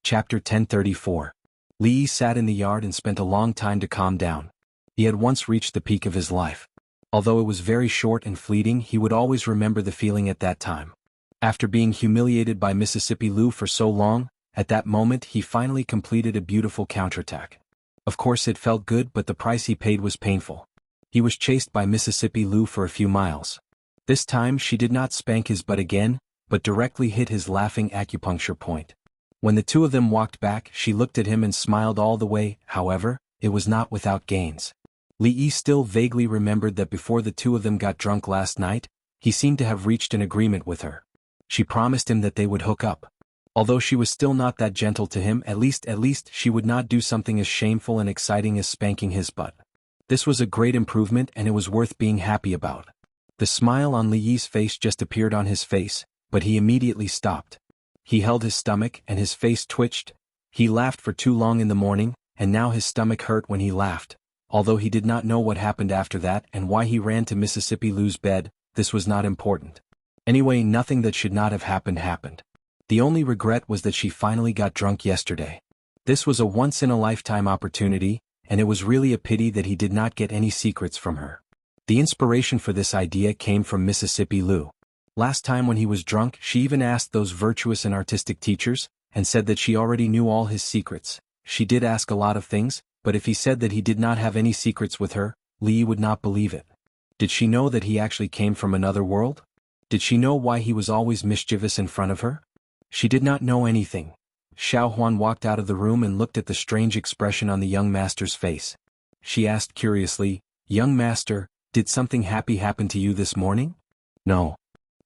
Chapter 1034. Li sat in the yard and spent a long time to calm down. He had once reached the peak of his life. Although it was very short and fleeting, he would always remember the feeling at that time. After being humiliated by Mississippi Lu for so long, at that moment he finally completed a beautiful counterattack. Of course it felt good, but the price he paid was painful. He was chased by Mississippi Lu for a few miles. This time she did not spank his butt again, but directly hit his laughing acupuncture point. When the two of them walked back, she looked at him and smiled all the way. However, it was not without gains. Li still vaguely remembered that before the two of them got drunk last night, he seemed to have reached an agreement with her. She promised him that they would hook up. Although she was still not that gentle to him, at least she would not do something as shameful and exciting as spanking his butt. This was a great improvement, and it was worth being happy about. The smile on Li's face just appeared on his face, but he immediately stopped. He held his stomach and his face twitched. He laughed for too long in the morning, and now his stomach hurt when he laughed. Although he did not know what happened after that and why he ran to Mississippi Lu's bed, this was not important. Anyway, nothing that should not have happened happened. The only regret was that she finally got drunk yesterday. This was a once-in-a-lifetime opportunity, and it was really a pity that he did not get any secrets from her. The inspiration for this idea came from Mississippi Lu. Last time when he was drunk, she even asked those virtuous and artistic teachers, and said that she already knew all his secrets. She did ask a lot of things, but if he said that he did not have any secrets with her, Li would not believe it. Did she know that he actually came from another world? Did she know why he was always mischievous in front of her? She did not know anything. Xiao Huan walked out of the room and looked at the strange expression on the young master's face. She asked curiously, "Young master, did something happy happen to you this morning?" No.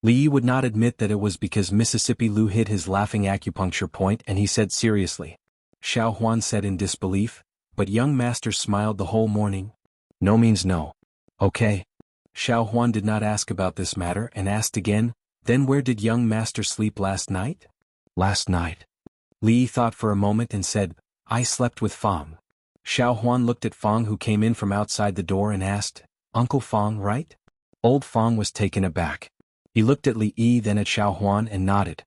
Li would not admit that it was because Mississippi Lu hit his laughing acupuncture point, and he said seriously. Xiao Huan said in disbelief, "But young master smiled the whole morning." No means no. Okay. Xiao Huan did not ask about this matter and asked again, "Then where did young master sleep last night?" Last night. Li thought for a moment and said, "I slept with Fang." Xiao Huan looked at Fang, who came in from outside the door, and asked, "Uncle Fang, right?" Old Fang was taken aback. He looked at Li, then at Xiao Huan, and nodded.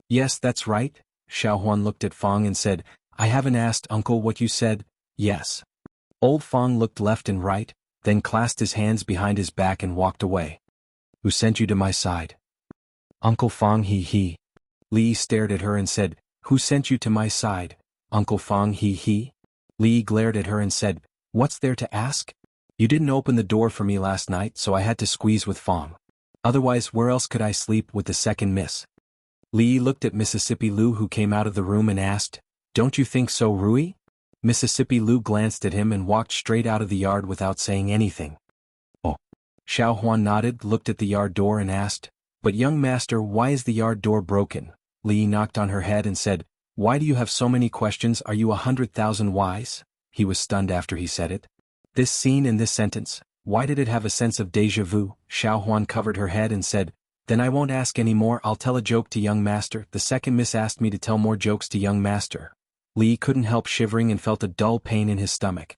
"Yes, that's right." Xiao Huan looked at Fang and said, "I haven't asked Uncle what you said." "Yes." Old Fang looked left and right, then clasped his hands behind his back and walked away. "Who sent you to my side?" "Uncle Fang, he. Li stared at her and said, "Who sent you to my side, Uncle Fang, he?" Li glared at her and said, "What's there to ask? You didn't open the door for me last night, so I had to squeeze with Fang. Otherwise, where else could I sleep with the second miss?" Li looked at Mississippi Lu, who came out of the room, and asked, "Don't you think so, Rui?" Mississippi Lu glanced at him and walked straight out of the yard without saying anything. "Oh." Xiao Huan nodded, looked at the yard door, and asked, "But young master, why is the yard door broken?" Li knocked on her head and said, "Why do you have so many questions? Are you 100,000 wise?" He was stunned after he said it. This scene in this sentence, why did it have a sense of déjà vu? Xiao Huan covered her head and said, "Then I won't ask any more. I'll tell a joke to young master. The second miss asked me to tell more jokes to young master." Li couldn't help shivering and felt a dull pain in his stomach.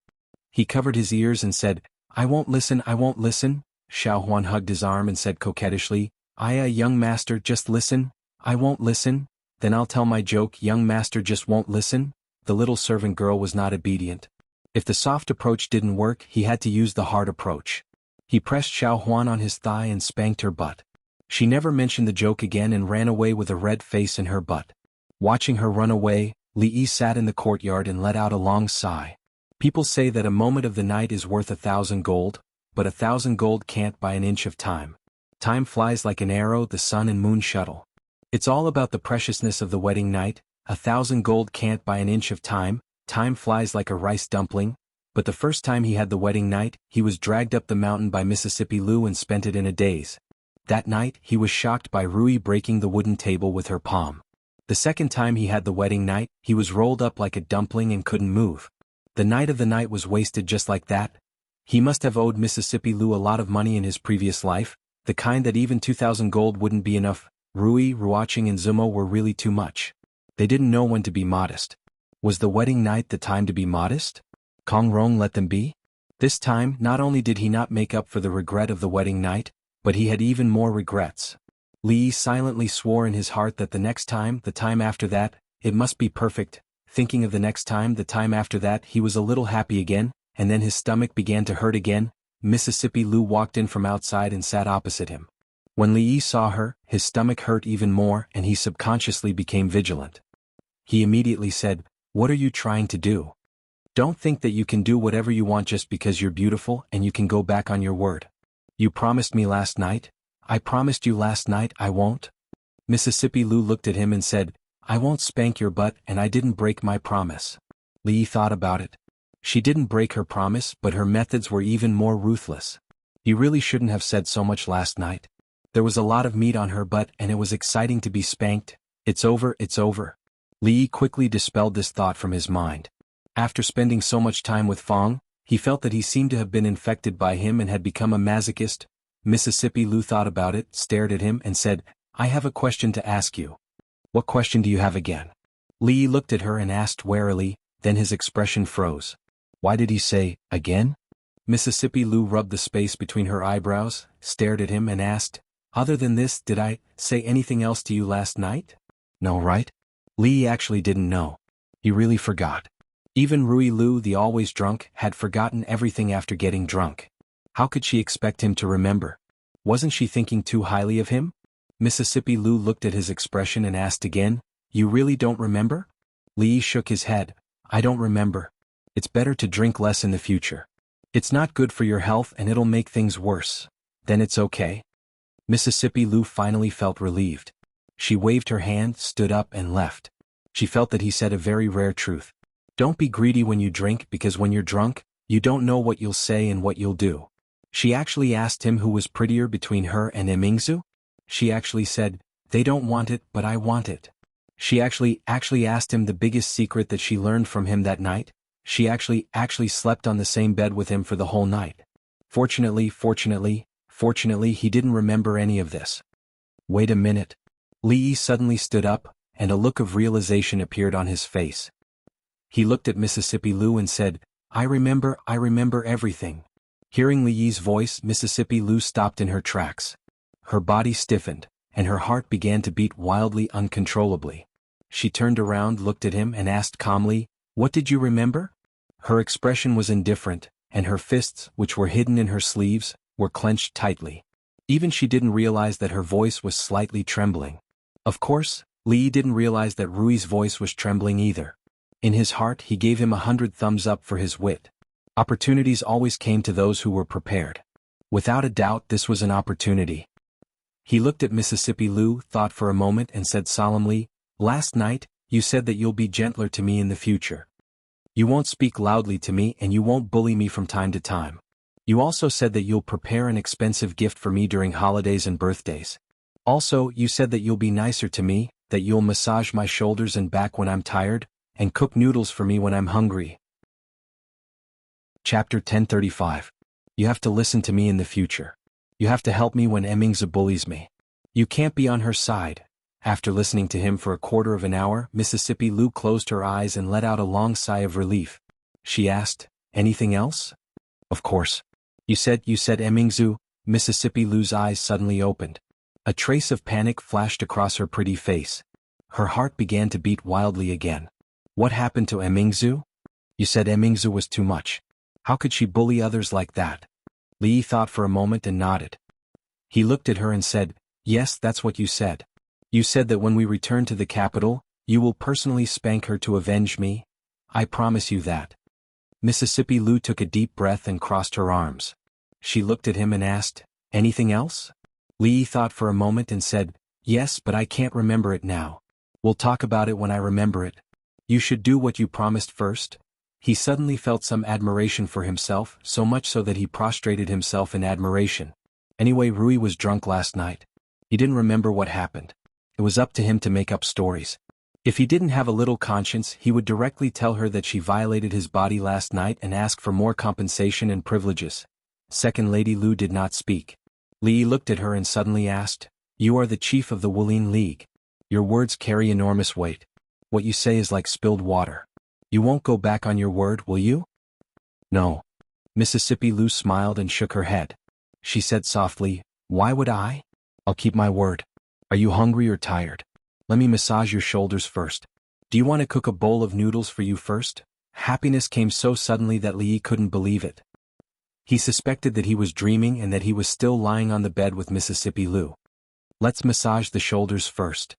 He covered his ears and said, "I won't listen, I won't listen." Xiao Huan hugged his arm and said coquettishly, Young master, just listen." "I won't listen." "Then I'll tell my joke." "Young master just won't listen." The little servant girl was not obedient. If the soft approach didn't work, he had to use the hard approach. He pressed Xiao Huan on his thigh and spanked her butt. She never mentioned the joke again and ran away with a red face in her butt. Watching her run away, Li sat in the courtyard and let out a long sigh. People say that a moment of the night is worth 1,000 gold, but 1,000 gold can't buy an inch of time. Time flies like an arrow, the sun and moon shuttle. It's all about the preciousness of the wedding night. 1,000 gold can't buy an inch of time. Time flies like a rice dumpling. But the first time he had the wedding night, he was dragged up the mountain by Mississippi Lu and spent it in a daze. That night, he was shocked by Rui breaking the wooden table with her palm. The second time he had the wedding night, he was rolled up like a dumpling and couldn't move. The night of the night was wasted just like that. He must have owed Mississippi Lu a lot of money in his previous life, the kind that even 2,000 gold wouldn't be enough. Rui, Ruoqing and Zumo were really too much. They didn't know when to be modest. Was the wedding night the time to be modest? Kong Rong let them be? This time, not only did he not make up for the regret of the wedding night, but he had even more regrets. Li silently swore in his heart that the next time, the time after that, it must be perfect. Thinking of the next time, the time after that, he was a little happy again, and then his stomach began to hurt again. Mississippi Lou walked in from outside and sat opposite him. When Li Yi saw her, his stomach hurt even more and he subconsciously became vigilant. He immediately said, "What are you trying to do? Don't think that you can do whatever you want just because you're beautiful and you can go back on your word. You promised me last night. I promised you last night I won't." Mississippi Lou looked at him and said, "I won't spank your butt and I didn't break my promise." Li Yi thought about it. She didn't break her promise, but her methods were even more ruthless. You really shouldn't have said so much last night. There was a lot of meat on her butt and it was exciting to be spanked. It's over, it's over. Li Yi quickly dispelled this thought from his mind. After spending so much time with Fong, he felt that he seemed to have been infected by him and had become a masochist. Mississippi Lou thought about it, stared at him and said, "I have a question to ask you." "What question do you have again?" Li Yi looked at her and asked warily, then his expression froze. Why did he say, "Again"? Mississippi Lou rubbed the space between her eyebrows, stared at him and asked, "Other than this, did I say anything else to you last night?" "No, right?" Li Yi actually didn't know. He really forgot. Even Rui Lu, the always drunk, had forgotten everything after getting drunk. How could she expect him to remember? Wasn't she thinking too highly of him? Mississippi Lou looked at his expression and asked again, "You really don't remember?" Li Yi shook his head. "I don't remember. It's better to drink less in the future. It's not good for your health and it'll make things worse. Then it's okay." Mississippi Lou finally felt relieved. She waved her hand, stood up and left. She felt that he said a very rare truth. Don't be greedy when you drink because when you're drunk, you don't know what you'll say and what you'll do. She actually asked him who was prettier between her and Emingzu. She actually said, "They don't want it, but I want it." She actually asked him the biggest secret that she learned from him that night. She actually slept on the same bed with him for the whole night. Fortunately, he didn't remember any of this. Wait a minute. Li Yi suddenly stood up, and a look of realization appeared on his face. He looked at Mississippi Lou and said, I remember everything." Hearing Li Yi's voice, Mississippi Lou stopped in her tracks. Her body stiffened, and her heart began to beat wildly, uncontrollably. She turned around, looked at him and asked calmly, "What did you remember?" Her expression was indifferent, and her fists, which were hidden in her sleeves, were clenched tightly. Even she didn't realize that her voice was slightly trembling. Of course, Li Yi didn't realize that Rui's voice was trembling either. In his heart he gave him 100 thumbs up for his wit. Opportunities always came to those who were prepared. Without a doubt this was an opportunity. He looked at Mississippi Lou, thought for a moment and said solemnly, "Last night, you said that you'll be gentler to me in the future. You won't speak loudly to me and you won't bully me from time to time. You also said that you'll prepare an expensive gift for me during holidays and birthdays. Also, you said that you'll be nicer to me, that you'll massage my shoulders and back when I'm tired, and cook noodles for me when I'm hungry." Chapter 1035. You have to listen to me in the future. You have to help me when Emingza bullies me. You can't be on her side. After listening to him for a quarter of an hour, Mississippi Lou closed her eyes and let out a long sigh of relief. She asked, "Anything else?" "Of course. You said Emingzu." Mississippi Lou's eyes suddenly opened. A trace of panic flashed across her pretty face. Her heart began to beat wildly again. What happened to Emingzu? You said Emingzu was too much. How could she bully others like that? Li Yi thought for a moment and nodded. He looked at her and said, "Yes, that's what you said. You said that when we return to the capital, you will personally spank her to avenge me. I promise you that." Mississippi Lou took a deep breath and crossed her arms. She looked at him and asked, "Anything else?" Li Yi thought for a moment and said, "Yes, but I can't remember it now. We'll talk about it when I remember it. You should do what you promised first." He suddenly felt some admiration for himself, so much so that he prostrated himself in admiration. Anyway, Rui was drunk last night. He didn't remember what happened. It was up to him to make up stories. If he didn't have a little conscience, he would directly tell her that she violated his body last night and ask for more compensation and privileges. Second Lady Lu did not speak. Li Yi looked at her and suddenly asked, "You are the chief of the Wulin League. Your words carry enormous weight. What you say is like spilled water. You won't go back on your word, will you?" "No." Mississippi Lou smiled and shook her head. She said softly, "Why would I? I'll keep my word. Are you hungry or tired? Let me massage your shoulders first." Do you want to cook a bowl of noodles for you first? Happiness came so suddenly that Li Yi couldn't believe it. He suspected that he was dreaming and that he was still lying on the bed with Mississippi Lu. Let's massage the shoulders first,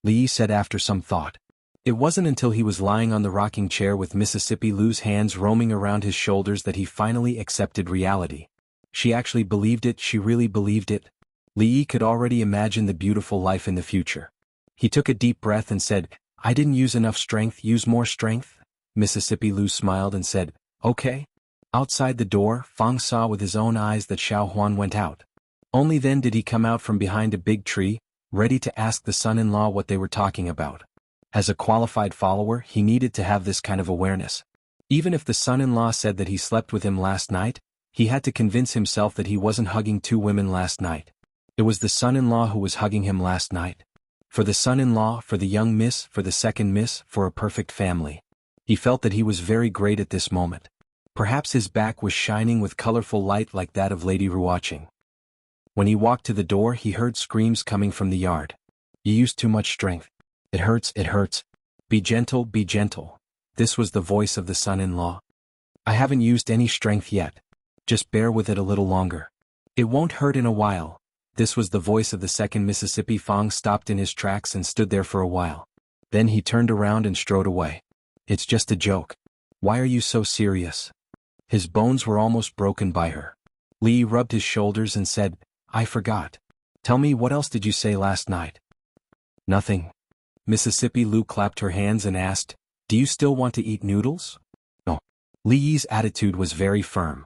Li Yi said after some thought. It wasn't until he was lying on the rocking chair with Mississippi Lu's hands roaming around his shoulders that he finally accepted reality. She actually believed it, she really believed it. Li Yi could already imagine the beautiful life in the future. He took a deep breath and said, I didn't use enough strength, use more strength? Mississippi Lu smiled and said, okay. Outside the door, Fang saw with his own eyes that Xiao Huan went out. Only then did he come out from behind a big tree, ready to ask the son-in-law what they were talking about. As a qualified follower, he needed to have this kind of awareness. Even if the son-in-law said that he slept with him last night, he had to convince himself that he wasn't hugging two women last night. It was the son-in-law who was hugging him last night. For the son-in-law, for the young miss, for the second miss, for a perfect family. He felt that he was very great at this moment. Perhaps his back was shining with colorful light like that of Lady Ruoqing. When he walked to the door, he heard screams coming from the yard. You used too much strength. It hurts, it hurts. Be gentle, be gentle. This was the voice of the son-in-law. I haven't used any strength yet. Just bear with it a little longer. It won't hurt in a while. This was the voice of the second Mississippi. Fang stopped in his tracks and stood there for a while. Then he turned around and strode away. It's just a joke. Why are you so serious? His bones were almost broken by her. Li rubbed his shoulders and said, I forgot. Tell me, what else did you say last night? Nothing. Mississippi Lu clapped her hands and asked, do you still want to eat noodles? No. Li Yi's attitude was very firm.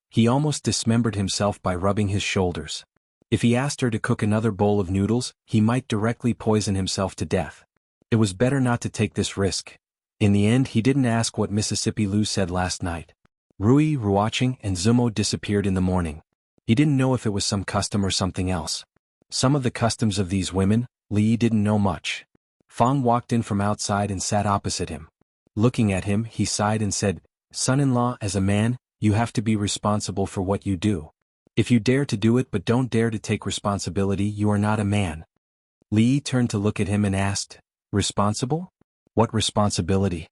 He almost dismembered himself by rubbing his shoulders. If he asked her to cook another bowl of noodles, he might directly poison himself to death. It was better not to take this risk. In the end, he didn't ask what Mississippi Lu said last night. Rui, Ruoqing, and Zumo disappeared in the morning. He didn't know if it was some custom or something else. Some of the customs of these women, Li Yi didn't know much. Fang walked in from outside and sat opposite him. Looking at him, he sighed and said, Son-in-law, as a man, you have to be responsible for what you do. If you dare to do it but don't dare to take responsibility, you are not a man. Li Yi turned to look at him and asked, responsible? What responsibility?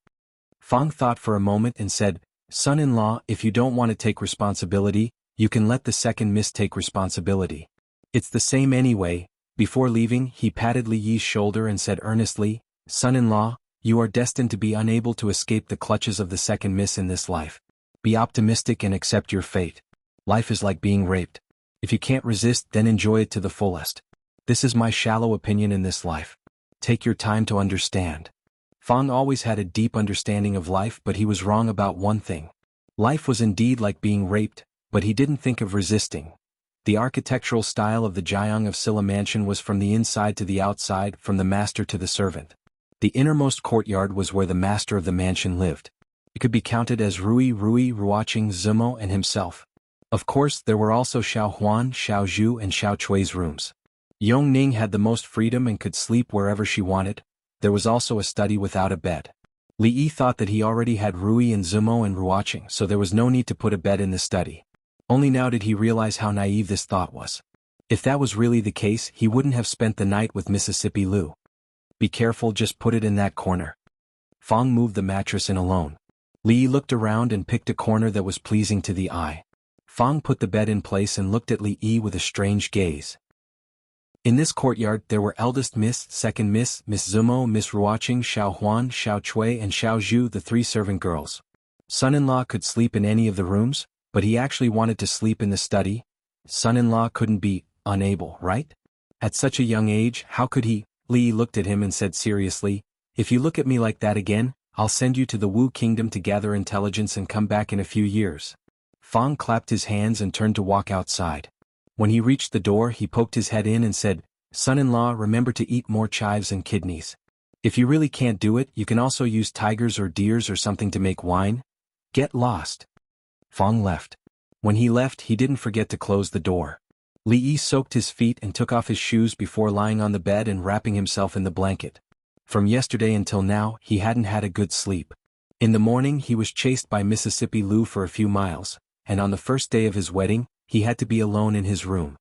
Fang thought for a moment and said, Son-in-law, if you don't want to take responsibility, you can let the second miss take responsibility. It's the same anyway. Before leaving, he patted Li Yi's shoulder and said earnestly, Son-in-law, you are destined to be unable to escape the clutches of the second miss in this life. Be optimistic and accept your fate. Life is like being raped. If you can't resist, then enjoy it to the fullest. This is my shallow opinion in this life. Take your time to understand. Fang always had a deep understanding of life, but he was wrong about one thing. Life was indeed like being raped, but he didn't think of resisting. The architectural style of the Jiang of Silla mansion was from the inside to the outside, from the master to the servant. The innermost courtyard was where the master of the mansion lived. It could be counted as Rui, Ruoqing, Zumo, and himself. Of course, there were also Xiao Huan, Xiao Zhu, and Xiao Chui's rooms. Yong Ning had the most freedom and could sleep wherever she wanted. There was also a study without a bed. Li Yi thought that he already had Rui and Zumo and Ruoqing, so there was no need to put a bed in the study. Only now did he realize how naive this thought was. If that was really the case, he wouldn't have spent the night with Mississippi Lu. Be careful, just put it in that corner. Fang moved the mattress in alone. Li Yi looked around and picked a corner that was pleasing to the eye. Fang put the bed in place and looked at Li Yi with a strange gaze. In this courtyard there were eldest miss, second miss, Miss Zumo, Miss Ruoqing, Xiao Huan, Xiao Chui, and Xiao Zhu, the three servant girls. Son-in-law could sleep in any of the rooms, but he actually wanted to sleep in the study. Son-in-law couldn't be unable, right? At such a young age, how could he? Li Yi looked at him and said seriously, if you look at me like that again, I'll send you to the Wu Kingdom to gather intelligence and come back in a few years. Fang clapped his hands and turned to walk outside. When he reached the door, he poked his head in and said, Son-in-law, remember to eat more chives and kidneys. If you really can't do it, you can also use tigers or deers or something to make wine. Get lost. Fang left. When he left, he didn't forget to close the door. Li Yi soaked his feet and took off his shoes before lying on the bed and wrapping himself in the blanket. From yesterday until now, he hadn't had a good sleep. In the morning, he was chased by Mississippi Lu for a few miles, and on the first day of his wedding, he had to be alone in his room.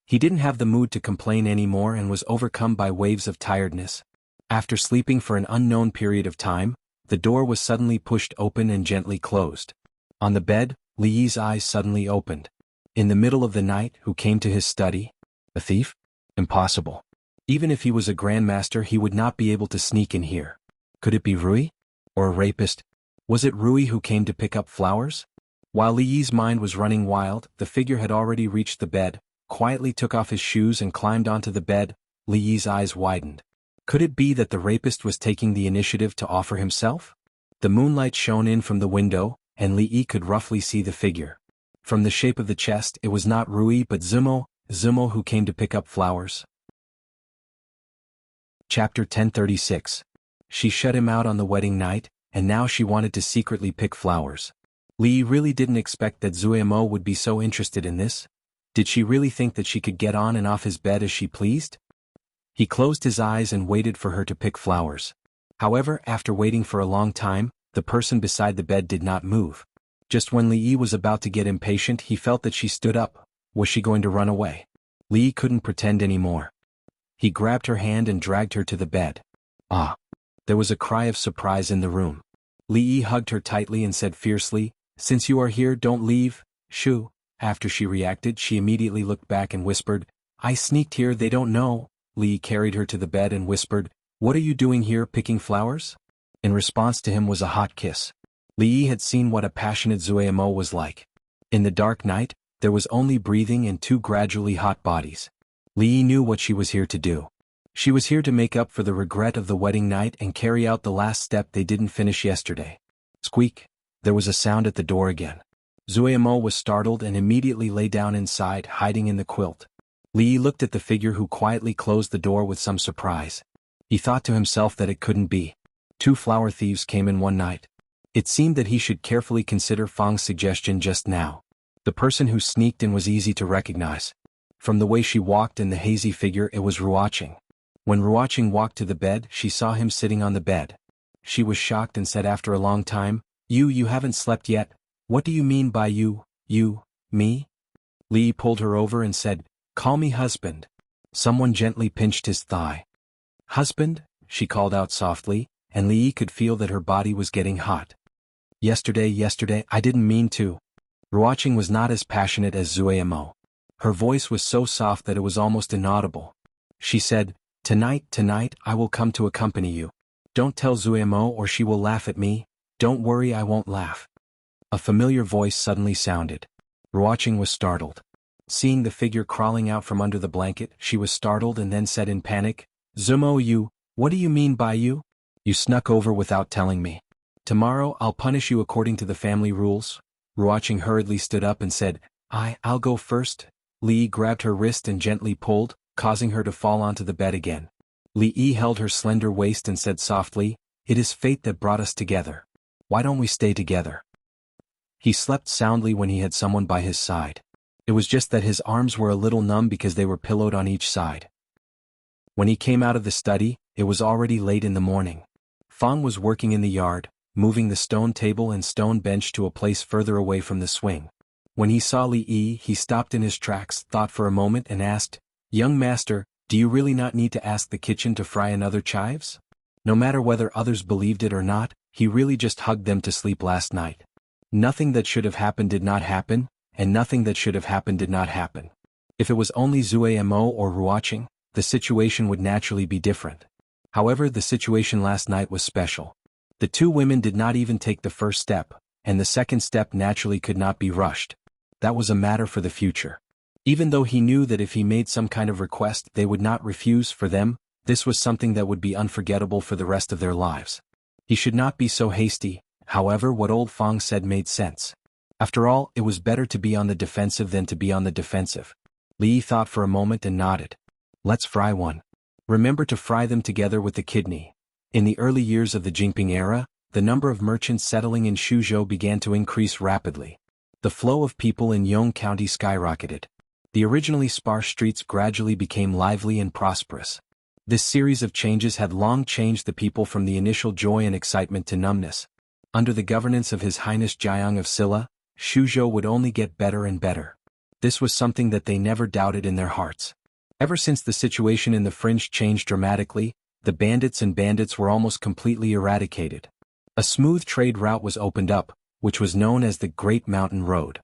He didn't have the mood to complain anymore and was overcome by waves of tiredness. After sleeping for an unknown period of time, the door was suddenly pushed open and gently closed. On the bed, Li Yi's eyes suddenly opened. In the middle of the night, who came to his study? A thief? Impossible. Even if he was a grandmaster, he would not be able to sneak in here. Could it be Rui? Or a rapist? Was it Rui who came to pick up flowers? While Li Yi's mind was running wild, the figure had already reached the bed, quietly took off his shoes and climbed onto the bed. Li Yi's eyes widened. Could it be that the rapist was taking the initiative to offer himself? The moonlight shone in from the window, and Li Yi could roughly see the figure. From the shape of the chest, it was not Rui but Zumo who came to pick up flowers. Chapter 1036. She shut him out on the wedding night, and now she wanted to secretly pick flowers. Li Yi really didn't expect that Zuemo would be so interested in this. Did she really think that she could get on and off his bed as she pleased? He closed his eyes and waited for her to pick flowers. However, after waiting for a long time, the person beside the bed did not move. Just when Li Yi was about to get impatient, he felt that she stood up. Was she going to run away? Li Yi couldn't pretend anymore. He grabbed her hand and dragged her to the bed. Ah! There was a cry of surprise in the room. Li Yi hugged her tightly and said fiercely, "Since you are here, don't leave, shoo." After she reacted, she immediately looked back and whispered, "I sneaked here, they don't know." Li Yi carried her to the bed and whispered, "What are you doing here, picking flowers?" In response to him was a hot kiss. Li Yi had seen what a passionate Zuemo was like. In the dark night, there was only breathing and two gradually hot bodies. Li Yi knew what she was here to do. She was here to make up for the regret of the wedding night and carry out the last step they didn't finish yesterday. Squeak! There was a sound at the door again. Zuemo was startled and immediately lay down inside, hiding in the quilt. Li Yi looked at the figure who quietly closed the door with some surprise. He thought to himself that it couldn't be. Two flower thieves came in one night. It seemed that he should carefully consider Fang's suggestion just now. The person who sneaked in was easy to recognize. From the way she walked and the hazy figure, it was Ruoqing. When Ruoqing walked to the bed, she saw him sitting on the bed. She was shocked and said after a long time, You haven't slept yet. What do you mean by you, me?" Li Yi pulled her over and said, "Call me husband." Someone gently pinched his thigh. "Husband?" she called out softly, and Li Yi could feel that her body was getting hot. Yesterday, I didn't mean to." Ruoqing was not as passionate as Zuemo. Her voice was so soft that it was almost inaudible. She said, Tonight, I will come to accompany you. Don't tell Zuemo or she will laugh at me." "Don't worry, I won't laugh." A familiar voice suddenly sounded. Ruoqing was startled. Seeing the figure crawling out from under the blanket, she was startled and then said in panic, "Zumo, what do you mean by you? You snuck over without telling me. Tomorrow I'll punish you according to the family rules." Ruoqing hurriedly stood up and said, I'll go first." Li Yi grabbed her wrist and gently pulled, causing her to fall onto the bed again. Li Yi held her slender waist and said softly, "It is fate that brought us together. Why don't we stay together?" He slept soundly when he had someone by his side. It was just that his arms were a little numb because they were pillowed on each side. When he came out of the study, it was already late in the morning. Fang was working in the yard, moving the stone table and stone bench to a place further away from the swing. When he saw Li Yi, he stopped in his tracks, thought for a moment and asked, "Young master, do you really not need to ask the kitchen to fry another chives?" No matter whether others believed it or not, he really just hugged them to sleep last night. Nothing that should have happened did not happen, and nothing that should have happened did not happen. If it was only Zuemo or Ruoqing, the situation would naturally be different. However, the situation last night was special. The two women did not even take the first step, and the second step naturally could not be rushed. That was a matter for the future. Even though he knew that if he made some kind of request they would not refuse, for them, this was something that would be unforgettable for the rest of their lives. He should not be so hasty. However, what old Fang said made sense. After all, it was better to be on the defensive than to be on the defensive. Li Yi thought for a moment and nodded. "Let's fry one. Remember to fry them together with the kidney." In the early years of the Jingping era, the number of merchants settling in Shuzhou began to increase rapidly. The flow of people in Yong County skyrocketed. The originally sparse streets gradually became lively and prosperous. This series of changes had long changed the people from the initial joy and excitement to numbness. Under the governance of His Highness Jiang of Silla, Shuzhou would only get better and better. This was something that they never doubted in their hearts. Ever since the situation in the fringe changed dramatically, The bandits were almost completely eradicated. A smooth trade route was opened up, which was known as the Great Mountain Road.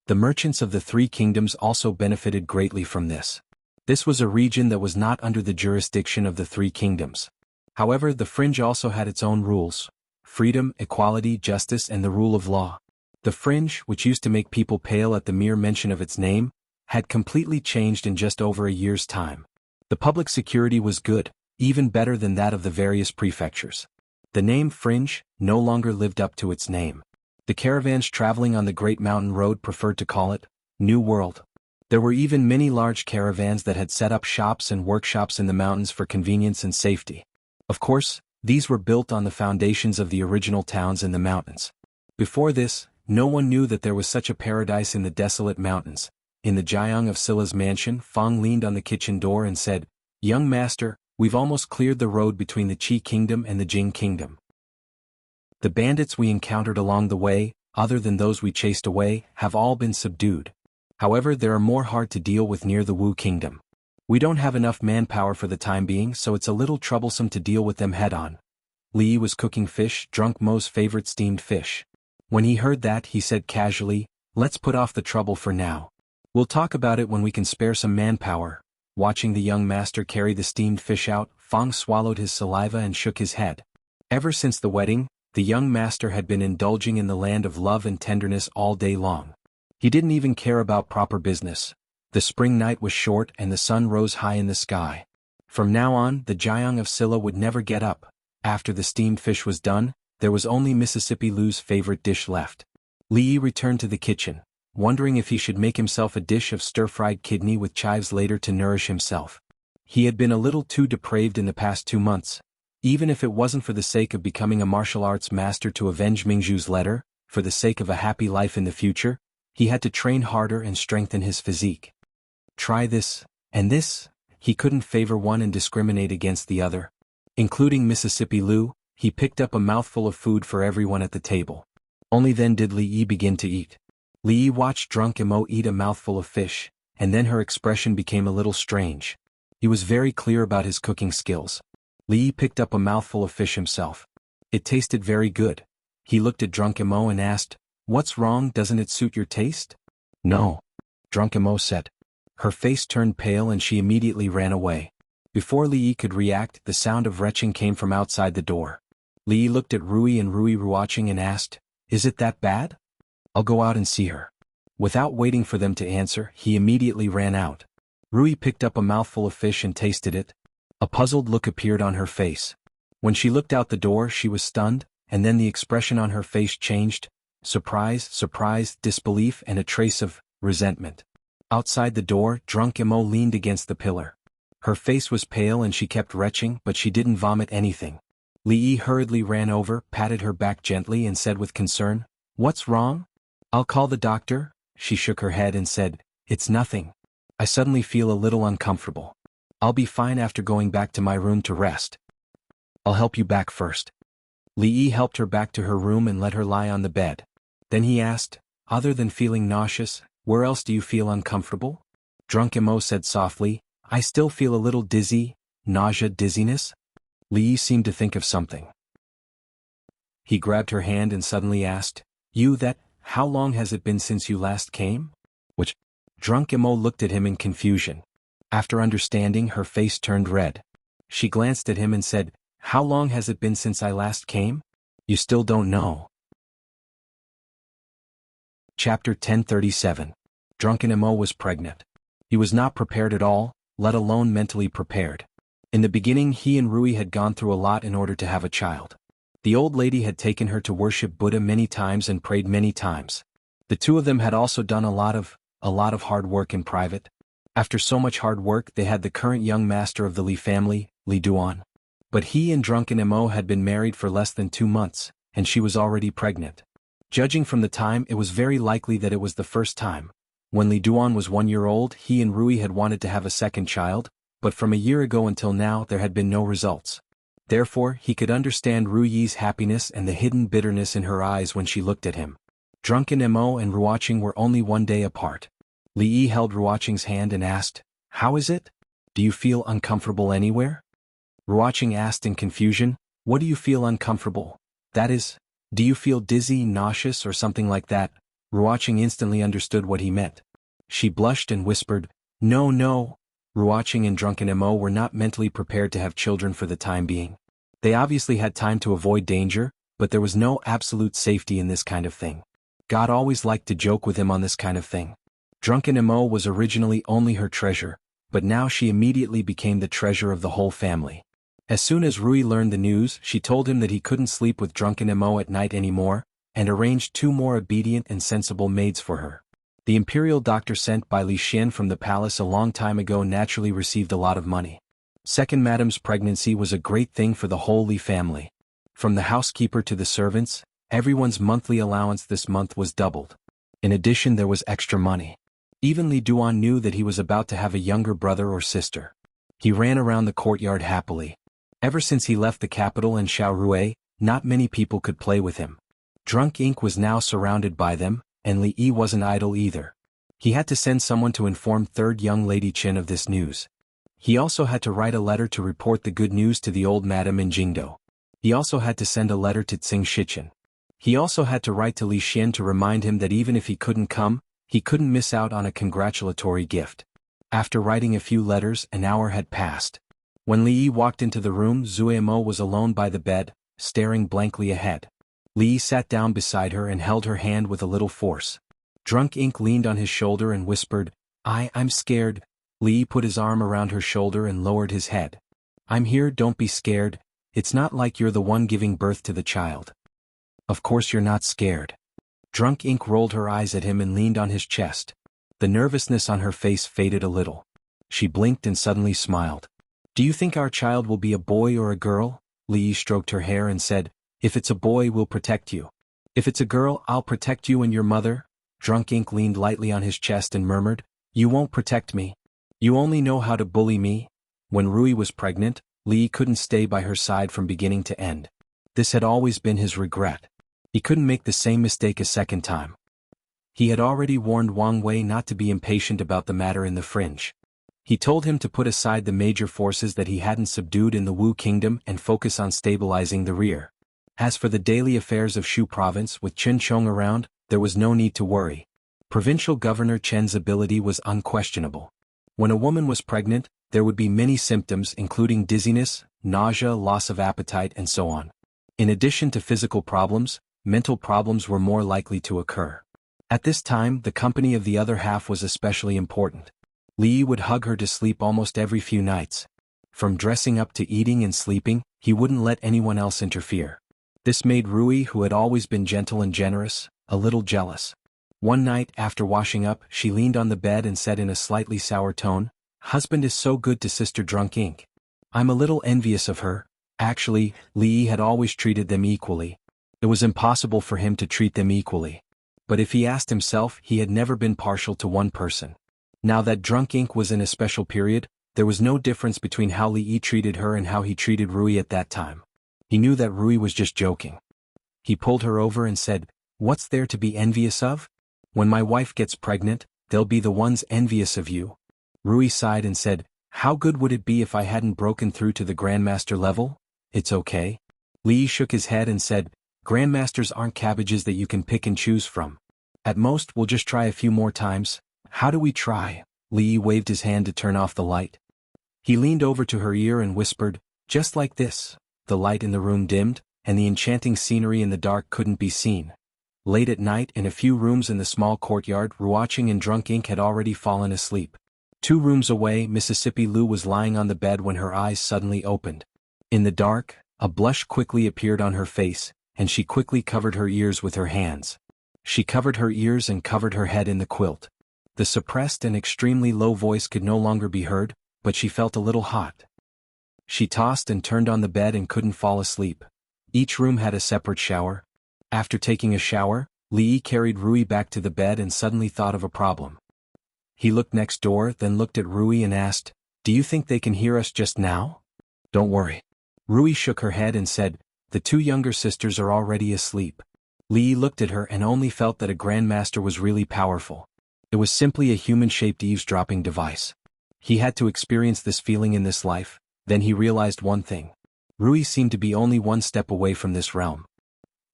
The merchants of the three kingdoms also benefited greatly from this. This was a region that was not under the jurisdiction of the three kingdoms. However, the fringe also had its own rules: freedom, equality, justice, and the rule of law. The fringe, which used to make people pale at the mere mention of its name, had completely changed in just over a year's time. The public security was good, even better than that of the various prefectures. The name fringe no longer lived up to its name. The caravans traveling on the Great Mountain Road preferred to call it New World. There were even many large caravans that had set up shops and workshops in the mountains for convenience and safety. Of course, these were built on the foundations of the original towns in the mountains. Before this, no one knew that there was such a paradise in the desolate mountains. In the Jiang of Sila's mansion, Fang leaned on the kitchen door and said, "Young master, we've almost cleared the road between the Qi kingdom and the Jing kingdom. The bandits we encountered along the way, other than those we chased away, have all been subdued. However, there are more hard to deal with near the Wu kingdom. We don't have enough manpower for the time being, so it's a little troublesome to deal with them head-on." Li was cooking fish, Drunk Mo's favorite steamed fish. When he heard that, he said casually, "Let's put off the trouble for now. We'll talk about it when we can spare some manpower." Watching the young master carry the steamed fish out, Fang swallowed his saliva and shook his head. Ever since the wedding, the young master had been indulging in the land of love and tenderness all day long. He didn't even care about proper business. The spring night was short and the sun rose high in the sky. From now on, the Jiang of Silla would never get up. After the steamed fish was done, there was only Mississippi Lou's favorite dish left. Li returned to the kitchen, wondering if he should make himself a dish of stir-fried kidney with chives later to nourish himself. He had been a little too depraved in the past 2 months. Even if it wasn't for the sake of becoming a martial arts master to avenge Mingzhu's letter, for the sake of a happy life in the future, he had to train harder and strengthen his physique. Try this, and this. He couldn't favor one and discriminate against the other. Including Mississippi Lou, he picked up a mouthful of food for everyone at the table. Only then did Li Yi begin to eat. Li Yi watched Drunk Mo eat a mouthful of fish, and then her expression became a little strange. He was very clear about his cooking skills. Li Yi picked up a mouthful of fish himself. It tasted very good. He looked at Drunk Mo and asked, "What's wrong, doesn't it suit your taste?" "No," Drunk Mo said. Her face turned pale and she immediately ran away. Before Li Yi could react, the sound of retching came from outside the door. Li Yi looked at Rui and Rui watching and asked, "Is it that bad? I'll go out and see her." Without waiting for them to answer, he immediately ran out. Rui picked up a mouthful of fish and tasted it. A puzzled look appeared on her face. When she looked out the door, she was stunned, and then the expression on her face changed: surprise, disbelief, and a trace of resentment. Outside the door, Drunk Mo leaned against the pillar. Her face was pale and she kept retching, but she didn't vomit anything. Li Yi hurriedly ran over, patted her back gently and said with concern, "What's wrong?" "I'll call the doctor." She shook her head and said, "It's nothing. I suddenly feel a little uncomfortable. I'll be fine after going back to my room to rest. I'll help you back first." Li Yi helped her back to her room and let her lie on the bed. Then he asked, "Other than feeling nauseous, where else do you feel uncomfortable?" Drunk Mo said softly, "I still feel a little dizzy." "Nausea, dizziness?" Li Yi seemed to think of something. He grabbed her hand and suddenly asked, How long has it been since you last came?" Which? Drunk Mo looked at him in confusion. After understanding, her face turned red. She glanced at him and said, "How long has it been since I last came? You still don't know." Chapter 1037. Drunken Mo was pregnant. He was not prepared at all, let alone mentally prepared. In the beginning, he and Rui had gone through a lot in order to have a child. The old lady had taken her to worship Buddha many times and prayed many times. The two of them had also done a lot of hard work in private. After so much hard work, they had the current young master of the Li family, Li Duan. But he and Drunken Mo had been married for less than 2 months, and she was already pregnant. Judging from the time, it was very likely that it was the first time. When Li Duan was 1 year old, he and Rui had wanted to have a second child, but from a year ago until now there had been no results. Therefore, he could understand Ru Yi's happiness and the hidden bitterness in her eyes when she looked at him. Drunken Mo and Ruoqing were only 1 day apart. Li Yi held Ruoqing's hand and asked, "How is it? Do you feel uncomfortable anywhere?" Ruoqing asked in confusion. What do you feel uncomfortable? That is, do you feel dizzy, nauseous, or something like that? Ruoqing instantly understood what he meant. She blushed and whispered, No, no. Ruoqing and drunken Mo were not mentally prepared to have children for the time being. They obviously had time to avoid danger, but there was no absolute safety in this kind of thing. God always liked to joke with him on this kind of thing. Drunken Mo was originally only her treasure, but now she immediately became the treasure of the whole family. As soon as Rui learned the news, she told him that he couldn't sleep with drunken Mo at night anymore, and arranged 2 more obedient and sensible maids for her. The imperial doctor sent by Li Xian from the palace a long time ago naturally received a lot of money. Second Madame's pregnancy was a great thing for the whole Li family. From the housekeeper to the servants, everyone's monthly allowance this month was doubled. In addition, there was extra money. Even Li Duan knew that he was about to have a younger brother or sister. He ran around the courtyard happily. Ever since he left the capital and Xiaorui, not many people could play with him. Drunk Ink was now surrounded by them, and Li Yi wasn't idle either. He had to send someone to inform third young lady Qin of this news. He also had to write a letter to report the good news to the old madam in Jingdo. He also had to send a letter to Tsing Shichen. He also had to write to Li Xian to remind him that even if he couldn't come, he couldn't miss out on a congratulatory gift. After writing a few letters, an hour had passed. When Li Yi walked into the room, Zuemo was alone by the bed, staring blankly ahead. Li Yi sat down beside her and held her hand with a little force. Drunk Ink leaned on his shoulder and whispered, I'm scared. Li Yi put his arm around her shoulder and lowered his head. I'm here, don't be scared. It's not like you're the one giving birth to the child. Of course you're not scared. Drunk Ink rolled her eyes at him and leaned on his chest. The nervousness on her face faded a little. She blinked and suddenly smiled. Do you think our child will be a boy or a girl? Li Yi stroked her hair and said, If it's a boy, we'll protect you. If it's a girl, I'll protect you and your mother. Drunk Ink leaned lightly on his chest and murmured, You won't protect me. You only know how to bully me. When Rui was pregnant, Li Yi couldn't stay by her side from beginning to end. This had always been his regret. He couldn't make the same mistake a second time. He had already warned Wang Wei not to be impatient about the matter in the fringe. He told him to put aside the major forces that he hadn't subdued in the Wu kingdom and focus on stabilizing the rear. As for the daily affairs of Shu province with Chen Chong around, there was no need to worry. Provincial Governor Chen's ability was unquestionable. When a woman was pregnant, there would be many symptoms including dizziness, nausea, loss of appetite, and so on. In addition to physical problems, mental problems were more likely to occur. At this time, the company of the other half was especially important. Li Yi would hug her to sleep almost every few nights. From dressing up to eating and sleeping, he wouldn't let anyone else interfere. This made Rui, who had always been gentle and generous, a little jealous. One night, after washing up, she leaned on the bed and said in a slightly sour tone, Husband is so good to Sister Drunk Ink. I'm a little envious of her. Actually, Li Yi had always treated them equally. It was impossible for him to treat them equally. But if he asked himself, he had never been partial to one person. Now that Drunk Ink was in a special period, there was no difference between how Li Yi treated her and how he treated Rui at that time. He knew that Rui was just joking. He pulled her over and said, What's there to be envious of? When my wife gets pregnant, they'll be the ones envious of you. Rui sighed and said, How good would it be if I hadn't broken through to the Grandmaster level? It's okay. Li Yi shook his head and said, Grandmasters aren't cabbages that you can pick and choose from. At most, we'll just try a few more times. How do we try? Li Yi waved his hand to turn off the light. He leaned over to her ear and whispered, Just like this. The light in the room dimmed, and the enchanting scenery in the dark couldn't be seen. Late at night, in a few rooms in the small courtyard, Ruoqing and Drunk Ink had already fallen asleep. 2 rooms away, Mississippi Lu was lying on the bed when her eyes suddenly opened. In the dark, a blush quickly appeared on her face, and she quickly covered her ears with her hands. She covered her ears and covered her head in the quilt. The suppressed and extremely low voice could no longer be heard, but she felt a little hot. She tossed and turned on the bed and couldn't fall asleep. Each room had a separate shower. After taking a shower, Li Yi carried Rui back to the bed and suddenly thought of a problem. He looked next door, then looked at Rui and asked, Do you think they can hear us just now? Don't worry. Rui shook her head and said, The 2 younger sisters are already asleep. Li Yi looked at her and only felt that a grandmaster was really powerful. It was simply a human-shaped eavesdropping device. He had to experience this feeling in this life, Then he realized one thing. Rui seemed to be only one step away from this realm.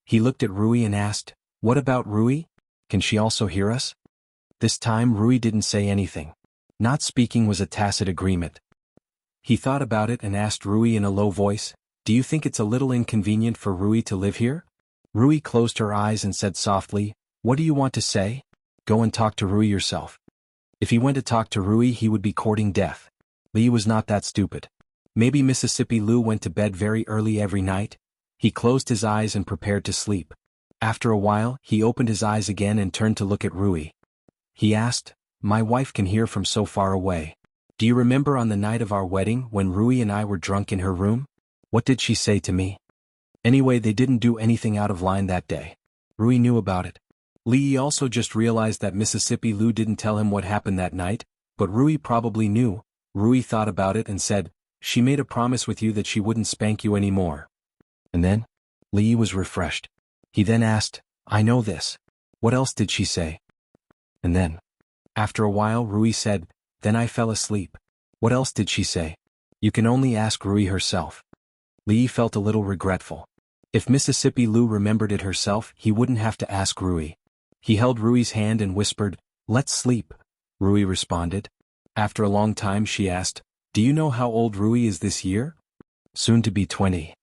He looked at Rui and asked, "What about Rui? Can she also hear us?" This time Rui didn't say anything. Not speaking was a tacit agreement. He thought about it and asked Rui in a low voice, "Do you think it's a little inconvenient for Rui to live here?" Rui closed her eyes and said softly, "What do you want to say? Go and talk to Rui yourself." If he went to talk to Rui, he would be courting death. Li was not that stupid. Maybe Mississippi Lu went to bed very early every night. He closed his eyes and prepared to sleep. After a while, he opened his eyes again and turned to look at Rui. He asked, "My wife can hear from so far away. Do you remember on the night of our wedding when Rui and I were drunk in her room? What did she say to me?" Anyway, they didn't do anything out of line that day. Rui knew about it. Li also just realized that Mississippi Lu didn't tell him what happened that night, but Rui probably knew. Rui thought about it and said, "She made a promise with you that she wouldn't spank you anymore." And then? Li was refreshed. He then asked, "I know this. What else did she say?" And then? After a while Rui said, "Then I fell asleep." What else did she say? You can only ask Rui herself. Li felt a little regretful. If Mississippi Lu remembered it herself, he wouldn't have to ask Rui. He held Rui's hand and whispered, "Let's sleep." Rui responded. After a long time she asked, "Do you know how old Rui is this year?" "Soon to be 20.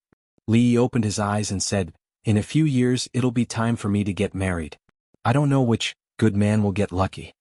Li opened his eyes and said, "In a few years it'll be time for me to get married. I don't know which good man will get lucky."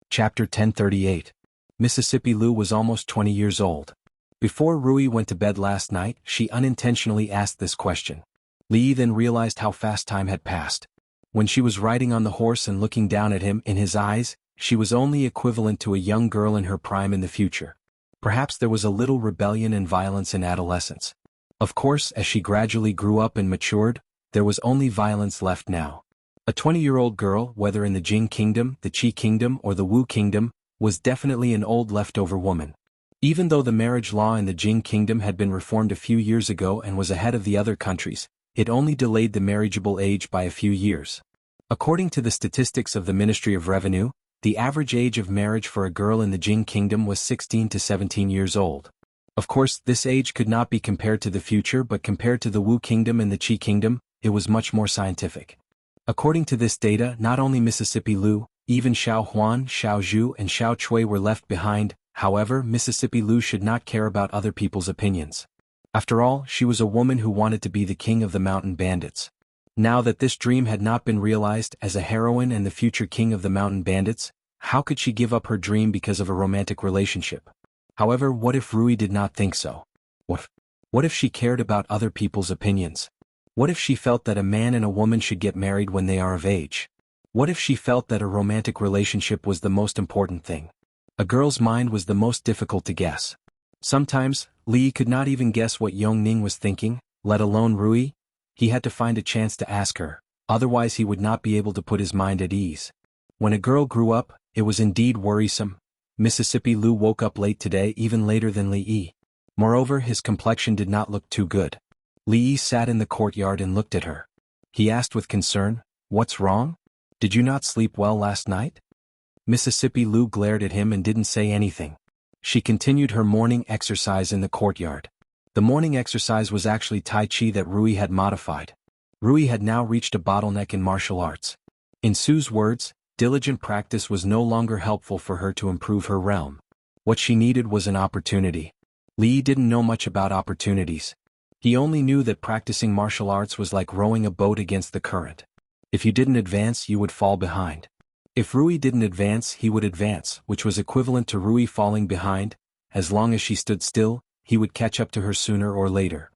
Chapter 1038. Mississippi Lu was almost 20 years old. Before Rui went to bed last night, she unintentionally asked this question. Li then realized how fast time had passed. When she was riding on the horse and looking down at him in his eyes, she was only equivalent to a young girl in her prime in the future. Perhaps there was a little rebellion and violence in adolescence. Of course, as she gradually grew up and matured, there was only violence left now. A 20-year-old girl, whether in the Jing Kingdom, the Qi Kingdom, or the Wu Kingdom, was definitely an old leftover woman. Even though the marriage law in the Jing Kingdom had been reformed a few years ago and was ahead of the other countries, it only delayed the marriageable age by a few years. According to the statistics of the Ministry of Revenue, the average age of marriage for a girl in the Jing Kingdom was 16 to 17 years old. Of course, this age could not be compared to the future, but compared to the Wu Kingdom and the Qi Kingdom, it was much more scientific. According to this data, not only Mississippi Lu, even Xiao Huan, Xiao Zhu and Xiao Chui were left behind. However, Mississippi Lu should not care about other people's opinions. After all, she was a woman who wanted to be the king of the mountain bandits. Now that this dream had not been realized as a heroine and the future king of the mountain bandits, how could she give up her dream because of a romantic relationship? However, what if Rui did not think so? What if she cared about other people's opinions? What if she felt that a man and a woman should get married when they are of age? What if she felt that a romantic relationship was the most important thing? A girl's mind was the most difficult to guess. Sometimes, Li could not even guess what Yong Ning was thinking, let alone Rui. He had to find a chance to ask her, otherwise he would not be able to put his mind at ease. When a girl grew up, it was indeed worrisome. Mississippi Lu woke up late today, even later than Li Yi. Moreover, his complexion did not look too good. Li Yi sat in the courtyard and looked at her. He asked with concern, "What's wrong? Did you not sleep well last night?" Mississippi Lu glared at him and didn't say anything. She continued her morning exercise in the courtyard. The morning exercise was actually Tai Chi that Rui had modified. Rui had now reached a bottleneck in martial arts. In Su's words, diligent practice was no longer helpful for her to improve her realm. What she needed was an opportunity. Li didn't know much about opportunities. He only knew that practicing martial arts was like rowing a boat against the current. If you didn't advance, you would fall behind. If Rui didn't advance, he would advance, which was equivalent to Rui falling behind. As long as she stood still, he would catch up to her sooner or later.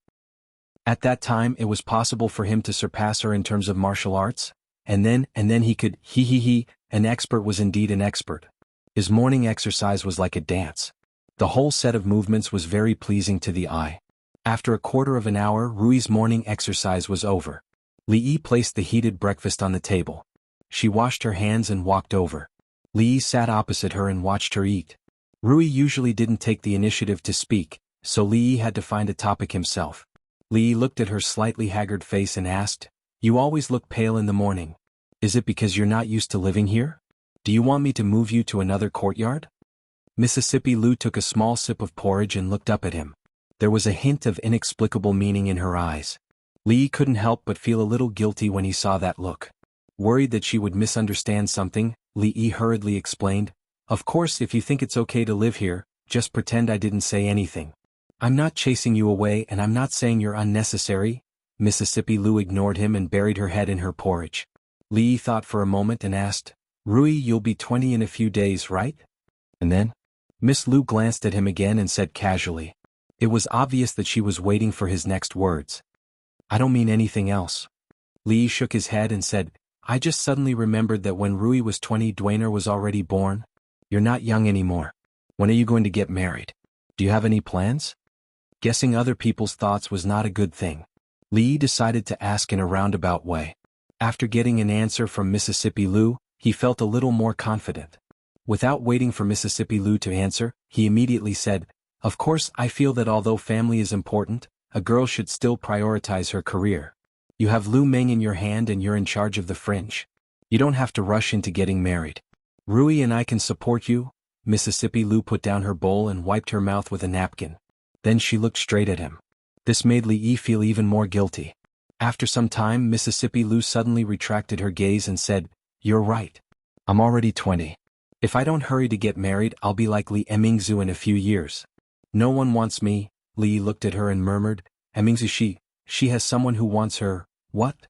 At that time, it was possible for him to surpass her in terms of martial arts, and then he could, an expert was indeed an expert. His morning exercise was like a dance. The whole set of movements was very pleasing to the eye. After a quarter of an hour, Rui's morning exercise was over. Li Yi placed the heated breakfast on the table. She washed her hands and walked over. Li Yi sat opposite her and watched her eat. Rui usually didn't take the initiative to speak, so Li Yi had to find a topic himself. Li Yi looked at her slightly haggard face and asked, "You always look pale in the morning. Is it because you're not used to living here? Do you want me to move you to another courtyard?" Mississippi Lou took a small sip of porridge and looked up at him. There was a hint of inexplicable meaning in her eyes. Li couldn't help but feel a little guilty when he saw that look. Worried that she would misunderstand something, Li hurriedly explained, "Of course, if you think it's okay to live here, just pretend I didn't say anything. I'm not chasing you away and I'm not saying you're unnecessary." Mississippi Lou ignored him and buried her head in her porridge. Li thought for a moment and asked, "Rui, you'll be 20 in a few days, right?" "And then?" Miss Lou glanced at him again and said casually. It was obvious that she was waiting for his next words. "I don't mean anything else." Li shook his head and said, "I just suddenly remembered that when Rui was 20, Dwainer was already born. You're not young anymore. When are you going to get married? Do you have any plans?" Guessing other people's thoughts was not a good thing. Li decided to ask in a roundabout way. After getting an answer from Mississippi Lou, he felt a little more confident. Without waiting for Mississippi Lou to answer, he immediately said, "Of course, I feel that although family is important, a girl should still prioritize her career. You have Lu Meng in your hand and you're in charge of the fringe. You don't have to rush into getting married. Rui and I can support you." Mississippi Lou put down her bowl and wiped her mouth with a napkin. Then she looked straight at him. This made Li feel even more guilty. After some time, Mississippi Lou suddenly retracted her gaze and said, "You're right. I'm already 20. If I don't hurry to get married, I'll be like Li Emingzu in a few years. No one wants me." Li looked at her and murmured, "Emingzu, she has someone who wants her." "What?"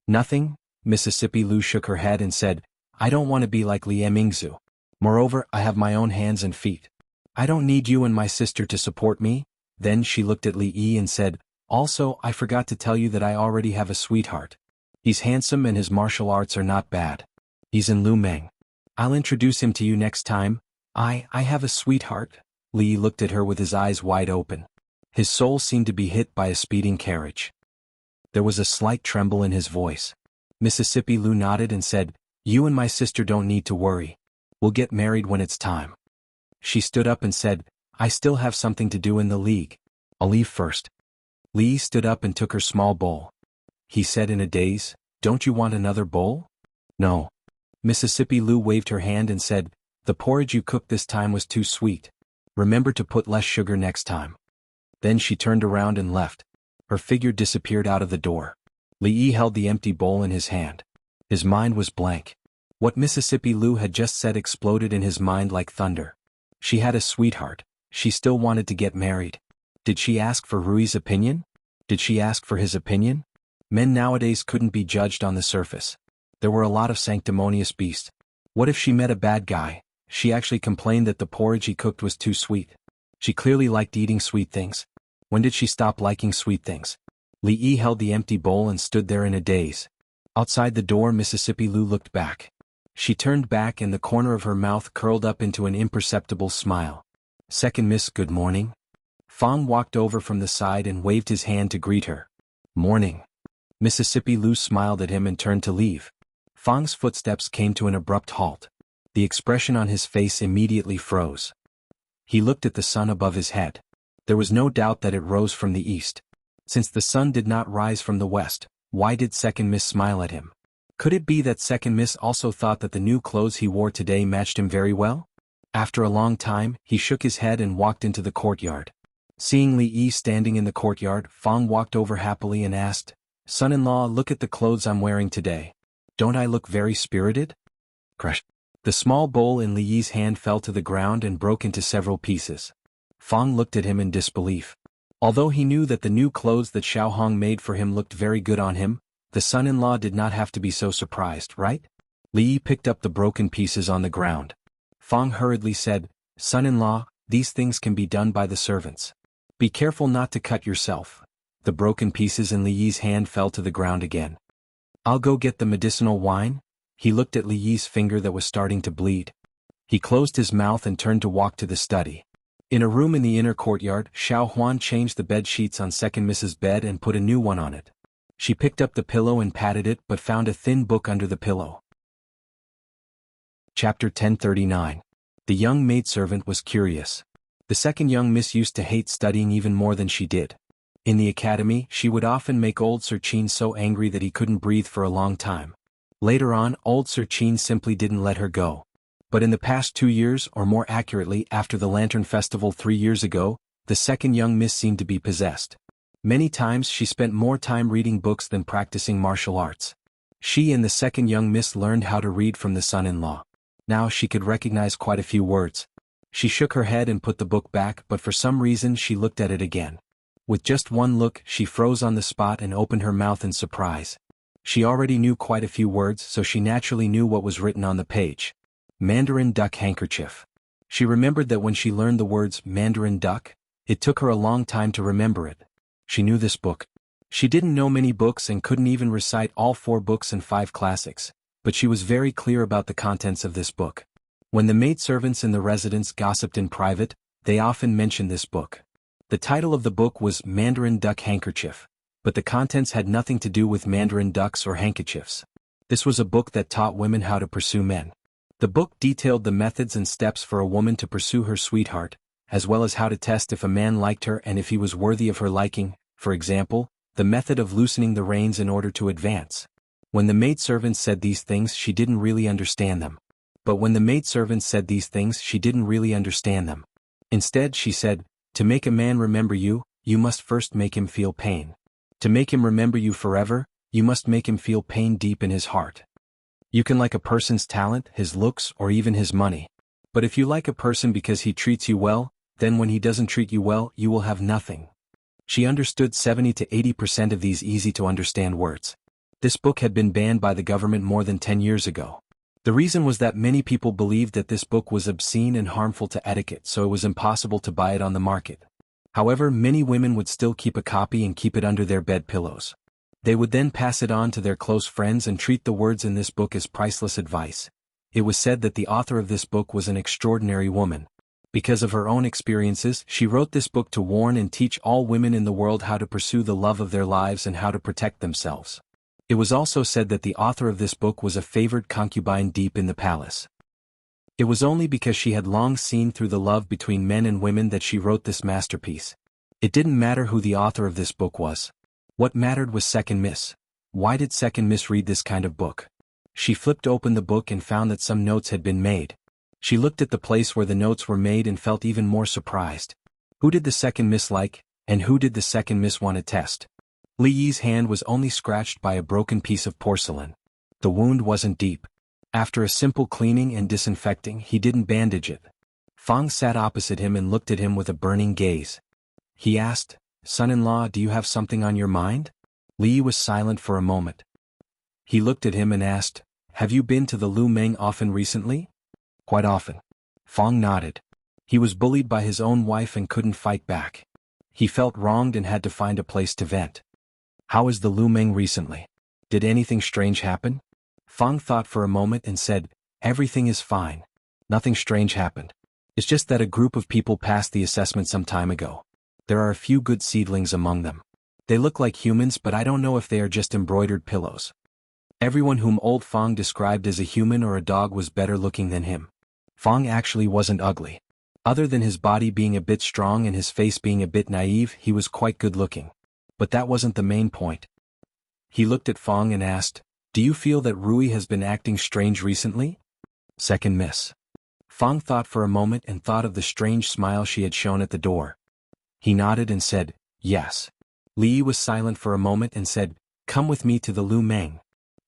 "Nothing." Mississippi Lou shook her head and said, "I don't want to be like Li Emingzu. Moreover, I have my own hands and feet. I don't need you and my sister to support me." Then she looked at Li Yi and said, "Also, I forgot to tell you that I already have a sweetheart. He's handsome and his martial arts are not bad. He's in Lu Meng. I'll introduce him to you next time." I have a sweetheart?" Li looked at her with his eyes wide open. His soul seemed to be hit by a speeding carriage. There was a slight tremble in his voice. Mississippi Lou nodded and said, "You and my sister don't need to worry. We'll get married when it's time." She stood up and said, "I still have something to do in the league. I'll leave first." Li stood up and took her small bowl. He said in a daze, "Don't you want another bowl?" "No." Mississippi Lou waved her hand and said, "The porridge you cooked this time was too sweet. Remember to put less sugar next time." Then she turned around and left. Her figure disappeared out of the door. Li held the empty bowl in his hand. His mind was blank. What Mississippi Lou had just said exploded in his mind like thunder. She had a sweetheart. She still wanted to get married. Did she ask for Rui's opinion? Did she ask for his opinion? Men nowadays couldn't be judged on the surface. There were a lot of sanctimonious beasts. What if she met a bad guy? She actually complained that the porridge he cooked was too sweet. She clearly liked eating sweet things. When did she stop liking sweet things? Li held the empty bowl and stood there in a daze. Outside the door, Mississippi Lou looked back. She turned back and the corner of her mouth curled up into an imperceptible smile. "Second Miss, good morning." Fong walked over from the side and waved his hand to greet her. "Morning." Mississippi Lou smiled at him and turned to leave. Fong's footsteps came to an abrupt halt. The expression on his face immediately froze. He looked at the sun above his head. There was no doubt that it rose from the east. Since the sun did not rise from the west, why did Second Miss smile at him? Could it be that Second Miss also thought that the new clothes he wore today matched him very well? After a long time, he shook his head and walked into the courtyard. Seeing Li standing in the courtyard, Fong walked over happily and asked, "Son-in-law, look at the clothes I'm wearing today. Don't I look very spirited?" Crush. The small bowl in Li's hand fell to the ground and broke into several pieces. Fong looked at him in disbelief. Although he knew that the new clothes that Xiao Hong made for him looked very good on him, the son-in-law did not have to be so surprised, right? Li picked up the broken pieces on the ground. Fong hurriedly said, "Son-in-law, these things can be done by the servants. Be careful not to cut yourself." The broken pieces in Li's hand fell to the ground again. "I'll go get the medicinal wine." He looked at Li's finger that was starting to bleed. He closed his mouth and turned to walk to the study. In a room in the inner courtyard, Xiao Huan changed the bed sheets on Second Miss's bed and put a new one on it. She picked up the pillow and patted it but found a thin book under the pillow. Chapter 1039. The young maidservant was curious. The second young miss used to hate studying even more than she did. In the academy, she would often make old Sir Chin so angry that he couldn't breathe for a long time. Later on, old Sir Chin simply didn't let her go. But in the past 2 years, or more accurately after the Lantern Festival 3 years ago, the second young miss seemed to be possessed. Many times she spent more time reading books than practicing martial arts. She and the second young miss learned how to read from the son-in-law. Now she could recognize quite a few words. She shook her head and put the book back, but for some reason she looked at it again. With just one look, she froze on the spot and opened her mouth in surprise. She already knew quite a few words, so she naturally knew what was written on the page. Mandarin duck handkerchief. She remembered that when she learned the words Mandarin duck, it took her a long time to remember it. She knew this book. She didn't know many books and couldn't even recite all 4 books and 5 classics, but she was very clear about the contents of this book. When the maidservants in the residence gossiped in private, they often mentioned this book. The title of the book was Mandarin Duck Handkerchief, but the contents had nothing to do with mandarin ducks or handkerchiefs. This was a book that taught women how to pursue men. The book detailed the methods and steps for a woman to pursue her sweetheart, as well as how to test if a man liked her and if he was worthy of her liking, for example, the method of loosening the reins in order to advance. When the maidservants said these things, she didn't really understand them. Instead, she said, to make a man remember you, you must first make him feel pain. To make him remember you forever, you must make him feel pain deep in his heart. You can like a person's talent, his looks, or even his money. But if you like a person because he treats you well, then when he doesn't treat you well, you will have nothing. She understood 70 to 80% of these easy-to-understand words. This book had been banned by the government more than 10 years ago. The reason was that many people believed that this book was obscene and harmful to etiquette, so it was impossible to buy it on the market. However, many women would still keep a copy and keep it under their bed pillows. They would then pass it on to their close friends and treat the words in this book as priceless advice. It was said that the author of this book was an extraordinary woman. Because of her own experiences, she wrote this book to warn and teach all women in the world how to pursue the love of their lives and how to protect themselves. It was also said that the author of this book was a favored concubine deep in the palace. It was only because she had long seen through the love between men and women that she wrote this masterpiece. It didn't matter who the author of this book was. What mattered was Second Miss. Why did Second Miss read this kind of book? She flipped open the book and found that some notes had been made. She looked at the place where the notes were made and felt even more surprised. Who did the Second Miss like, and who did the Second Miss want to test? Li Yi's hand was only scratched by a broken piece of porcelain. The wound wasn't deep. After a simple cleaning and disinfecting, he didn't bandage it. Fang sat opposite him and looked at him with a burning gaze. He asked, "Son-in-law, do you have something on your mind?" Li Yi was silent for a moment. He looked at him and asked, "Have you been to the Lu Meng often recently?" "Quite often." Fang nodded. He was bullied by his own wife and couldn't fight back. He felt wronged and had to find a place to vent. "How is the Lu Meng recently? Did anything strange happen?" Fang thought for a moment and said, "Everything is fine. Nothing strange happened. It's just that a group of people passed the assessment some time ago. There are a few good seedlings among them. They look like humans, but I don't know if they are just embroidered pillows." Everyone whom old Fang described as a human or a dog was better looking than him. Fang actually wasn't ugly. Other than his body being a bit strong and his face being a bit naive, he was quite good looking. But that wasn't the main point. He looked at Fang and asked, "Do you feel that Rui has been acting strange recently?" Second Miss. Fang thought for a moment and thought of the strange smile she had shown at the door. He nodded and said, "Yes." Li Yi was silent for a moment and said, "Come with me to the Lu Meng.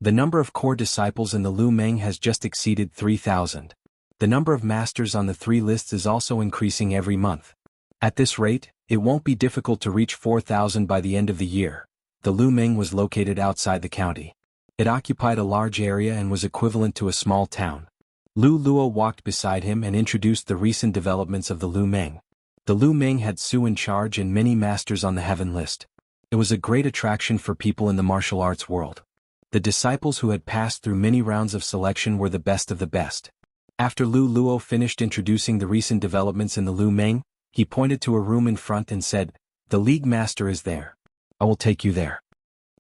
The number of core disciples in the Lu Meng has just exceeded 3,000. The number of masters on the 3 lists is also increasing every month. At this rate, it won't be difficult to reach 4,000 by the end of the year." The Lu Meng was located outside the county. It occupied a large area and was equivalent to a small town. Lu Luo walked beside him and introduced the recent developments of the Lu Meng. The Lu Meng had Su in charge and many masters on the heaven list. It was a great attraction for people in the martial arts world. The disciples who had passed through many rounds of selection were the best of the best. After Lu Luo finished introducing the recent developments in the Lu Meng, he pointed to a room in front and said, "The League Master is there. I will take you there."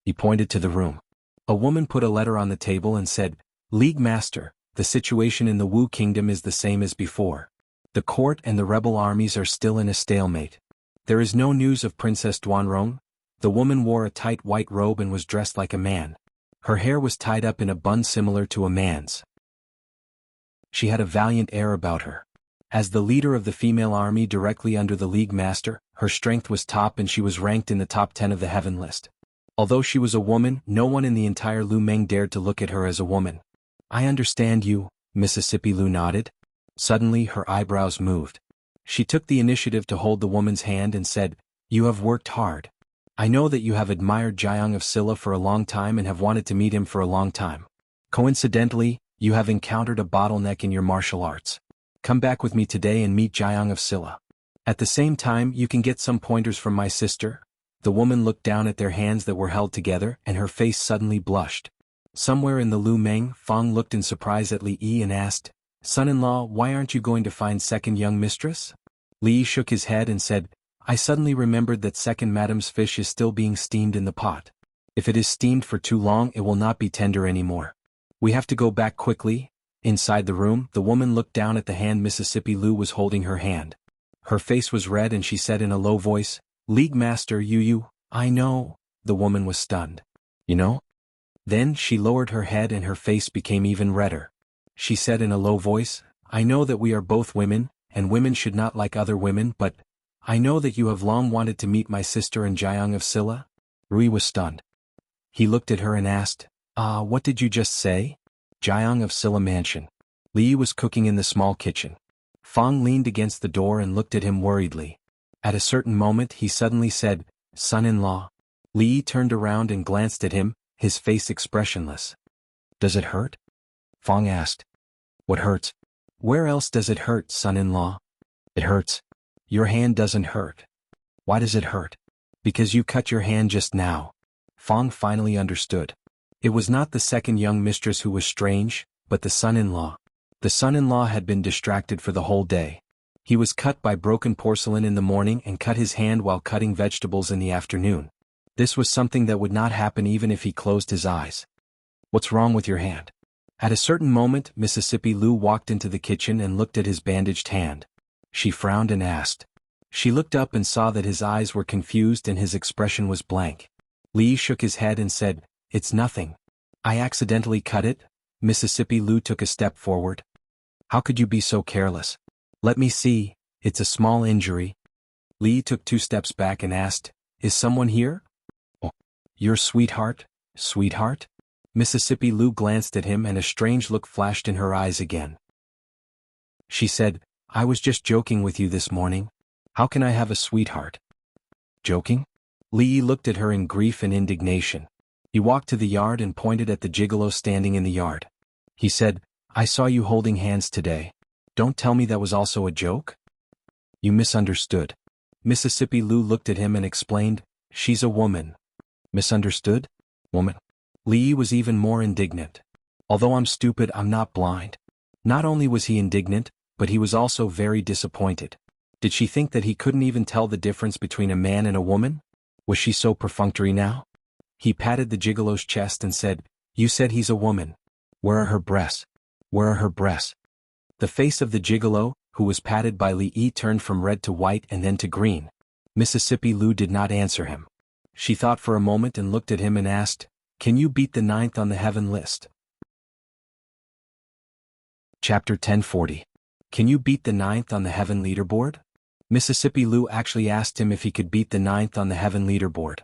He pointed to the room. A woman put a letter on the table and said, "League Master, the situation in the Wu Kingdom is the same as before. The court and the rebel armies are still in a stalemate. There is no news of Princess Duanrong." The woman wore a tight white robe and was dressed like a man. Her hair was tied up in a bun similar to a man's. She had a valiant air about her. As the leader of the female army directly under the League Master, her strength was top and she was ranked in the top 10 of the heaven list. Although she was a woman, no one in the entire Lu Meng dared to look at her as a woman. I understand you, Mississippi Lu nodded. Suddenly her eyebrows moved. She took the initiative to hold the woman's hand and said, "You have worked hard. I know that you have admired Jiang of Silla for a long time and have wanted to meet him for a long time. Coincidentally, you have encountered a bottleneck in your martial arts. Come back with me today and meet Jiang of Silla. At the same time, you can get some pointers from my sister." The woman looked down at their hands that were held together and her face suddenly blushed. Somewhere in the Lu Meng, Fang looked in surprise at Li Yi and asked, "Son-in-law, why aren't you going to find second young mistress?" Li Yi shook his head and said, "I suddenly remembered that second madam's fish is still being steamed in the pot. If it is steamed for too long it will not be tender anymore. We have to go back quickly." Inside the room, the woman looked down at the hand Mississippi Lu was holding her hand. Her face was red and she said in a low voice, "League Master you, I know." The woman was stunned. "You know?" Then she lowered her head and her face became even redder. She said in a low voice, "I know that we are both women, and women should not like other women, but I know that you have long wanted to meet my sister and Jiang of Silla." Rui was stunned. He looked at her and asked, What did you just say?" "Jiang of Silla Mansion." Li was cooking in the small kitchen. Fang leaned against the door and looked at him worriedly. At a certain moment he suddenly said, "Son-in-law." Li turned around and glanced at him, his face expressionless. "Does it hurt?" Fang asked. "What hurts?" "Where else does it hurt, son-in-law?" "It hurts." "Your hand doesn't hurt." "Why does it hurt?" "Because you cut your hand just now." Fang finally understood. It was not the second young mistress who was strange, but the son-in-law. The son-in-law had been distracted for the whole day. He was cut by broken porcelain in the morning and cut his hand while cutting vegetables in the afternoon. This was something that would not happen even if he closed his eyes. "What's wrong with your hand?" At a certain moment, Mississippi Lu walked into the kitchen and looked at his bandaged hand. She frowned and asked. She looked up and saw that his eyes were confused and his expression was blank. Li shook his head and said, "It's nothing. I accidentally cut it." Mississippi Lu took a step forward. "How could you be so careless?" "Let me see, it's a small injury." Li took 2 steps back and asked, "Is someone here?" "Oh, your sweetheart, sweetheart?" Mississippi Lu glanced at him and a strange look flashed in her eyes again. She said, "I was just joking with you this morning. How can I have a sweetheart?" "Joking?" Li looked at her in grief and indignation. He walked to the yard and pointed at the gigolo standing in the yard. He said, "I saw you holding hands today. Don't tell me that was also a joke?" "You misunderstood." Mississippi Lu looked at him and explained, "She's a woman." "Misunderstood? Woman?" Li was even more indignant. "Although I'm stupid, I'm not blind." Not only was he indignant, but he was also very disappointed. Did she think that he couldn't even tell the difference between a man and a woman? Was she so perfunctory now? He patted the gigolo's chest and said, "You said he's a woman. Where are her breasts? Where are her breasts?" The face of the gigolo, who was patted by Li Yi, turned from red to white and then to green. Mississippi Lu did not answer him. She thought for a moment and looked at him and asked, "Can you beat the 9th on the heaven list?" Chapter 1040. Can you beat the 9th on the heaven leaderboard? Mississippi Lu actually asked him if he could beat the 9th on the heaven leaderboard.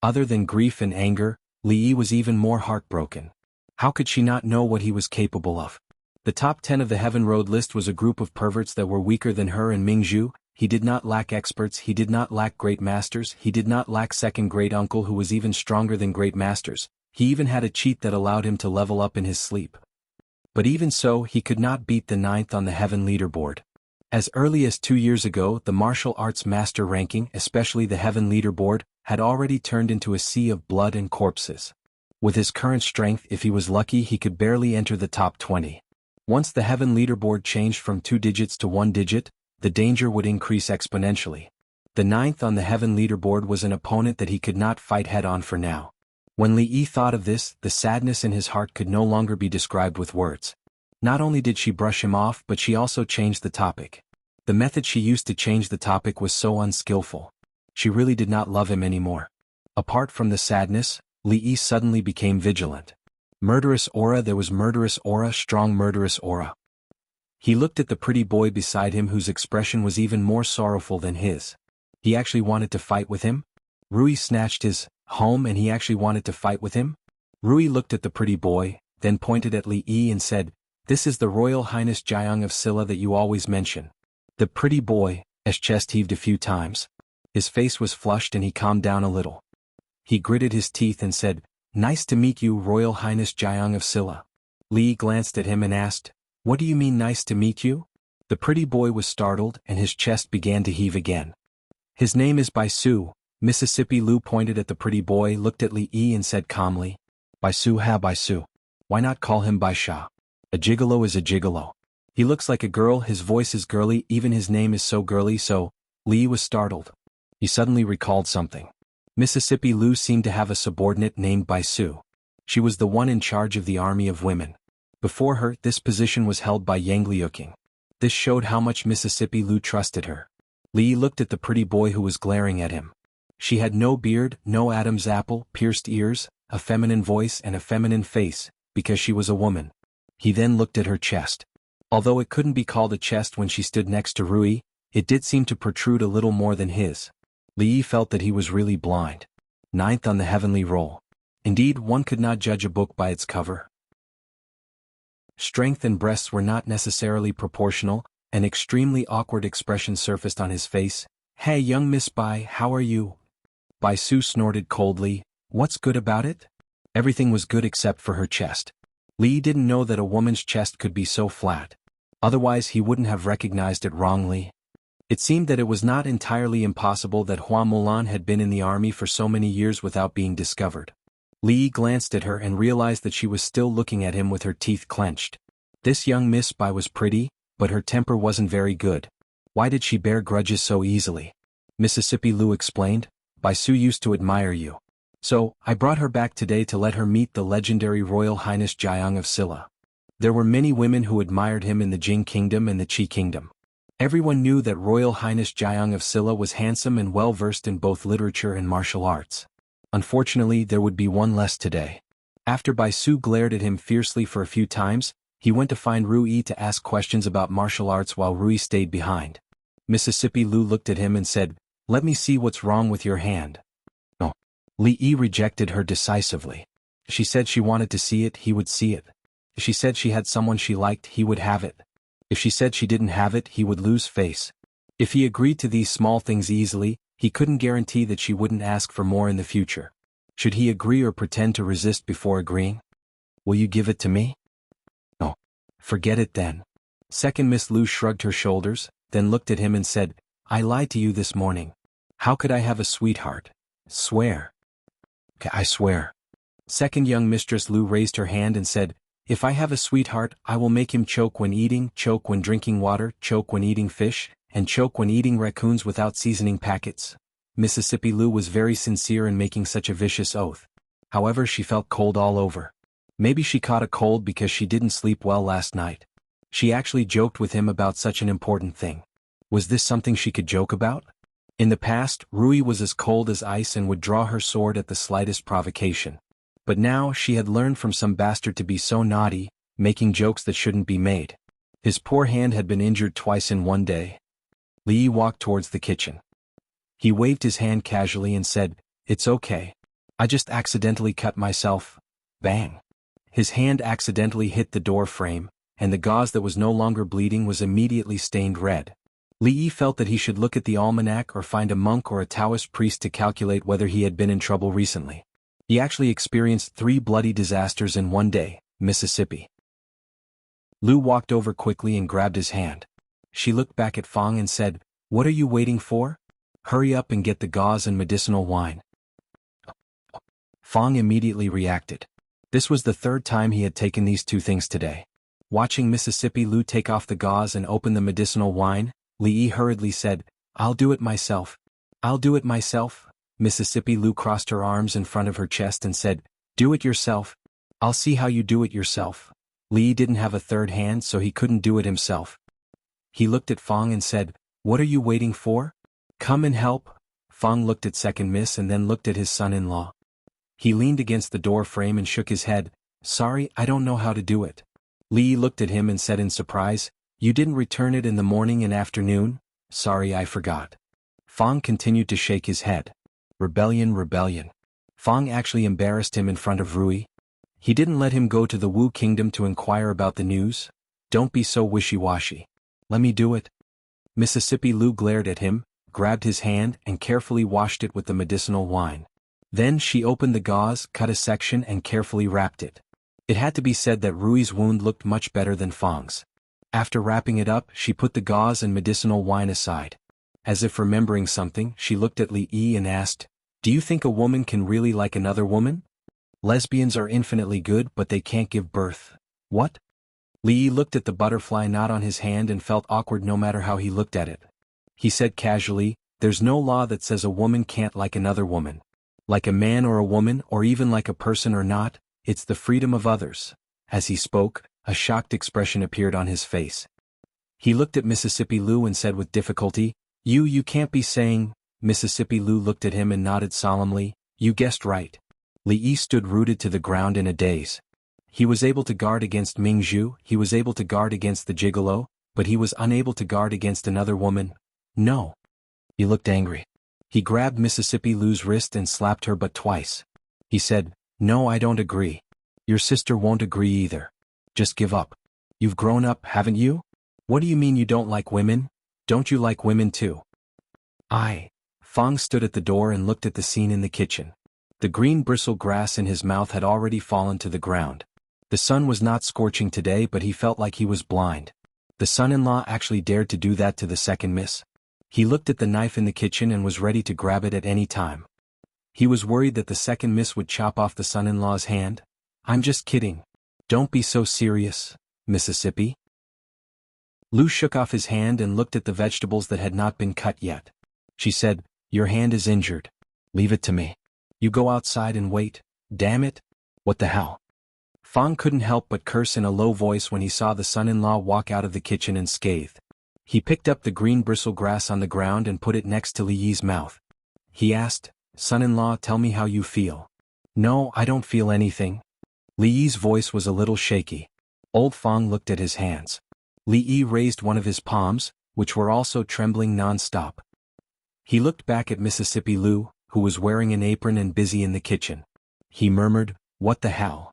Other than grief and anger, Li Yi was even more heartbroken. How could she not know what he was capable of? The top 10 of the Heaven Road list was a group of perverts that were weaker than her and Mingzhu. He did not lack experts, he did not lack great masters, he did not lack second great uncle who was even stronger than great masters. He even had a cheat that allowed him to level up in his sleep. But even so, he could not beat the 9th on the Heaven leaderboard. As early as 2 years ago, the martial arts master ranking, especially the Heaven leaderboard, had already turned into a sea of blood and corpses. With his current strength, if he was lucky, he could barely enter the top 20. Once the Heaven leaderboard changed from 2 digits to 1 digit, the danger would increase exponentially. The 9th on the Heaven leaderboard was an opponent that he could not fight head-on for now. When Li Yi thought of this, the sadness in his heart could no longer be described with words. Not only did she brush him off, but she also changed the topic. The method she used to change the topic was so unskillful. She really did not love him anymore. Apart from the sadness, Li Yi suddenly became vigilant. Murderous aura, there was murderous aura, strong murderous aura. He looked at the pretty boy beside him whose expression was even more sorrowful than his. He actually wanted to fight with him? Rui snatched his home and he actually wanted to fight with him? Rui looked at the pretty boy, then pointed at Li Yi and said, "This is the Royal Highness Jiang of Silla that you always mention." The pretty boy's chest heaved a few times. His face was flushed and he calmed down a little. He gritted his teeth and said, "Nice to meet you, Royal Highness Jiang of Silla." Li glanced at him and asked, "What do you mean nice to meet you?" The pretty boy was startled and his chest began to heave again. "His name is Baisu." Mississippi Lu pointed at the pretty boy, looked at Li Yi and said calmly, "Baisu ha Baisu. Why not call him Baisha? A gigolo is a gigolo. He looks like a girl, his voice is girly, even his name is so girly so." Li was startled. He suddenly recalled something. Mississippi Lu seemed to have a subordinate named Baisu. She was the one in charge of the army of women. Before her, this position was held by Yang Liuqing. This showed how much Mississippi Lu trusted her. Li looked at the pretty boy who was glaring at him. She had no beard, no Adam's apple, pierced ears, a feminine voice and a feminine face, because she was a woman. He then looked at her chest. Although it couldn't be called a chest when she stood next to Rui, it did seem to protrude a little more than his. Li felt that he was really blind. Ninth on the heavenly roll. Indeed, one could not judge a book by its cover. Strength and breasts were not necessarily proportional. An extremely awkward expression surfaced on his face. "Hey young Miss Bai, how are you?" Baisu snorted coldly. "What's good about it?" Everything was good except for her chest. Li didn't know that a woman's chest could be so flat. Otherwise he wouldn't have recognized it wrongly. It seemed that it was not entirely impossible that Hua Mulan had been in the army for so many years without being discovered. Li glanced at her and realized that she was still looking at him with her teeth clenched. This young Miss Bai was pretty, but her temper wasn't very good. Why did she bear grudges so easily? Mississippi Lu explained, "Baisu used to admire you. So, I brought her back today to let her meet the legendary Royal Highness Jiang of Silla." There were many women who admired him in the Jing Kingdom and the Qi Kingdom. Everyone knew that Royal Highness Jiang of Silla was handsome and well-versed in both literature and martial arts. Unfortunately, there would be one less today. After Baisu glared at him fiercely for a few times, he went to find Rui to ask questions about martial arts while Rui stayed behind. Mississippi Lu looked at him and said, "Let me see what's wrong with your hand." No. Li Yi rejected her decisively. She said she wanted to see it, he would see it. If she said she had someone she liked, he would have it. If she said she didn't have it, he would lose face. If he agreed to these small things easily, he couldn't guarantee that she wouldn't ask for more in the future. Should he agree or pretend to resist before agreeing? "Will you give it to me?" "No." "Forget it then." Second Miss Lu shrugged her shoulders, then looked at him and said, "I lied to you this morning. How could I have a sweetheart?" "Swear." "Okay, I swear." Second young Mistress Lu raised her hand and said, "If I have a sweetheart, I will make him choke when eating, choke when drinking water, choke when eating fish, and choke when eating raccoons without seasoning packets." Mississippi Lu was very sincere in making such a vicious oath. However, she felt cold all over. Maybe she caught a cold because she didn't sleep well last night. She actually joked with him about such an important thing. Was this something she could joke about? In the past, Rui was as cold as ice and would draw her sword at the slightest provocation. But now she had learned from some bastard to be so naughty, making jokes that shouldn't be made. His poor hand had been injured twice in one day. Li walked towards the kitchen. He waved his hand casually and said, "It's okay. I just accidentally cut myself." Bang. His hand accidentally hit the door frame, and the gauze that was no longer bleeding was immediately stained red. Li felt that he should look at the almanac or find a monk or a Taoist priest to calculate whether he had been in trouble recently. He actually experienced 3 bloody disasters in one day, Mississippi. Lu walked over quickly and grabbed his hand. She looked back at Fong and said, "What are you waiting for? Hurry up and get the gauze and medicinal wine." Fong immediately reacted. This was the 3rd time he had taken these 2 things today. Watching Mississippi Lu take off the gauze and open the medicinal wine, Li hurriedly said, "I'll do it myself. I'll do it myself." Mississippi Lu crossed her arms in front of her chest and said, "Do it yourself. I'll see how you do it yourself." Li didn't have a 3rd hand so he couldn't do it himself. He looked at Fong and said, "What are you waiting for? Come and help." Fong looked at Second Miss and then looked at his son-in-law. He leaned against the door frame and shook his head, "Sorry, I don't know how to do it." Li looked at him and said in surprise, You didn't return it in the morning and afternoon? Sorry, I forgot. Fang continued to shake his head. Rebellion, rebellion. Fang actually embarrassed him in front of Rui. He didn't let him go to the Wu Kingdom to inquire about the news. Don't be so wishy-washy. Let me do it. Mississippi Lu glared at him, grabbed his hand and carefully washed it with the medicinal wine. Then she opened the gauze, cut a section and carefully wrapped it. It had to be said that Rui's wound looked much better than Fang's. After wrapping it up, she put the gauze and medicinal wine aside. As if remembering something, she looked at Li Yi and asked, "Do you think a woman can really like another woman? Lesbians are infinitely good but they can't give birth." What? Li Yi looked at the butterfly knot on his hand and felt awkward no matter how he looked at it. He said casually, "There's no law that says a woman can't like another woman. Like a man or a woman or even like a person or not, it's the freedom of others." As he spoke, a shocked expression appeared on his face. He looked at Mississippi Lu and said with difficulty, You can't be saying." Mississippi Lu looked at him and nodded solemnly, "You guessed right." Li Yi stood rooted to the ground in a daze. He was able to guard against Ming Zhu, he was able to guard against the gigolo, but he was unable to guard against another woman. No. He looked angry. He grabbed Mississippi Lu's wrist and slapped her but twice. He said, "No, I don't agree. Your sister won't agree either. Just give up. You've grown up, haven't you? What do you mean you don't like women? Don't you like women too?" Fang stood at the door and looked at the scene in the kitchen. The green bristle grass in his mouth had already fallen to the ground. The sun was not scorching today but he felt like he was blind. The son-in-law actually dared to do that to the second miss. He looked at the knife in the kitchen and was ready to grab it at any time. He was worried that the second miss would chop off the son-in-law's hand. "I'm just kidding. Don't be so serious, Mississippi." Lu shook off his hand and looked at the vegetables that had not been cut yet. She said, "Your hand is injured. Leave it to me. You go outside and wait. Damn it. What the hell?" Fang couldn't help but curse in a low voice when he saw the son-in-law walk out of the kitchen unscathed. He picked up the green bristle grass on the ground and put it next to Li Yi's mouth. He asked, "Son-in-law, tell me how you feel." "No, I don't feel anything." Li Yi's voice was a little shaky. Old Fang looked at his hands. Li Yi raised one of his palms, which were also trembling non-stop. He looked back at Mississippi Lu, who was wearing an apron and busy in the kitchen. He murmured, "What the hell?"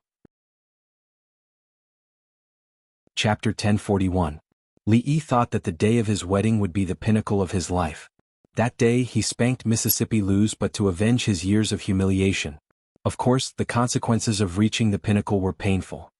Chapter 1041. Li Yi thought that the day of his wedding would be the pinnacle of his life. That day he spanked Mississippi Lu's but to avenge his years of humiliation. Of course, the consequences of reaching the pinnacle were painful.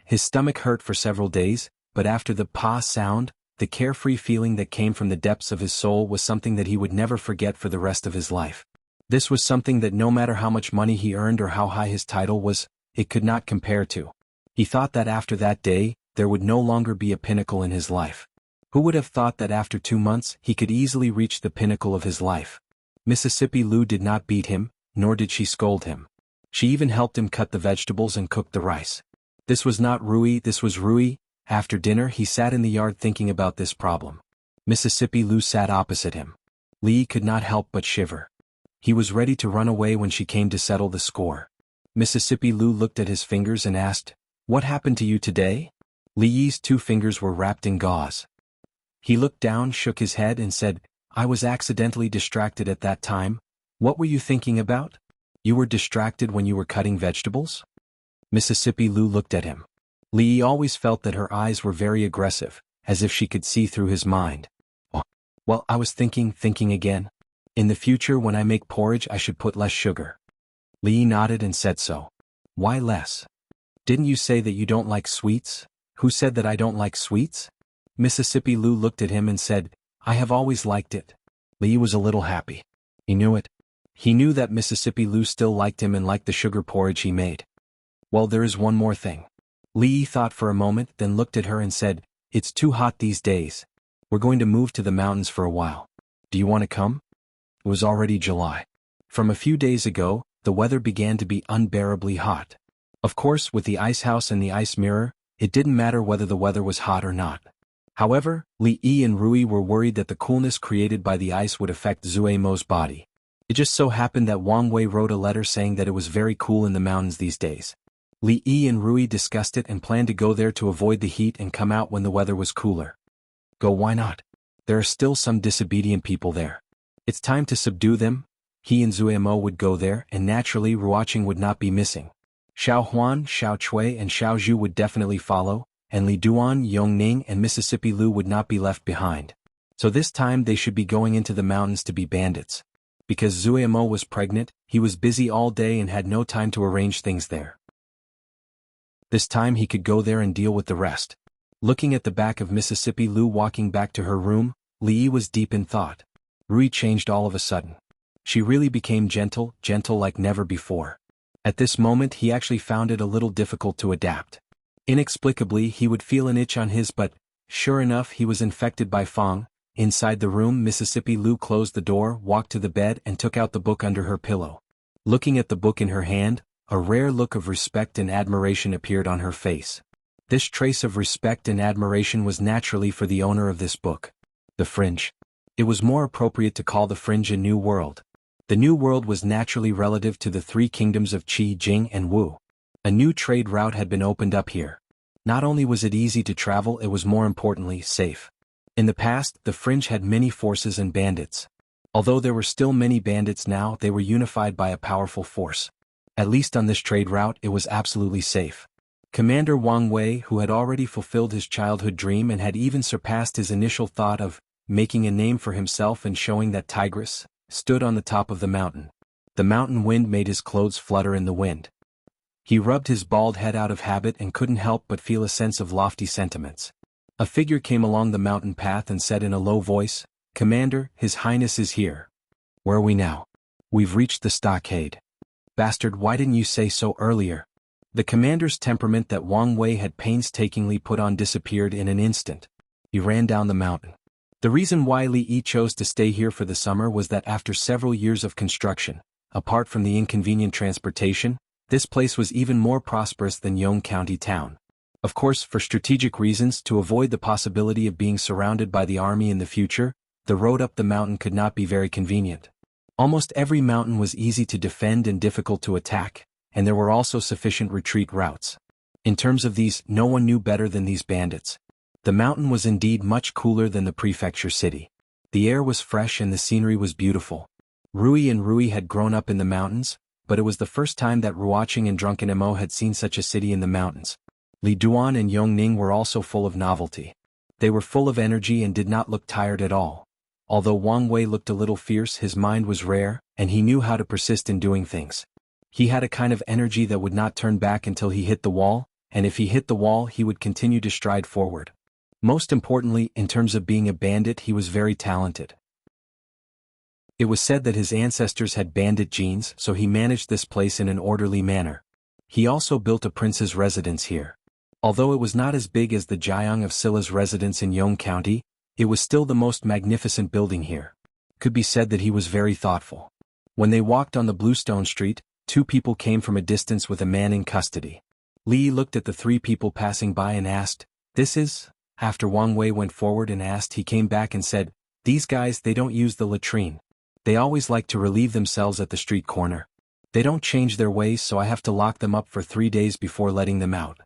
His stomach hurt for several days, but after the pa sound, the carefree feeling that came from the depths of his soul was something that he would never forget for the rest of his life. This was something that no matter how much money he earned or how high his title was, it could not compare to. He thought that after that day, there would no longer be a pinnacle in his life. Who would have thought that after 2 months he could easily reach the pinnacle of his life? Mississippi Lu did not beat him, nor did she scold him. She even helped him cut the vegetables and cook the rice. This was not Rui, this was Rui. After dinner he sat in the yard thinking about this problem. Mississippi Lu sat opposite him. Li could not help but shiver. He was ready to run away when she came to settle the score. Mississippi Lu looked at his fingers and asked, "What happened to you today?" Li Yi's 2 fingers were wrapped in gauze. He looked down, shook his head and said, "I was accidentally distracted at that time." "What were you thinking about?" "You were distracted when you were cutting vegetables?" Mississippi Lu looked at him. Li Yi always felt that her eyes were very aggressive, as if she could see through his mind. "Oh, well, I was thinking again. In the future when I make porridge I should put less sugar." Li Yi nodded and said so. "Why less? Didn't you say that you don't like sweets?" "Who said that I don't like sweets?" Mississippi Lu looked at him and said, "I have always liked it." Li Yi was a little happy. He knew it. He knew that Mississippi Lu still liked him and liked the sugar porridge he made. "Well, there is one more thing." Li Yi thought for a moment, then looked at her and said, "It's too hot these days. We're going to move to the mountains for a while. Do you want to come?" It was already July. From a few days ago, the weather began to be unbearably hot. Of course, with the ice house and the ice mirror, it didn't matter whether the weather was hot or not. However, Li Yi and Rui were worried that the coolness created by the ice would affect Zue Mo's body. It just so happened that Wang Wei wrote a letter saying that it was very cool in the mountains these days. Li Yi and Rui discussed it and planned to go there to avoid the heat and come out when the weather was cooler. Go, why not? There are still some disobedient people there. It's time to subdue them. He and Zuemo would go there, and naturally Ruoqing would not be missing. Xiao Huan, Xiao Chui and Xiao Zhu would definitely follow, and Li Duan, Yongning and Mississippi Lu would not be left behind. So this time they should be going into the mountains to be bandits. Because Zuemo was pregnant, he was busy all day and had no time to arrange things there. This time he could go there and deal with the rest. Looking at the back of Mississippi Lu walking back to her room, Li was deep in thought. Rui changed all of a sudden. She really became gentle like never before. At this moment he actually found it a little difficult to adapt. Inexplicably he would feel an itch on his butt. Sure enough, he was infected by Fang. Inside the room, Mississippi Lu closed the door, walked to the bed and took out the book under her pillow. Looking at the book in her hand, a rare look of respect and admiration appeared on her face. This trace of respect and admiration was naturally for the owner of this book. The fringe. It was more appropriate to call the fringe a new world. The new world was naturally relative to the three kingdoms of Qi, Jing and Wu. A new trade route had been opened up here. Not only was it easy to travel, it was more importantly safe. In the past, the fringe had many forces and bandits. Although there were still many bandits now, they were unified by a powerful force. At least on this trade route, it was absolutely safe. Commander Wang Wei, who had already fulfilled his childhood dream and had even surpassed his initial thought of making a name for himself and showing that tigress, stood on the top of the mountain. The mountain wind made his clothes flutter in the wind. He rubbed his bald head out of habit and couldn't help but feel a sense of lofty sentiments. A figure came along the mountain path and said in a low voice, "Commander, His Highness is here." "Where are we now?" "We've reached the stockade." "Bastard, why didn't you say so earlier?" The commander's temperament that Wang Wei had painstakingly put on disappeared in an instant. He ran down the mountain. The reason why Li Yi chose to stay here for the summer was that after several years of construction, apart from the inconvenient transportation, this place was even more prosperous than Yong County town. Of course, for strategic reasons, to avoid the possibility of being surrounded by the army in the future, the road up the mountain could not be very convenient. Almost every mountain was easy to defend and difficult to attack, and there were also sufficient retreat routes. In terms of these, no one knew better than these bandits. The mountain was indeed much cooler than the prefecture city. The air was fresh and the scenery was beautiful. Rui had grown up in the mountains, but it was the first time that Ruoqing and Drunken Mo had seen such a city in the mountains. Li Duan and Yongning were also full of novelty. They were full of energy and did not look tired at all. Although Wang Wei looked a little fierce, his mind was rare, and he knew how to persist in doing things. He had a kind of energy that would not turn back until he hit the wall, and if he hit the wall he would continue to stride forward. Most importantly, in terms of being a bandit, he was very talented. It was said that his ancestors had bandit genes, so he managed this place in an orderly manner. He also built a prince's residence here. Although it was not as big as the Jiang of Silla's residence in Yong County, it was still the most magnificent building here. Could be said that he was very thoughtful. When they walked on the Bluestone Street, two people came from a distance with a man in custody. Li looked at the three people passing by and asked, "This is?" After Wang Wei went forward and asked, he came back and said, "These guys, they don't use the latrine. They always like to relieve themselves at the street corner. They don't change their ways, so I have to lock them up for 3 days before letting them out."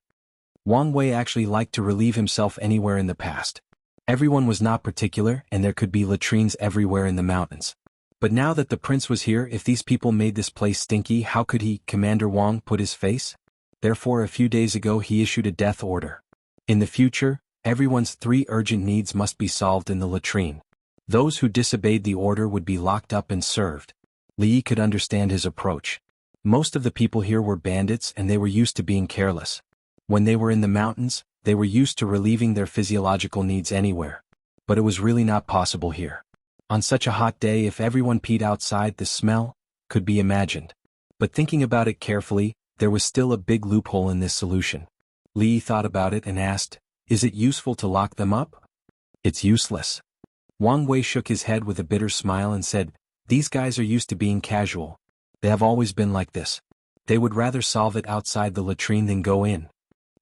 Wang Wei actually liked to relieve himself anywhere in the past. Everyone was not particular and there could be latrines everywhere in the mountains. But now that the prince was here, if these people made this place stinky, how could he, Commander Wang, put his face? Therefore a few days ago he issued a death order. In the future, everyone's 3 urgent needs must be solved in the latrine. Those who disobeyed the order would be locked up and served. Li could understand his approach. Most of the people here were bandits and they were used to being careless. When they were in the mountains, they were used to relieving their physiological needs anywhere. But it was really not possible here. On such a hot day, if everyone peed outside, the smell could be imagined. But thinking about it carefully, there was still a big loophole in this solution. Li thought about it and asked, "Is it useful to lock them up?" "It's useless." Wang Wei shook his head with a bitter smile and said, "These guys are used to being casual. They have always been like this. They would rather solve it outside the latrine than go in."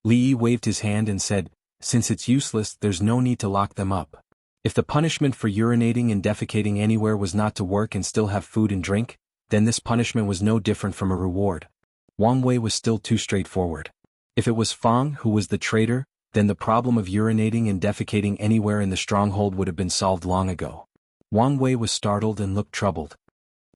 Li waved his hand and said, "Since it's useless, there's no need to lock them up. If the punishment for urinating and defecating anywhere was not to work and still have food and drink, then this punishment was no different from a reward." Wang Wei was still too straightforward. If it was Fang who was the traitor, then the problem of urinating and defecating anywhere in the stronghold would have been solved long ago. Wang Wei was startled and looked troubled.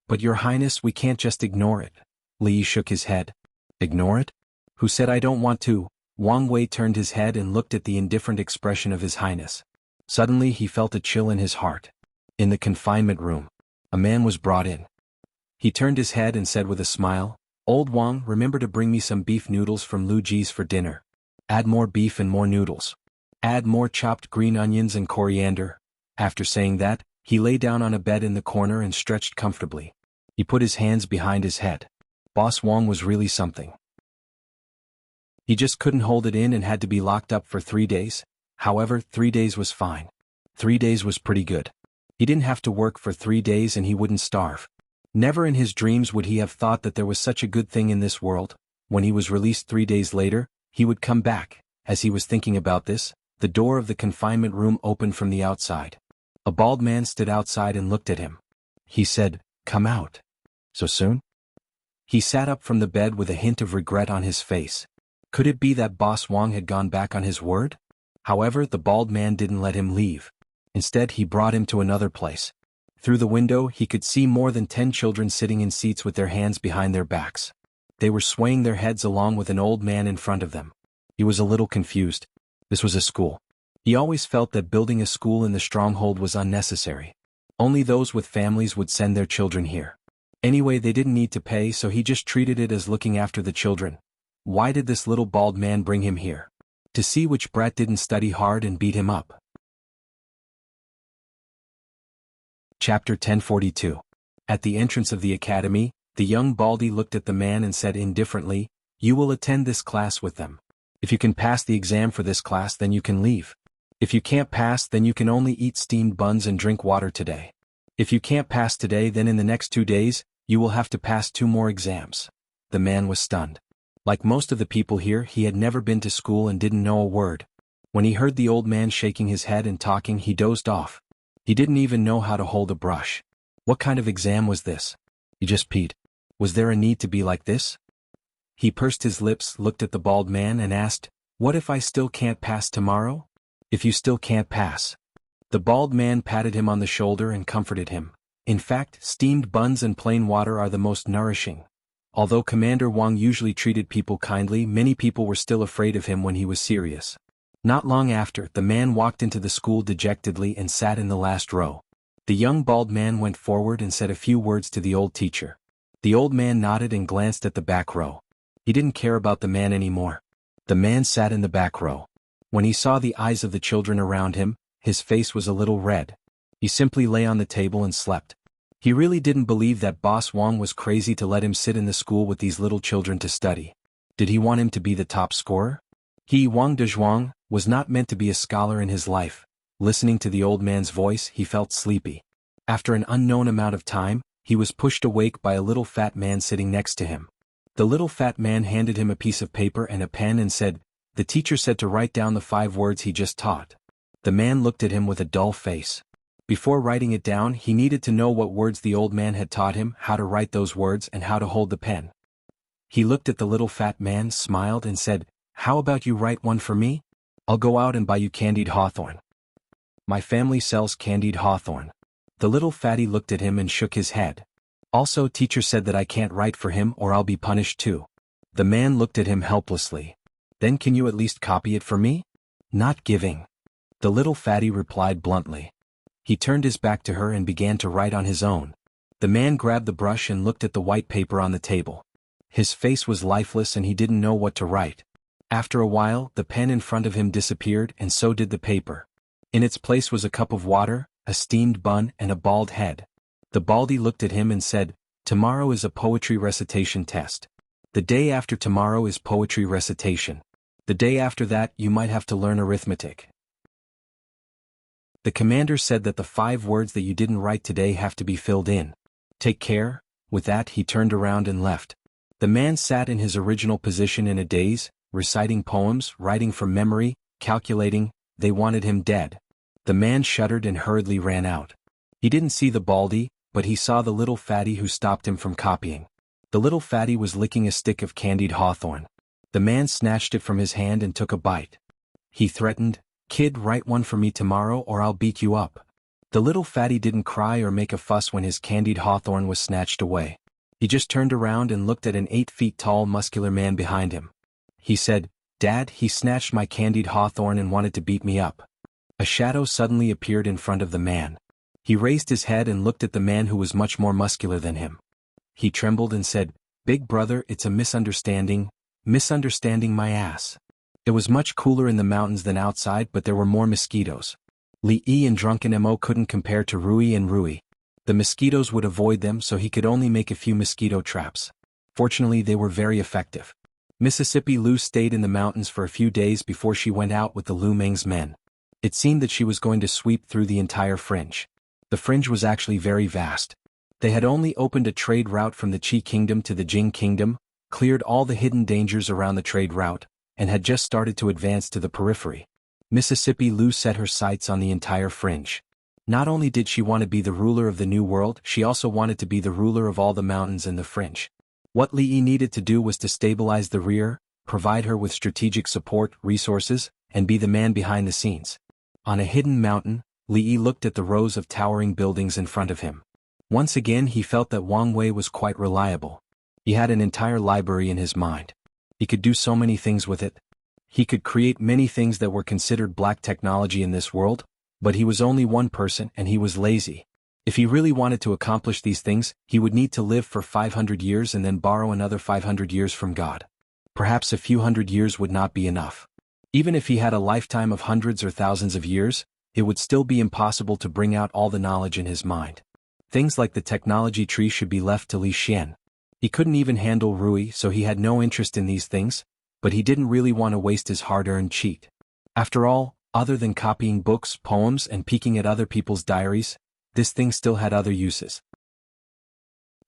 But Your Highness, we can't just ignore it. Li shook his head. Ignore it? Who said I don't want to? Wang Wei turned his head and looked at the indifferent expression of His Highness. Suddenly he felt a chill in his heart. In the confinement room, a man was brought in. He turned his head and said with a smile, "Old Wang, remember to bring me some beef noodles from Lu Ji's for dinner. Add more beef and more noodles. Add more chopped green onions and coriander." After saying that, he lay down on a bed in the corner and stretched comfortably. He put his hands behind his head. Boss Wang was really something. He just couldn't hold it in and had to be locked up for 3 days. However, 3 days was fine. 3 days was pretty good. He didn't have to work for 3 days and he wouldn't starve. Never in his dreams would he have thought that there was such a good thing in this world. When he was released 3 days later, he would come back. As he was thinking about this, the door of the confinement room opened from the outside. A bald man stood outside and looked at him. He said, "Come out." So soon? He sat up from the bed with a hint of regret on his face. Could it be that Boss Wang had gone back on his word? However, the bald man didn't let him leave. Instead, he brought him to another place. Through the window, he could see more than 10 children sitting in seats with their hands behind their backs. They were swaying their heads along with an old man in front of them. He was a little confused. This was a school. He always felt that building a school in the stronghold was unnecessary. Only those with families would send their children here. Anyway, they didn't need to pay, so he just treated it as looking after the children. Why did this little bald man bring him here? To see which brat didn't study hard and beat him up. Chapter 1042. At the entrance of the academy, the young baldy looked at the man and said indifferently, "You will attend this class with them. If you can pass the exam for this class, then you can leave. If you can't pass, then you can only eat steamed buns and drink water today. If you can't pass today, then in the next 2 days, you will have to pass 2 more exams." The man was stunned. Like most of the people here, he had never been to school and didn't know a word. When he heard the old man shaking his head and talking, he dozed off. He didn't even know how to hold a brush. What kind of exam was this? He just peed. Was there a need to be like this? He pursed his lips, looked at the bald man and asked, "What if I still can't pass tomorrow?" "If you still can't pass." The bald man patted him on the shoulder and comforted him. In fact, steamed buns and plain water are the most nourishing. Although Commander Wang usually treated people kindly, many people were still afraid of him when he was serious. Not long after, the man walked into the school dejectedly and sat in the last row. The young bald man went forward and said a few words to the old teacher. The old man nodded and glanced at the back row. He didn't care about the man anymore. The man sat in the back row. When he saw the eyes of the children around him, his face was a little red. He simply lay on the table and slept. He really didn't believe that Boss Wang was crazy to let him sit in the school with these little children to study. Did he want him to be the top scorer? He, Wang Dezhuang, was not meant to be a scholar in his life. Listening to the old man's voice, he felt sleepy. After an unknown amount of time, he was pushed awake by a little fat man sitting next to him. The little fat man handed him a piece of paper and a pen and said, "The teacher said to write down the 5 words he just taught." The man looked at him with a dull face. Before writing it down, he needed to know what words the old man had taught him, how to write those words and how to hold the pen. He looked at the little fat man, smiled and said, "How about you write one for me? I'll go out and buy you candied hawthorn. My family sells candied hawthorn." The little fatty looked at him and shook his head. "Also, teacher said that I can't write for him or I'll be punished too." The man looked at him helplessly. "Then can you at least copy it for me?" "Not giving." The little fatty replied bluntly. He turned his back to her and began to write on his own. The man grabbed the brush and looked at the white paper on the table. His face was lifeless and he didn't know what to write. After a while, the pen in front of him disappeared and so did the paper. In its place was a cup of water, a steamed bun and a bald head. The baldy looked at him and said, "Tomorrow is a poetry recitation test. The day after tomorrow is poetry recitation. The day after that you might have to learn arithmetic. The commander said that the 5 words that you didn't write today have to be filled in. Take care." With that, he turned around and left. The man sat in his original position in a daze, reciting poems, writing from memory, calculating. They wanted him dead. The man shuddered and hurriedly ran out. He didn't see the baldy, but he saw the little fatty who stopped him from copying. The little fatty was licking a stick of candied hawthorn. The man snatched it from his hand and took a bite. He threatened, "Kid, write one for me tomorrow or I'll beat you up." The little fatty didn't cry or make a fuss when his candied hawthorn was snatched away. He just turned around and looked at an 8 feet tall muscular man behind him. He said, "Dad, he snatched my candied hawthorn and wanted to beat me up." A shadow suddenly appeared in front of the man. He raised his head and looked at the man who was much more muscular than him. He trembled and said, "Big brother, it's a misunderstanding. Misunderstanding my ass." It was much cooler in the mountains than outside, but there were more mosquitoes. Li Yi and Drunken Mo couldn't compare to Rui and Rui. The mosquitoes would avoid them, so he could only make a few mosquito traps. Fortunately, they were very effective. Mississippi Lu stayed in the mountains for a few days before she went out with the Lu Meng's men. It seemed that she was going to sweep through the entire fringe. The fringe was actually very vast. They had only opened a trade route from the Qi Kingdom to the Jing Kingdom, cleared all the hidden dangers around the trade route, and had just started to advance to the periphery. Mississippi Lu set her sights on the entire fringe. Not only did she want to be the ruler of the New World, she also wanted to be the ruler of all the mountains in the fringe. What Li Yi needed to do was to stabilize the rear, provide her with strategic support, resources, and be the man behind the scenes. On a hidden mountain, Li Yi looked at the rows of towering buildings in front of him. Once again he felt that Wang Wei was quite reliable. He had an entire library in his mind. He could do so many things with it. He could create many things that were considered black technology in this world, but he was only one person and he was lazy. If he really wanted to accomplish these things, he would need to live for 500 years and then borrow another 500 years from God. Perhaps a few hundred years would not be enough. Even if he had a lifetime of hundreds or thousands of years, it would still be impossible to bring out all the knowledge in his mind. Things like the technology tree should be left to Li Xian. He couldn't even handle Rui, so he had no interest in these things, but he didn't really want to waste his hard-earned cheat. After all, other than copying books, poems, and peeking at other people's diaries, this thing still had other uses.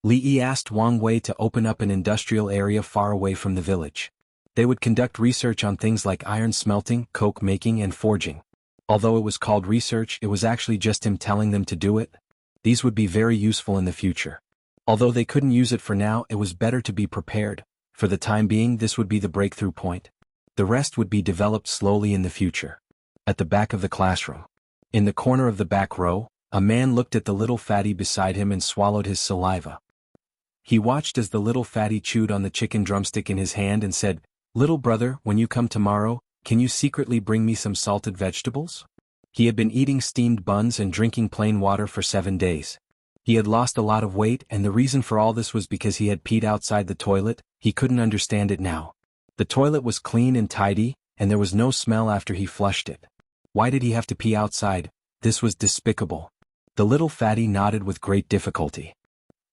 Li Yi asked Wang Wei to open up an industrial area far away from the village. They would conduct research on things like iron smelting, coke making, and forging. Although it was called research, it was actually just him telling them to do it. These would be very useful in the future. Although they couldn't use it for now, it was better to be prepared. For the time being, this would be the breakthrough point. The rest would be developed slowly in the future. At the back of the classroom, in the corner of the back row, a man looked at the little fatty beside him and swallowed his saliva. He watched as the little fatty chewed on the chicken drumstick in his hand and said, "Little brother, when you come tomorrow, can you secretly bring me some salted vegetables?" He had been eating steamed buns and drinking plain water for 7 days. He had lost a lot of weight, and the reason for all this was because he had peed outside the toilet. He couldn't understand it now. The toilet was clean and tidy, and there was no smell after he flushed it. Why did he have to pee outside? This was despicable. The little fatty nodded with great difficulty.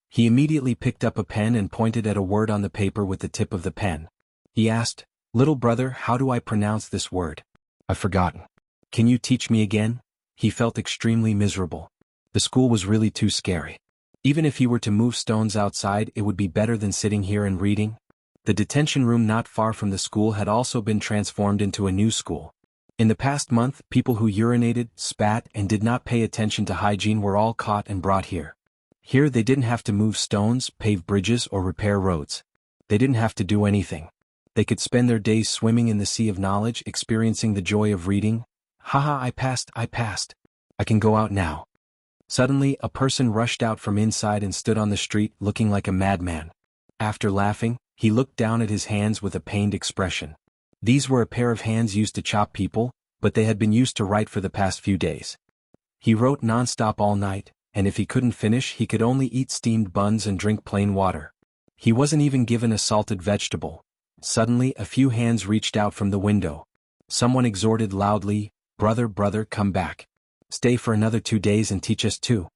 He immediately picked up a pen and pointed at a word on the paper with the tip of the pen. He asked, "Little brother, how do I pronounce this word? I've forgotten. Can you teach me again?" He felt extremely miserable. The school was really too scary. Even if he were to move stones outside, it would be better than sitting here and reading. The detention room not far from the school had also been transformed into a new school. In the past month, people who urinated, spat, and did not pay attention to hygiene were all caught and brought here. Here they didn't have to move stones, pave bridges, or repair roads. They didn't have to do anything. They could spend their days swimming in the sea of knowledge, experiencing the joy of reading. Haha, I passed. I can go out now. Suddenly, a person rushed out from inside and stood on the street looking like a madman. After laughing, he looked down at his hands with a pained expression. These were a pair of hands used to chop people, but they had been used to write for the past few days. He wrote non-stop all night, and if he couldn't finish, he could only eat steamed buns and drink plain water. He wasn't even given a salted vegetable. Suddenly, a few hands reached out from the window. Someone exhorted loudly, brother, come back. Stay for another 2 days and teach us too."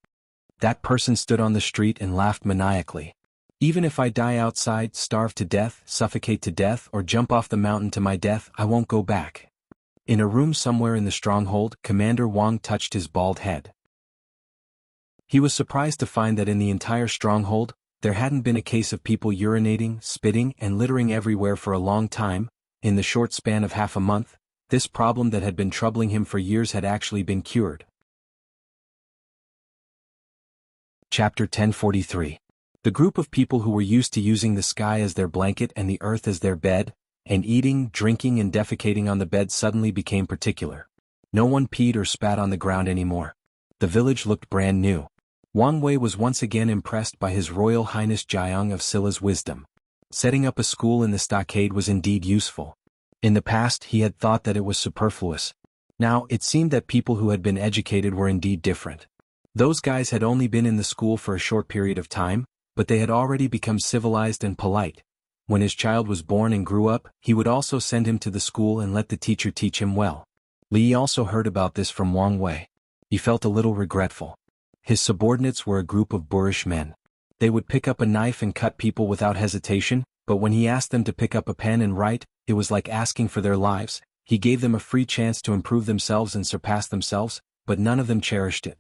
That person stood on the street and laughed maniacally. "Even if I die outside, starve to death, suffocate to death, or jump off the mountain to my death, I won't go back." In a room somewhere in the stronghold, Commander Wang touched his bald head. He was surprised to find that in the entire stronghold, there hadn't been a case of people urinating, spitting, and littering everywhere for a long time. In the short span of half a month, this problem that had been troubling him for years had actually been cured. Chapter 1043. The group of people who were used to using the sky as their blanket and the earth as their bed, and eating, drinking and defecating on the bed suddenly became particular. No one peed or spat on the ground anymore. The village looked brand new. Wang Wei was once again impressed by His Royal Highness Jiang of Silla's wisdom. Setting up a school in the stockade was indeed useful. In the past he had thought that it was superfluous. Now it seemed that people who had been educated were indeed different. Those guys had only been in the school for a short period of time, but they had already become civilized and polite. When his child was born and grew up, he would also send him to the school and let the teacher teach him well. Li also heard about this from Wang Wei. He felt a little regretful. His subordinates were a group of boorish men. They would pick up a knife and cut people without hesitation, but when he asked them to pick up a pen and write, it was like asking for their lives. He gave them a free chance to improve themselves and surpass themselves, but none of them cherished it.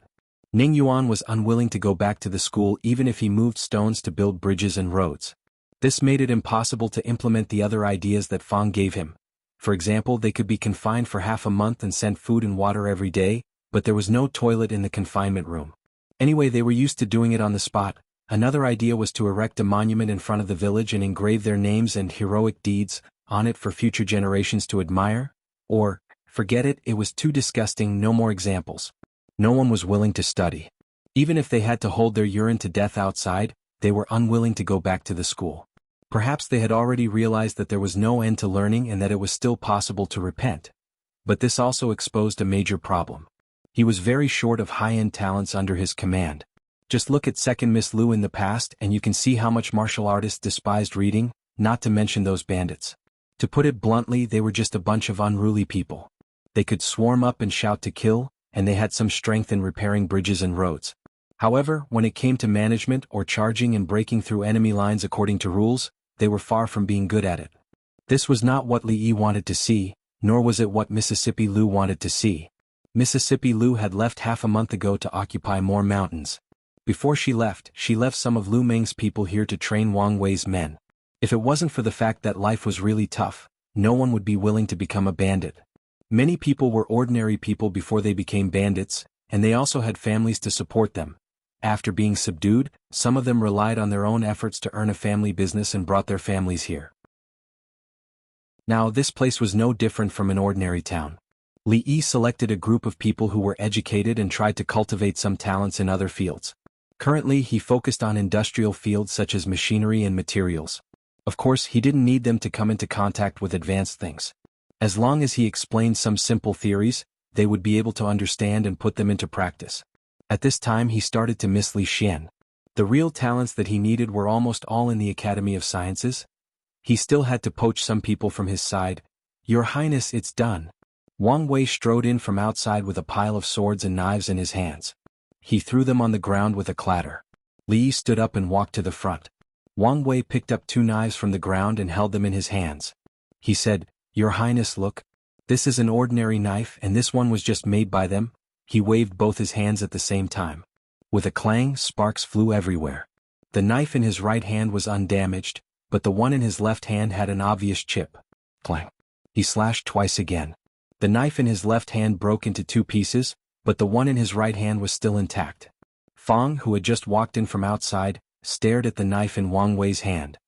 Ning Yuan was unwilling to go back to the school even if he moved stones to build bridges and roads. This made it impossible to implement the other ideas that Fang gave him. For example, they could be confined for half a month and sent food and water every day, but there was no toilet in the confinement room. Anyway, they were used to doing it on the spot. Another idea was to erect a monument in front of the village and engrave their names and heroic deeds on it for future generations to admire. Or, forget it, it was too disgusting, no more examples. No one was willing to study. Even if they had to hold their urine to death outside, they were unwilling to go back to the school. Perhaps they had already realized that there was no end to learning and that it was still possible to repent. But this also exposed a major problem. He was very short of high-end talents under his command. Just look at Second Miss Lu in the past and you can see how much martial artists despised reading, not to mention those bandits. To put it bluntly, they were just a bunch of unruly people. They could swarm up and shout to kill, and they had some strength in repairing bridges and roads. However, when it came to management or charging and breaking through enemy lines according to rules, they were far from being good at it. This was not what Li Yi wanted to see, nor was it what Mississippi Lu wanted to see. Mississippi Lu had left half a month ago to occupy more mountains. Before she left some of Lu Meng's people here to train Wang Wei's men. If it wasn't for the fact that life was really tough, no one would be willing to become a bandit. Many people were ordinary people before they became bandits, and they also had families to support them. After being subdued, some of them relied on their own efforts to earn a family business and brought their families here. Now this place was no different from an ordinary town. Li Yi selected a group of people who were educated and tried to cultivate some talents in other fields. Currently he focused on industrial fields such as machinery and materials. Of course, he didn't need them to come into contact with advanced things. As long as he explained some simple theories, they would be able to understand and put them into practice. At this time he started to miss Li Xian. The real talents that he needed were almost all in the Academy of Sciences. He still had to poach some people from his side. "Your Highness, it's done." Wang Wei strode in from outside with a pile of swords and knives in his hands. He threw them on the ground with a clatter. Li Yi stood up and walked to the front. Wang Wei picked up 2 knives from the ground and held them in his hands. He said, "Your Highness, look. This is an ordinary knife and this one was just made by them." He waved both his hands at the same time. With a clang, sparks flew everywhere. The knife in his right hand was undamaged, but the one in his left hand had an obvious chip. Clang. He slashed twice again. The knife in his left hand broke into 2 pieces, but the one in his right hand was still intact. Fang, who had just walked in from outside, stared at the knife in Wang Wei's hand.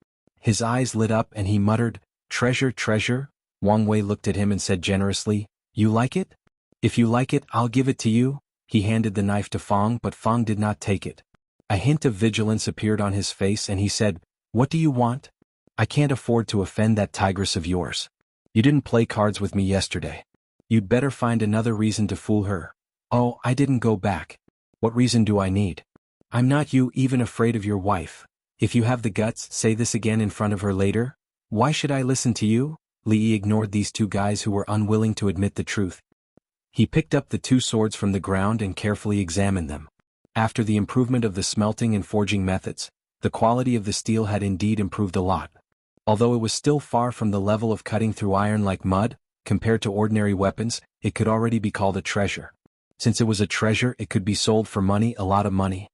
His eyes lit up and he muttered, "Treasure, treasure." Wang Wei looked at him and said generously, "You like it? If you like it, I'll give it to you." He handed the knife to Fang, but Fang did not take it. A hint of vigilance appeared on his face and he said, "What do you want?" "I can't afford to offend that tigress of yours. You didn't play cards with me yesterday. You'd better find another reason to fool her." "Oh, I didn't go back. What reason do I need? I'm not you even afraid of your wife. If you have the guts, say this again in front of her later. Why should I listen to you?" Li Yi ignored these 2 guys who were unwilling to admit the truth. He picked up the 2 swords from the ground and carefully examined them. After the improvement of the smelting and forging methods, the quality of the steel had indeed improved a lot. Although it was still far from the level of cutting through iron like mud, compared to ordinary weapons, it could already be called a treasure. Since it was a treasure, it could be sold for money, a lot of money.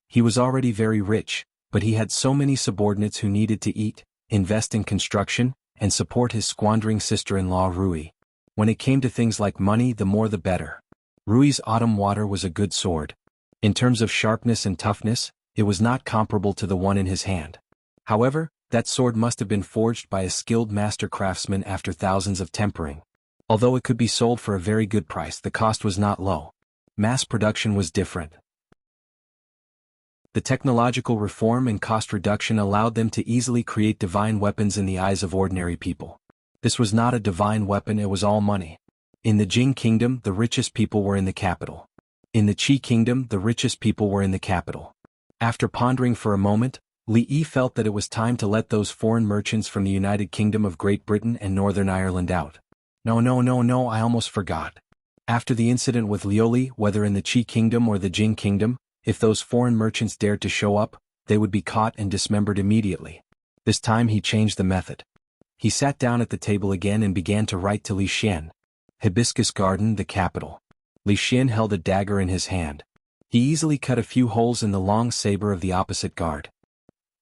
He was already very rich, but he had so many subordinates who needed to eat, invest in construction, and support his squandering sister-in-law Rui. When it came to things like money, the more the better. Rui's autumn water was a good sword. In terms of sharpness and toughness, it was not comparable to the one in his hand. However, That sword must have been forged by a skilled master craftsman after thousands of tempering. Although it could be sold for a very good price, the cost was not low. Mass production was different. The technological reform and cost reduction allowed them to easily create divine weapons in the eyes of ordinary people. This was not a divine weapon, it was all money. In the Jing kingdom, the richest people were in the capital. In the Qi kingdom, the richest people were in the capital. After pondering for a moment, Li Yi felt that it was time to let those foreign merchants from the United Kingdom of Great Britain and Northern Ireland out. No, I almost forgot. After the incident with Lioli, whether in the Qi kingdom or the Jing kingdom, if those foreign merchants dared to show up, they would be caught and dismembered immediately. This time he changed the method. He sat down at the table again and began to write to Li Xian. Hibiscus Garden, the capital. Li Xian held a dagger in his hand. He easily cut a few holes in the long saber of the opposite guard.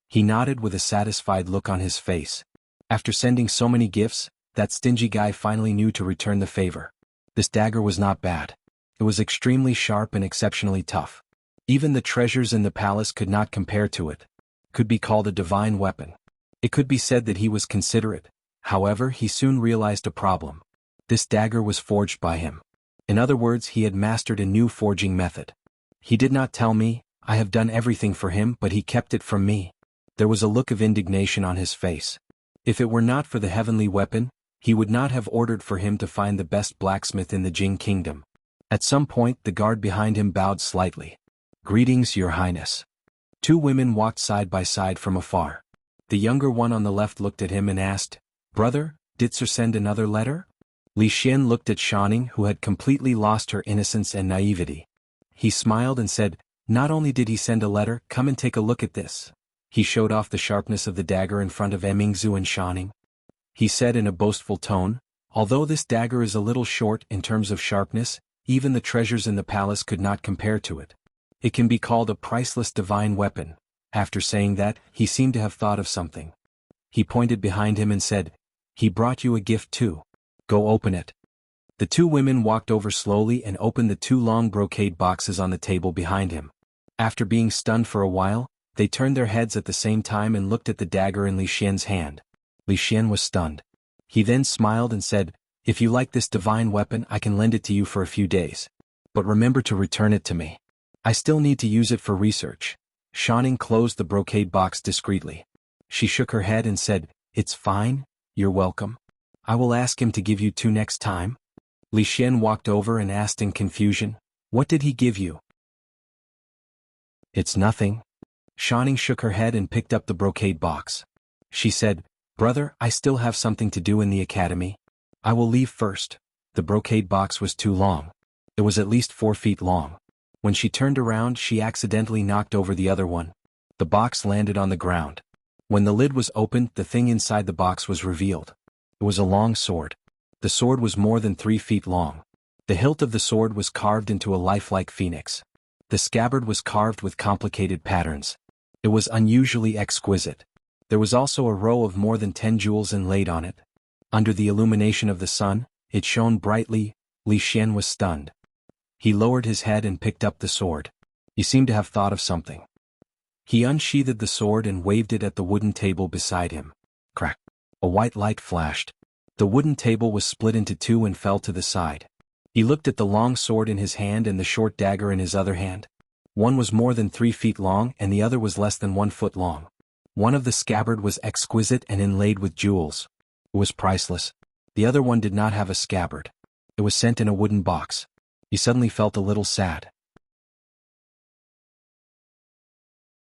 He nodded with a satisfied look on his face. After sending so many gifts, that stingy guy finally knew to return the favor. This dagger was not bad. It was extremely sharp and exceptionally tough. Even the treasures in the palace could not compare to it. Could be called a divine weapon. It could be said that he was considerate. However, he soon realized a problem. This dagger was forged by him. In other words, he had mastered a new forging method. He did not tell me, I have done everything for him, but he kept it from me. There was a look of indignation on his face. If it were not for the heavenly weapon, he would not have ordered for him to find the best blacksmith in the Jing kingdom. At some point, the guard behind him bowed slightly. Greetings, Your Highness. Two women walked side by side from afar. The younger one on the left looked at him and asked, Brother, did Sir send another letter? Li Xian looked at Shanning, who had completely lost her innocence and naivety. He smiled and said, Not only did he send a letter, come and take a look at this. He showed off the sharpness of the dagger in front of Emingzu and Shanning. He said in a boastful tone, Although this dagger is a little short in terms of sharpness, even the treasures in the palace could not compare to it. It can be called a priceless divine weapon. After saying that, he seemed to have thought of something. He pointed behind him and said, He brought you a gift too. Go open it. The two women walked over slowly and opened the two long brocade boxes on the table behind him. After being stunned for a while, they turned their heads at the same time and looked at the dagger in Li Xian's hand. Li Xian was stunned. He then smiled and said, If you like this divine weapon, I can lend it to you for a few days. But remember to return it to me. I still need to use it for research. Shanning closed the brocade box discreetly. She shook her head and said, It's fine, you're welcome. I will ask him to give you two next time. Li Xian walked over and asked in confusion, What did he give you? It's nothing. Shanning shook her head and picked up the brocade box. She said, Brother, I still have something to do in the academy. I will leave first. The brocade box was too long. It was at least 4 feet long. When she turned around, she accidentally knocked over the other one. The box landed on the ground. When the lid was opened, the thing inside the box was revealed. It was a long sword. The sword was more than 3 feet long. The hilt of the sword was carved into a lifelike phoenix. The scabbard was carved with complicated patterns. It was unusually exquisite. There was also a row of more than 10 jewels inlaid on it. Under the illumination of the sun, it shone brightly. Li Xian was stunned. He lowered his head and picked up the sword. He seemed to have thought of something. He unsheathed the sword and waved it at the wooden table beside him. Crack! A white light flashed. The wooden table was split into two and fell to the side. He looked at the long sword in his hand and the short dagger in his other hand. One was more than 3 feet long and the other was less than 1 foot long. One of the scabbard was exquisite and inlaid with jewels. It was priceless. The other one did not have a scabbard. It was sent in a wooden box. He suddenly felt a little sad.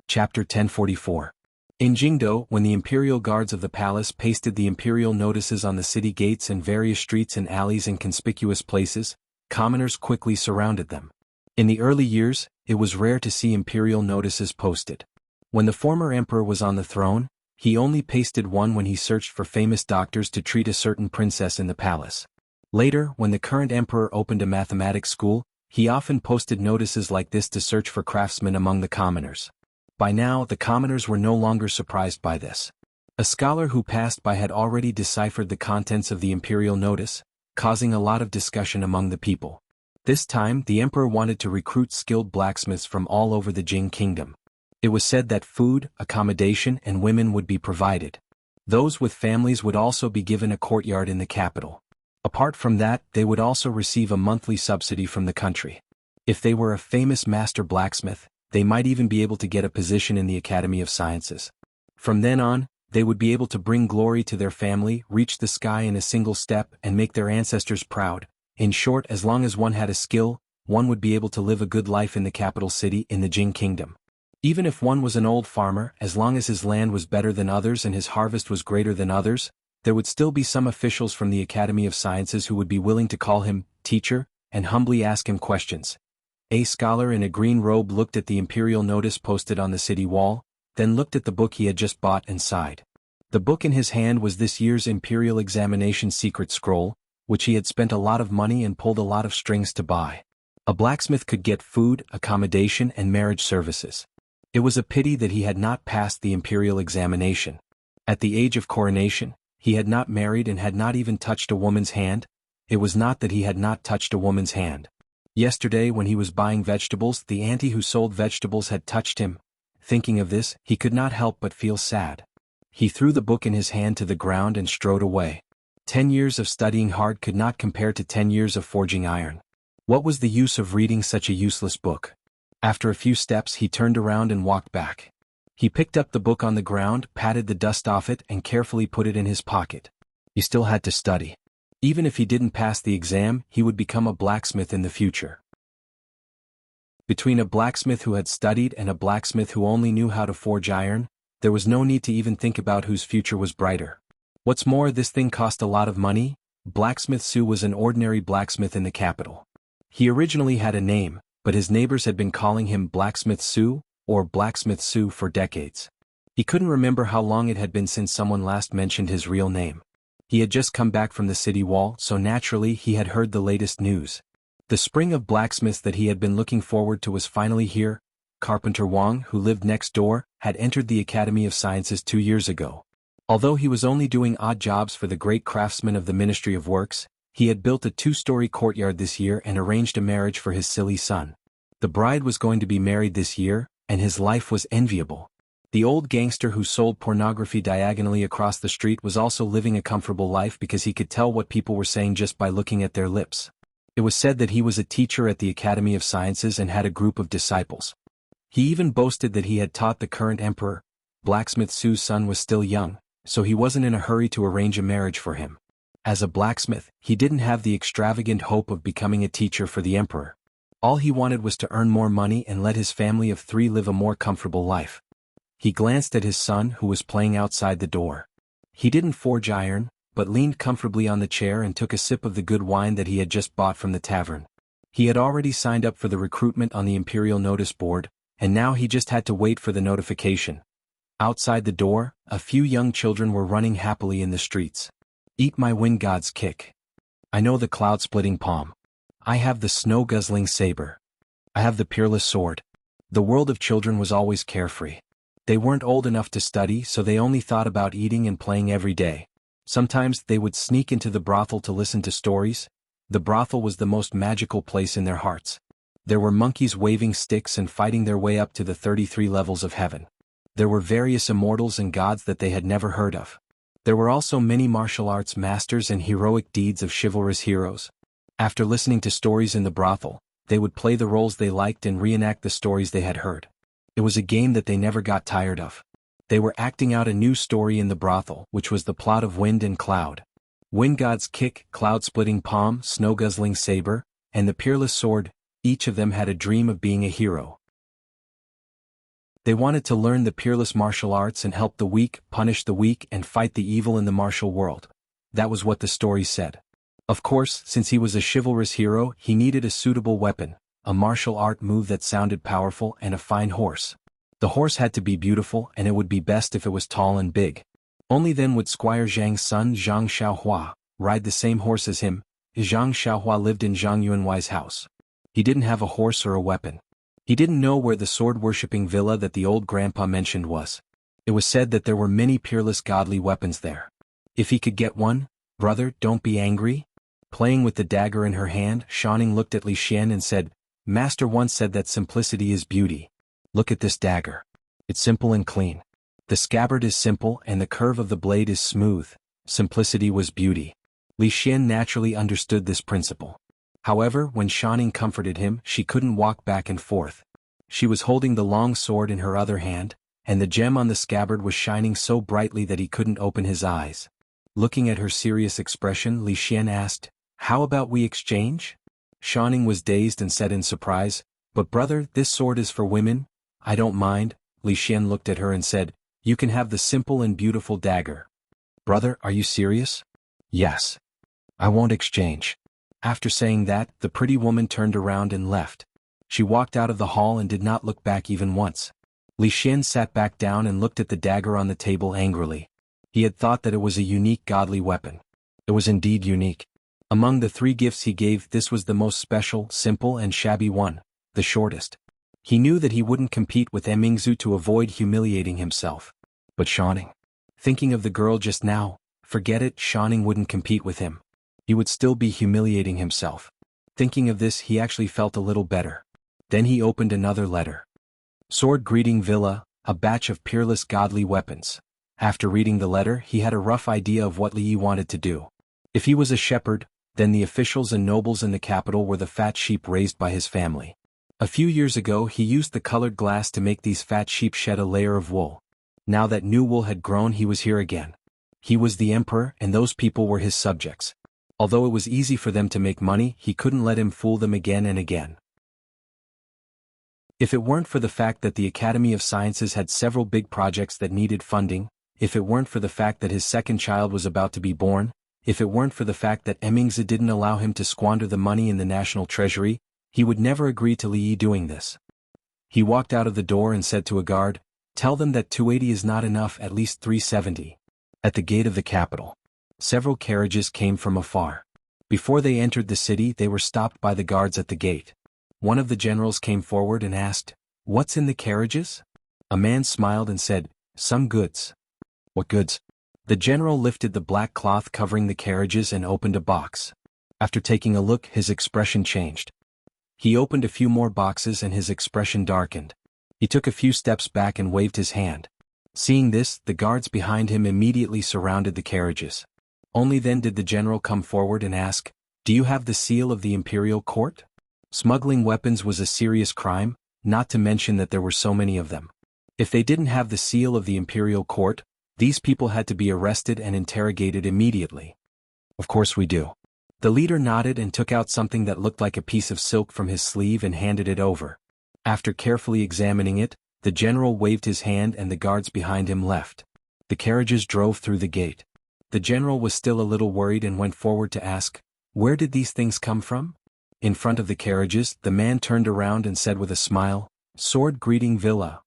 Chapter 1044. In Jingdo, when the imperial guards of the palace pasted the imperial notices on the city gates and various streets and alleys in conspicuous places, commoners quickly surrounded them. In the early years, it was rare to see imperial notices posted. When the former emperor was on the throne, he only pasted one when he searched for famous doctors to treat a certain princess in the palace. Later, when the current emperor opened a mathematics school, he often posted notices like this to search for craftsmen among the commoners. By now, the commoners were no longer surprised by this. A scholar who passed by had already deciphered the contents of the imperial notice, causing a lot of discussion among the people. This time, the emperor wanted to recruit skilled blacksmiths from all over the Jing kingdom. It was said that food, accommodation, and women would be provided. Those with families would also be given a courtyard in the capital. Apart from that, they would also receive a monthly subsidy from the country. If they were a famous master blacksmith, they might even be able to get a position in the Academy of Sciences. From then on, they would be able to bring glory to their family, reach the sky in a single step, and make their ancestors proud. In short, as long as one had a skill, one would be able to live a good life in the capital city in the Jing Kingdom. Even if one was an old farmer, as long as his land was better than others and his harvest was greater than others, there would still be some officials from the Academy of Sciences who would be willing to call him teacher and humbly ask him questions. A scholar in a green robe looked at the imperial notice posted on the city wall, then looked at the book he had just bought and sighed. The book in his hand was this year's imperial examination secret scroll, which he had spent a lot of money and pulled a lot of strings to buy. A blacksmith could get food, accommodation, and marriage services. It was a pity that he had not passed the imperial examination. At the age of coronation, he had not married and had not even touched a woman's hand. It was not that he had not touched a woman's hand. Yesterday when he was buying vegetables, the auntie who sold vegetables had touched him. Thinking of this, he could not help but feel sad. He threw the book in his hand to the ground and strode away. 10 years of studying hard could not compare to 10 years of forging iron. What was the use of reading such a useless book? After a few steps he turned around and walked back. He picked up the book on the ground, patted the dust off it, and carefully put it in his pocket. He still had to study. Even if he didn't pass the exam, he would become a blacksmith in the future. Between a blacksmith who had studied and a blacksmith who only knew how to forge iron, there was no need to even think about whose future was brighter. What's more, this thing cost a lot of money. Blacksmith Su was an ordinary blacksmith in the capital. He originally had a name, but his neighbors had been calling him Blacksmith Su, or Blacksmith Su for decades. He couldn't remember how long it had been since someone last mentioned his real name. He had just come back from the city wall, so naturally he had heard the latest news. The spring of blacksmiths that he had been looking forward to was finally here. Carpenter Wang, who lived next door, had entered the Academy of Sciences 2 years ago. Although he was only doing odd jobs for the great craftsmen of the Ministry of Works, he had built a 2-story courtyard this year and arranged a marriage for his silly son. The bride was going to be married this year, and his life was enviable. The old gangster who sold pornography diagonally across the street was also living a comfortable life because he could tell what people were saying just by looking at their lips. It was said that he was a teacher at the Academy of Sciences and had a group of disciples. He even boasted that he had taught the current emperor. Blacksmith Su's son was still young, so he wasn't in a hurry to arrange a marriage for him. As a blacksmith, he didn't have the extravagant hope of becoming a teacher for the emperor. All he wanted was to earn more money and let his family of 3 live a more comfortable life. He glanced at his son who was playing outside the door. He didn't forge iron, but leaned comfortably on the chair and took a sip of the good wine that he had just bought from the tavern. He had already signed up for the recruitment on the imperial notice board, and now he just had to wait for the notification. Outside the door, a few young children were running happily in the streets. Eat my wind god's kick. I know the cloud-splitting palm. I have the snow-guzzling saber. I have the peerless sword. The world of children was always carefree. They weren't old enough to study, so they only thought about eating and playing every day. Sometimes they would sneak into the brothel to listen to stories. The brothel was the most magical place in their hearts. There were monkeys waving sticks and fighting their way up to the 33 levels of heaven. There were various immortals and gods that they had never heard of. There were also many martial arts masters and heroic deeds of chivalrous heroes. After listening to stories in the brothel, they would play the roles they liked and reenact the stories they had heard. It was a game that they never got tired of. They were acting out a new story in the brothel, which was the plot of Wind and Cloud. Wind god's kick, cloud-splitting palm, snow-guzzling saber, and the peerless sword, each of them had a dream of being a hero. They wanted to learn the peerless martial arts and help the weak, punish the weak, and fight the evil in the martial world. That was what the story said. Of course, since he was a chivalrous hero, he needed a suitable weapon, a martial art move that sounded powerful, and a fine horse. The horse had to be beautiful, and it would be best if it was tall and big. Only then would Squire Zhang's son Zhang Xiaohua ride the same horse as him. Zhang Xiaohua lived in Zhang Yuanwai's house. He didn't have a horse or a weapon. He didn't know where the sword-worshipping villa that the old grandpa mentioned was. It was said that there were many peerless godly weapons there. If he could get one, brother, don't be angry. Playing with the dagger in her hand, Shaning looked at Li Xian and said, Master once said that simplicity is beauty. Look at this dagger. It's simple and clean. The scabbard is simple and the curve of the blade is smooth. Simplicity was beauty. Li Xian naturally understood this principle. However, when Shanning comforted him, she couldn't walk back and forth. She was holding the long sword in her other hand, and the gem on the scabbard was shining so brightly that he couldn't open his eyes. Looking at her serious expression, Li Xian asked, "How about we exchange?" Shanning was dazed and said in surprise, "But brother, this sword is for women." "I don't mind." Li Xian looked at her and said, "You can have the simple and beautiful dagger." "Brother, are you serious?" "Yes. I won't exchange." After saying that, the pretty woman turned around and left. She walked out of the hall and did not look back even once. Li Xian sat back down and looked at the dagger on the table angrily. He had thought that it was a unique godly weapon. It was indeed unique. Among the 3 gifts he gave, this was the most special, simple and shabby one, the shortest. He knew that he wouldn't compete with Emingzu to avoid humiliating himself. But Shanning? Thinking of the girl just now, forget it, Shanning wouldn't compete with him. He would still be humiliating himself. Thinking of this, he actually felt a little better. Then he opened another letter. Sword Greeting Villa, a batch of peerless godly weapons. After reading the letter, he had a rough idea of what Li Yi wanted to do. If he was a shepherd, then the officials and nobles in the capital were the fat sheep raised by his family. A few years ago he used the colored glass to make these fat sheep shed a layer of wool. Now that new wool had grown, he was here again. He was the emperor and those people were his subjects. Although it was easy for them to make money, he couldn't let him fool them again and again. If it weren't for the fact that the Academy of Sciences had several big projects that needed funding, if it weren't for the fact that his second child was about to be born, if it weren't for the fact that Emingzi didn't allow him to squander the money in the national treasury, he would never agree to Li Yi doing this. He walked out of the door and said to a guard, "Tell them that 280 is not enough, at least 370. At the gate of the capital. Several carriages came from afar. Before they entered the city, they were stopped by the guards at the gate. One of the generals came forward and asked, "What's in the carriages?" A man smiled and said, "Some goods." "What goods?" The general lifted the black cloth covering the carriages and opened a box. After taking a look, his expression changed. He opened a few more boxes and his expression darkened. He took a few steps back and waved his hand. Seeing this, the guards behind him immediately surrounded the carriages. Only then did the general come forward and ask, "Do you have the seal of the imperial court?" Smuggling weapons was a serious crime, not to mention that there were so many of them. If they didn't have the seal of the imperial court, these people had to be arrested and interrogated immediately. "Of course we do." The leader nodded and took out something that looked like a piece of silk from his sleeve and handed it over. After carefully examining it, the general waved his hand and the guards behind him left. The carriages drove through the gate. The general was still a little worried and went forward to ask, "Where did these things come from?" In front of the carriages, the man turned around and said with a smile, "Sword Greeting Villa."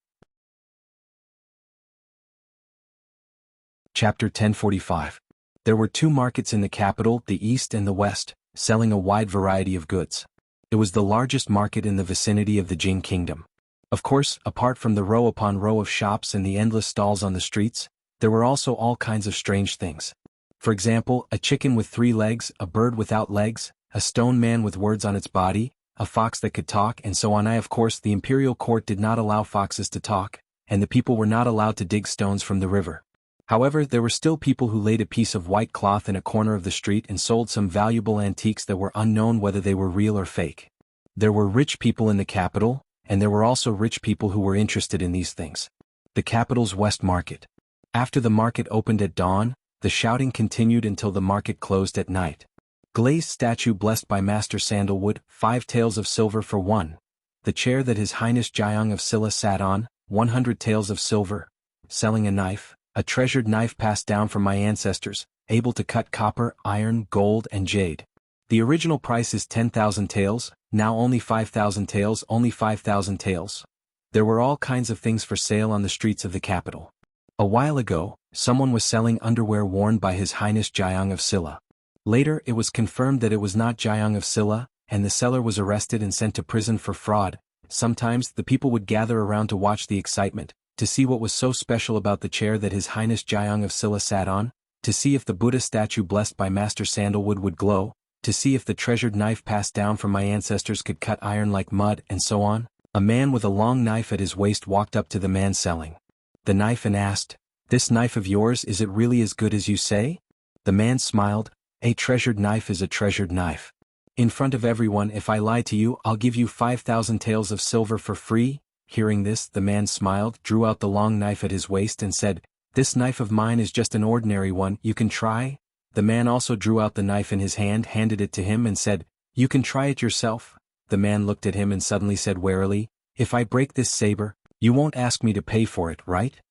Chapter 1045. There were 2 markets in the capital, the east and the west, selling a wide variety of goods. It was the largest market in the vicinity of the Jing kingdom. Of course, apart from the row upon row of shops and the endless stalls on the streets, there were also all kinds of strange things. For example, a chicken with 3 legs, a bird without legs, a stone man with words on its body, a fox that could talk, and so on. Of course, the imperial court did not allow foxes to talk, and the people were not allowed to dig stones from the river. However, there were still people who laid a piece of white cloth in a corner of the street and sold some valuable antiques that were unknown whether they were real or fake. There were rich people in the capital, and there were also rich people who were interested in these things. The capital's West Market. After the market opened at dawn, the shouting continued until the market closed at night. Glazed statue blessed by Master Sandalwood, 5 taels of silver for 1. The chair that His Highness Jiang of Silla sat on, 100 taels of silver. Selling a knife, a treasured knife passed down from my ancestors, able to cut copper, iron, gold, and jade. The original price is 10,000 taels, now only 5,000 taels, only 5,000 taels. There were all kinds of things for sale on the streets of the capital. A while ago, someone was selling underwear worn by His Highness Jiang of Silla. Later, it was confirmed that it was not Jiang of Silla, and the seller was arrested and sent to prison for fraud. Sometimes, the people would gather around to watch the excitement, to see what was so special about the chair that His Highness Jiang of Silla sat on, to see if the Buddha statue blessed by Master Sandalwood would glow, to see if the treasured knife passed down from my ancestors could cut iron like mud, and so on. A man with a long knife at his waist walked up to the man selling the knife and asked, "This knife of yours, is it really as good as you say?" The man smiled, "A treasured knife is a treasured knife. In front of everyone, if I lie to you, I'll give you 5,000 taels of silver for free." Hearing this, the man smiled, drew out the long knife at his waist and said, "This knife of mine is just an ordinary one, you can try." The man also drew out the knife in his hand, handed it to him and said, "You can try it yourself." The man looked at him and suddenly said warily, "If I break this saber, you won't ask me to pay for it, right?"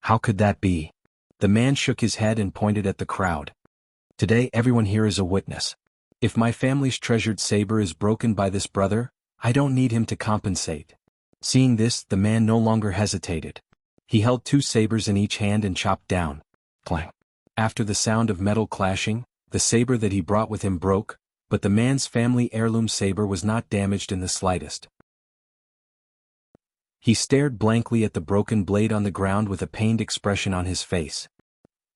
"How could that be?" The man shook his head and pointed at the crowd. "Today everyone here is a witness. If my family's treasured saber is broken by this brother, I don't need him to compensate." Seeing this, the man no longer hesitated. He held 2 sabers in each hand and chopped down. Clang. After the sound of metal clashing, the saber that he brought with him broke, but the man's family heirloom saber was not damaged in the slightest. He stared blankly at the broken blade on the ground with a pained expression on his face.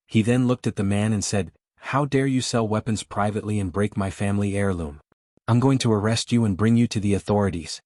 He then looked at the man and said, "How dare you sell weapons privately and break my family heirloom? I'm going to arrest you and bring you to the authorities."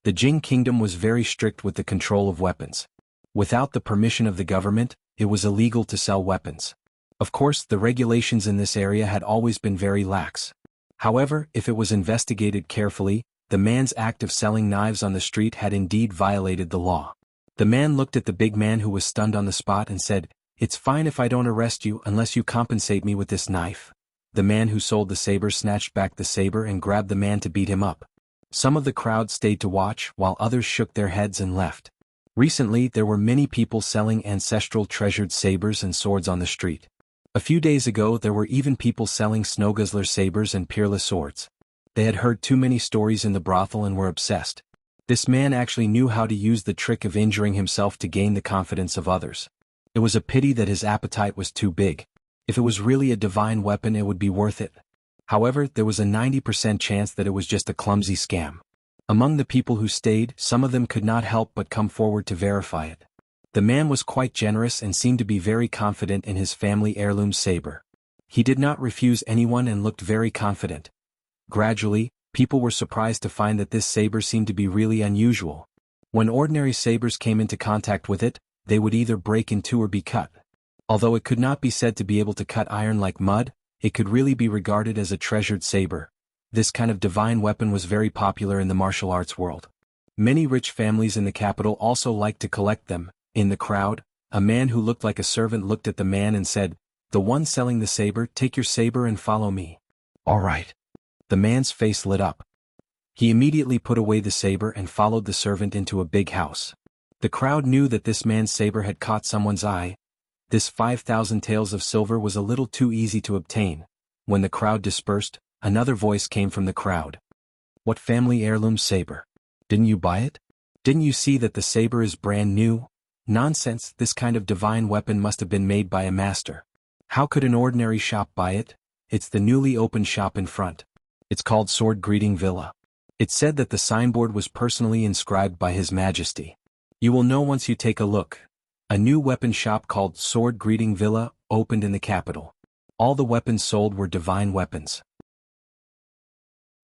The Jing kingdom was very strict with the control of weapons. Without the permission of the government, it was illegal to sell weapons. Of course, the regulations in this area had always been very lax. However, if it was investigated carefully, the man's act of selling knives on the street had indeed violated the law. The man looked at the big man who was stunned on the spot and said, "It's fine if I don't arrest you unless you compensate me with this knife." The man who sold the saber snatched back the saber and grabbed the man to beat him up. Some of the crowd stayed to watch while others shook their heads and left. Recently, there were many people selling ancestral treasured sabers and swords on the street. A few days ago, there were even people selling snowguzzler sabers and peerless swords. They had heard too many stories in the brothel and were obsessed. This man actually knew how to use the trick of injuring himself to gain the confidence of others. It was a pity that his appetite was too big. If it was really a divine weapon, it would be worth it. However, there was a 90% chance that it was just a clumsy scam. Among the people who stayed, some of them could not help but come forward to verify it. The man was quite generous and seemed to be very confident in his family heirloom saber. He did not refuse anyone and looked very confident. Gradually, people were surprised to find that this saber seemed to be really unusual. When ordinary sabers came into contact with it, they would either break in two or be cut. Although it could not be said to be able to cut iron like mud, it could really be regarded as a treasured saber. This kind of divine weapon was very popular in the martial arts world. Many rich families in the capital also liked to collect them. In the crowd, a man who looked like a servant looked at the man and said, "The one selling the saber, take your saber and follow me." "All right." The man's face lit up. He immediately put away the saber and followed the servant into a big house. The crowd knew that this man's saber had caught someone's eye. This 5,000 taels of silver was a little too easy to obtain. When the crowd dispersed, another voice came from the crowd. "What family heirloom saber? Didn't you buy it? Didn't you see that the saber is brand new?" "Nonsense, this kind of divine weapon must have been made by a master. How could an ordinary shop buy it? It's the newly opened shop in front. It's called Sword Greeting Villa. It said that the signboard was personally inscribed by His Majesty. You will know once you take a look. A new weapon shop called Sword Greeting Villa opened in the capital. All the weapons sold were divine weapons.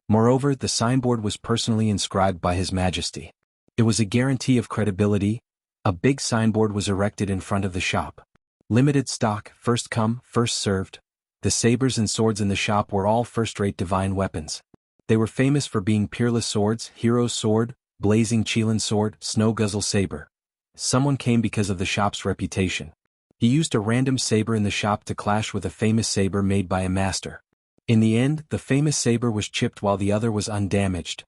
Moreover, the signboard was personally inscribed by His Majesty. It was a guarantee of credibility. A big signboard was erected in front of the shop. Limited stock, first come, first served. The sabers and swords in the shop were all first-rate divine weapons. They were famous for being peerless swords, hero's sword, blazing Qilin sword, snow guzzle saber. Someone came because of the shop's reputation. He used a random saber in the shop to clash with a famous saber made by a master. In the end, the famous saber was chipped while the other was undamaged.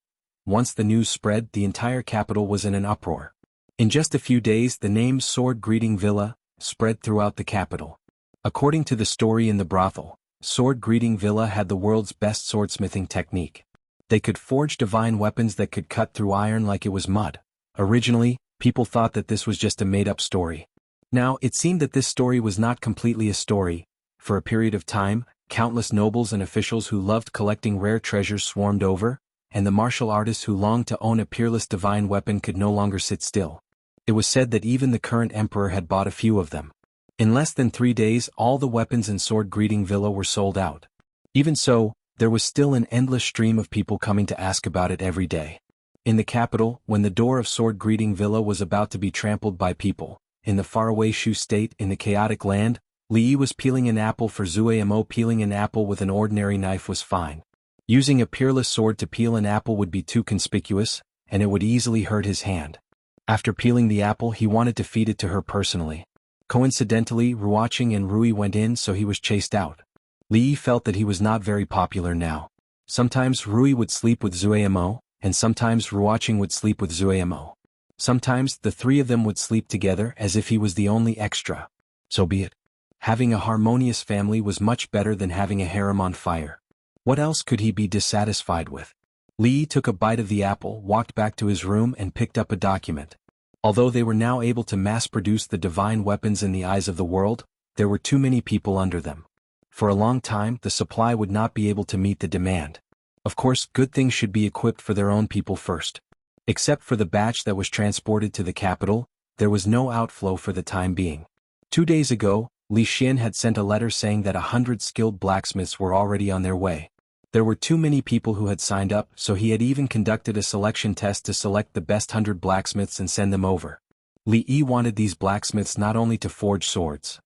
Once the news spread, the entire capital was in an uproar. In just a few days, the name Sword Greeting Villa spread throughout the capital. According to the story in the brothel, Sword Greeting Villa had the world's best swordsmithing technique. They could forge divine weapons that could cut through iron like it was mud. Originally, people thought that this was just a made-up story. Now, it seemed that this story was not completely a story. For a period of time, countless nobles and officials who loved collecting rare treasures swarmed over, and the martial artists who longed to own a peerless divine weapon could no longer sit still. It was said that even the current emperor had bought a few of them. In less than 3 days, all the weapons in Sword Greeting Villa were sold out. Even so, there was still an endless stream of people coming to ask about it every day. In the capital, when the door of Sword Greeting Villa was about to be trampled by people, in the faraway Shu state in the chaotic land, Li Yi was peeling an apple for Zue Mo. Peeling an apple with an ordinary knife was fine. Using a peerless sword to peel an apple would be too conspicuous, and it would easily hurt his hand. After peeling the apple, he wanted to feed it to her personally. Coincidentally, Ruoqing and Rui went in, so he was chased out. Li Yi felt that he was not very popular now. Sometimes Rui would sleep with Zue Mo, and sometimes Ruoqing would sleep with Zue Mo. Sometimes the three of them would sleep together as if he was the only extra. So be it. Having a harmonious family was much better than having a harem on fire. What else could he be dissatisfied with? Li Yi took a bite of the apple, walked back to his room and picked up a document. Although they were now able to mass-produce the divine weapons in the eyes of the world, there were too many people under them. For a long time, the supply would not be able to meet the demand. Of course, good things should be equipped for their own people first. Except for the batch that was transported to the capital, there was no outflow for the time being. 2 days ago, Li Xian had sent a letter saying that 100 skilled blacksmiths were already on their way. There were too many people who had signed up, so he had even conducted a selection test to select the best 100 blacksmiths and send them over. Li Yi wanted these blacksmiths not only to forge swords.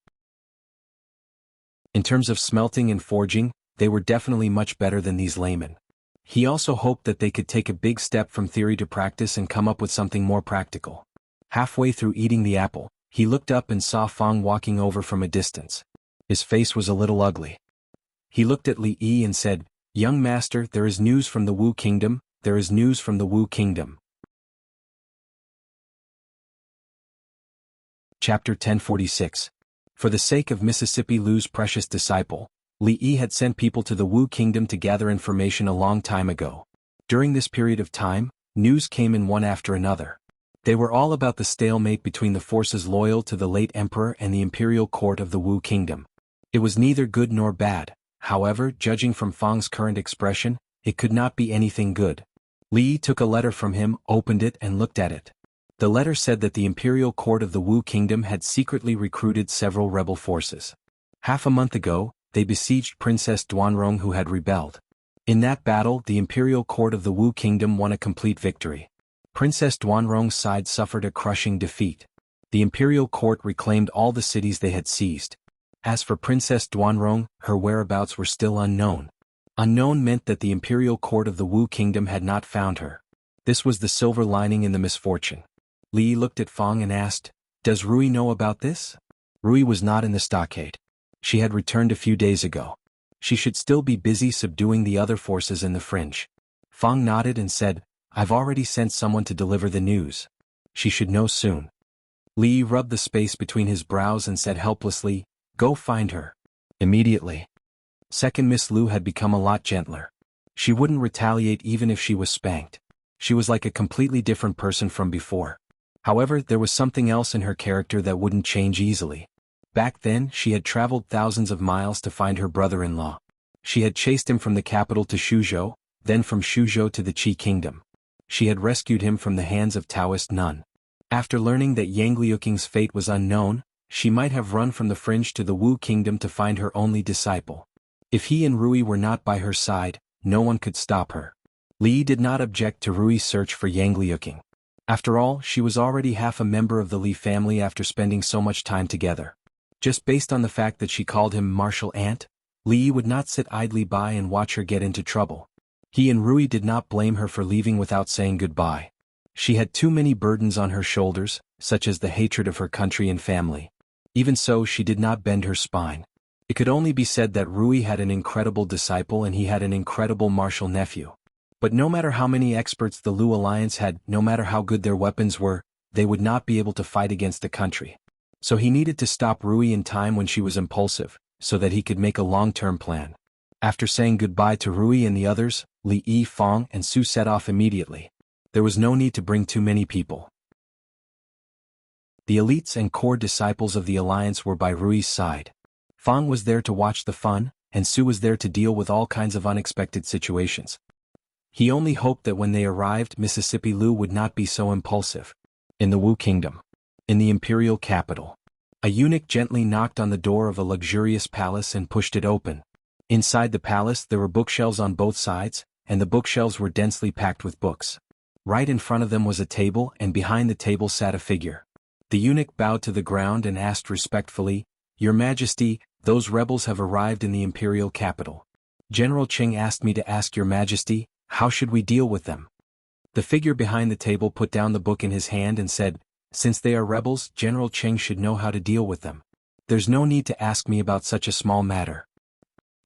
In terms of smelting and forging, they were definitely much better than these laymen. He also hoped that they could take a big step from theory to practice and come up with something more practical. Halfway through eating the apple, he looked up and saw Fang walking over from a distance. His face was a little ugly. He looked at Li Yi and said, "Young master, there is news from the Wu Kingdom, there is news from the Wu Kingdom." Chapter 1046. For the sake of Mississippi Lu's precious disciple, Li Yi had sent people to the Wu Kingdom to gather information a long time ago. During this period of time, news came in one after another. They were all about the stalemate between the forces loyal to the late emperor and the imperial court of the Wu Kingdom. It was neither good nor bad. However, judging from Fang's current expression, it could not be anything good. Li Yi took a letter from him, opened it and looked at it. The letter said that the imperial court of the Wu Kingdom had secretly recruited several rebel forces. Half a month ago, they besieged Princess Duanrong, who had rebelled. In that battle, the imperial court of the Wu Kingdom won a complete victory. Princess Duanrong's side suffered a crushing defeat. The imperial court reclaimed all the cities they had seized. As for Princess Duanrong, her whereabouts were still unknown. Unknown meant that the imperial court of the Wu Kingdom had not found her. This was the silver lining in the misfortune. Li looked at Fang and asked, "Does Rui know about this?" Rui was not in the stockade. She had returned a few days ago. She should still be busy subduing the other forces in the fringe. Fang nodded and said, "I've already sent someone to deliver the news. She should know soon." Li rubbed the space between his brows and said helplessly, "Go find her. Immediately." Second Miss Lu had become a lot gentler. She wouldn't retaliate even if she was spanked. She was like a completely different person from before. However, there was something else in her character that wouldn't change easily. Back then, she had traveled thousands of miles to find her brother-in-law. She had chased him from the capital to Shuzhou, then from Shuzhou to the Qi Kingdom. She had rescued him from the hands of Taoist nun. After learning that Yang Liuqing's fate was unknown, she might have run from the fringe to the Wu Kingdom to find her only disciple. If he and Rui were not by her side, no one could stop her. Li did not object to Rui's search for Yang Liuqing. After all, she was already half a member of the Li family after spending so much time together. Just based on the fact that she called him martial aunt, Li would not sit idly by and watch her get into trouble. He and Rui did not blame her for leaving without saying goodbye. She had too many burdens on her shoulders, such as the hatred of her country and family. Even so, she did not bend her spine. It could only be said that Rui had an incredible disciple and he had an incredible martial nephew. But no matter how many experts the Lu Alliance had, no matter how good their weapons were, they would not be able to fight against the country. So he needed to stop Rui in time when she was impulsive, so that he could make a long-term plan. After saying goodbye to Rui and the others, Li Yi, Fang, and Su set off immediately. There was no need to bring too many people. The elites and core disciples of the Alliance were by Rui's side. Fang was there to watch the fun, and Su was there to deal with all kinds of unexpected situations. He only hoped that when they arrived, Mississippi Lu would not be so impulsive. In the Wu Kingdom. In the imperial capital. A eunuch gently knocked on the door of a luxurious palace and pushed it open. Inside the palace there were bookshelves on both sides, and the bookshelves were densely packed with books. Right in front of them was a table, and behind the table sat a figure. The eunuch bowed to the ground and asked respectfully, "Your Majesty, those rebels have arrived in the imperial capital. General Qing asked me to ask your Majesty, how should we deal with them?" The figure behind the table put down the book in his hand and said, "Since they are rebels, General Qing should know how to deal with them. There's no need to ask me about such a small matter."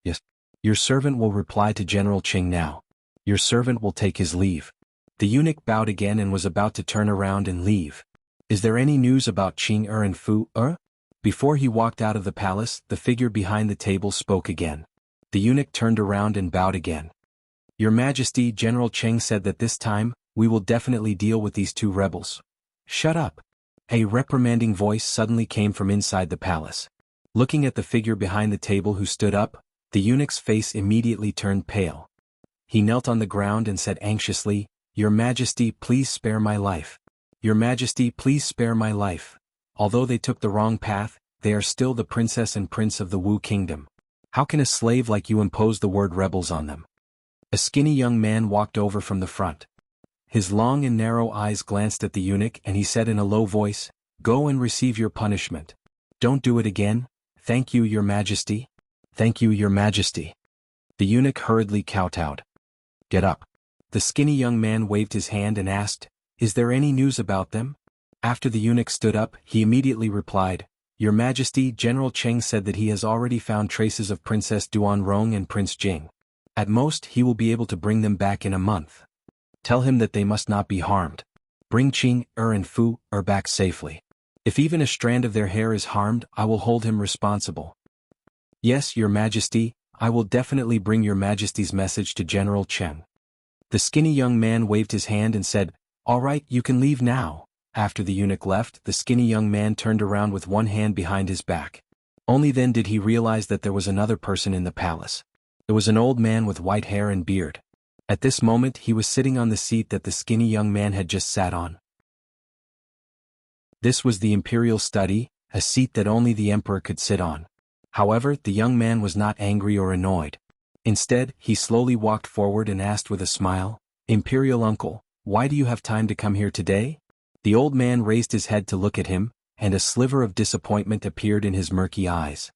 "Yes. Your servant will reply to General Qing now. Your servant will take his leave." The eunuch bowed again and was about to turn around and leave. "Is there any news about Qing and Fu? Before he walked out of the palace, the figure behind the table spoke again. The eunuch turned around and bowed again. "Your Majesty, General Qing said that this time, we will definitely deal with these two rebels." "Shut up." A reprimanding voice suddenly came from inside the palace. Looking at the figure behind the table who stood up, the eunuch's face immediately turned pale. He knelt on the ground and said anxiously, "Your Majesty, please spare my life. Your Majesty, please spare my life. Although they took the wrong path, they are still the princess and prince of the Wu kingdom. How can a slave like you impose the word rebels on them?" A skinny young man walked over from the front. His long and narrow eyes glanced at the eunuch and he said in a low voice, "Go and receive your punishment. Don't do it again. Thank you, Your Majesty. Thank you, Your Majesty." The eunuch hurriedly kowtowed. "Get up." The skinny young man waved his hand and asked, "Is there any news about them?" After the eunuch stood up, he immediately replied, "Your Majesty, General Qing said that he has already found traces of Princess Duanrong and Prince Jing. At most, he will be able to bring them back in a month. Tell him that they must not be harmed. Bring Qing and Fu back safely. If even a strand of their hair is harmed, I will hold him responsible." "Yes, Your Majesty, I will definitely bring Your Majesty's message to General Qing." The skinny young man waved his hand and said, "All right, you can leave now." After the eunuch left, the skinny young man turned around with one hand behind his back. Only then did he realize that there was another person in the palace. It was an old man with white hair and beard. At this moment he was sitting on the seat that the skinny young man had just sat on. This was the imperial study, a seat that only the emperor could sit on. However, the young man was not angry or annoyed. Instead, he slowly walked forward and asked with a smile, "Imperial uncle, why do you have time to come here today?" The old man raised his head to look at him, and a sliver of disappointment appeared in his murky eyes.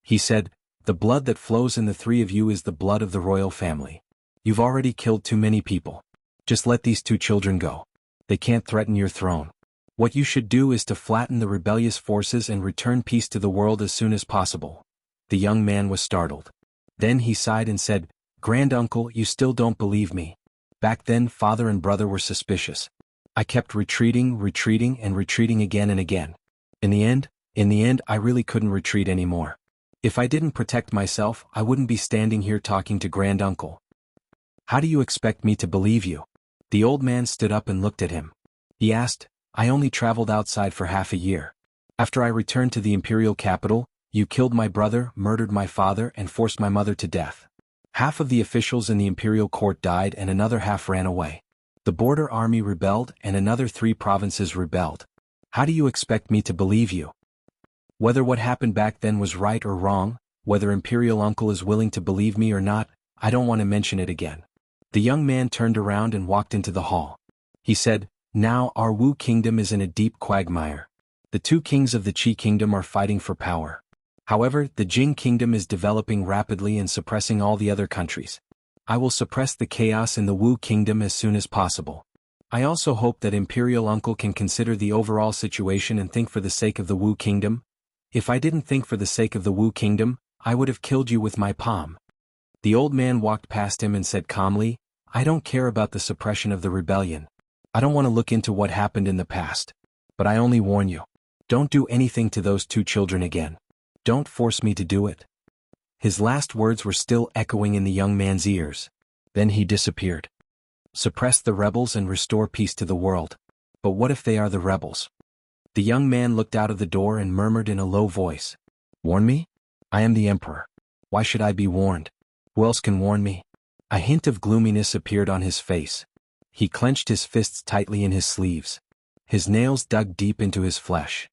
He said, "The blood that flows in the three of you is the blood of the royal family. You've already killed too many people. Just let these two children go. They can't threaten your throne. What you should do is to flatten the rebellious forces and return peace to the world as soon as possible." The young man was startled. Then he sighed and said, "Granduncle, you still don't believe me. Back then father and brother were suspicious. I kept retreating again and again. In the end, I really couldn't retreat anymore. If I didn't protect myself, I wouldn't be standing here talking to Granduncle. How do you expect me to believe you?" The old man stood up and looked at him. He asked, "I only traveled outside for half a year. After I returned to the imperial capital, you killed my brother, murdered my father, and forced my mother to death. Half of the officials in the imperial court died and another half ran away. The border army rebelled and another 3 provinces rebelled. How do you expect me to believe you? Whether what happened back then was right or wrong, whether Imperial Uncle is willing to believe me or not, I don't want to mention it again." The young man turned around and walked into the hall. He said, "Now our Wu kingdom is in a deep quagmire. The 2 kings of the Qi kingdom are fighting for power. However, the Jing kingdom is developing rapidly and suppressing all the other countries. I will suppress the chaos in the Wu kingdom as soon as possible. I also hope that Imperial Uncle can consider the overall situation and think for the sake of the Wu kingdom. If I didn't think for the sake of the Wu kingdom, I would have killed you with my palm." The old man walked past him and said calmly, "I don't care about the suppression of the rebellion. I don't want to look into what happened in the past. But I only warn you. Don't do anything to those 2 children again. Don't force me to do it." His last words were still echoing in the young man's ears. Then he disappeared. Suppress the rebels and restore peace to the world. But what if they are the rebels? The young man looked out of the door and murmured in a low voice, "Warn me? I am the emperor. Why should I be warned? Who else can warn me?" A hint of gloominess appeared on his face. He clenched his fists tightly in his sleeves. His nails dug deep into his flesh.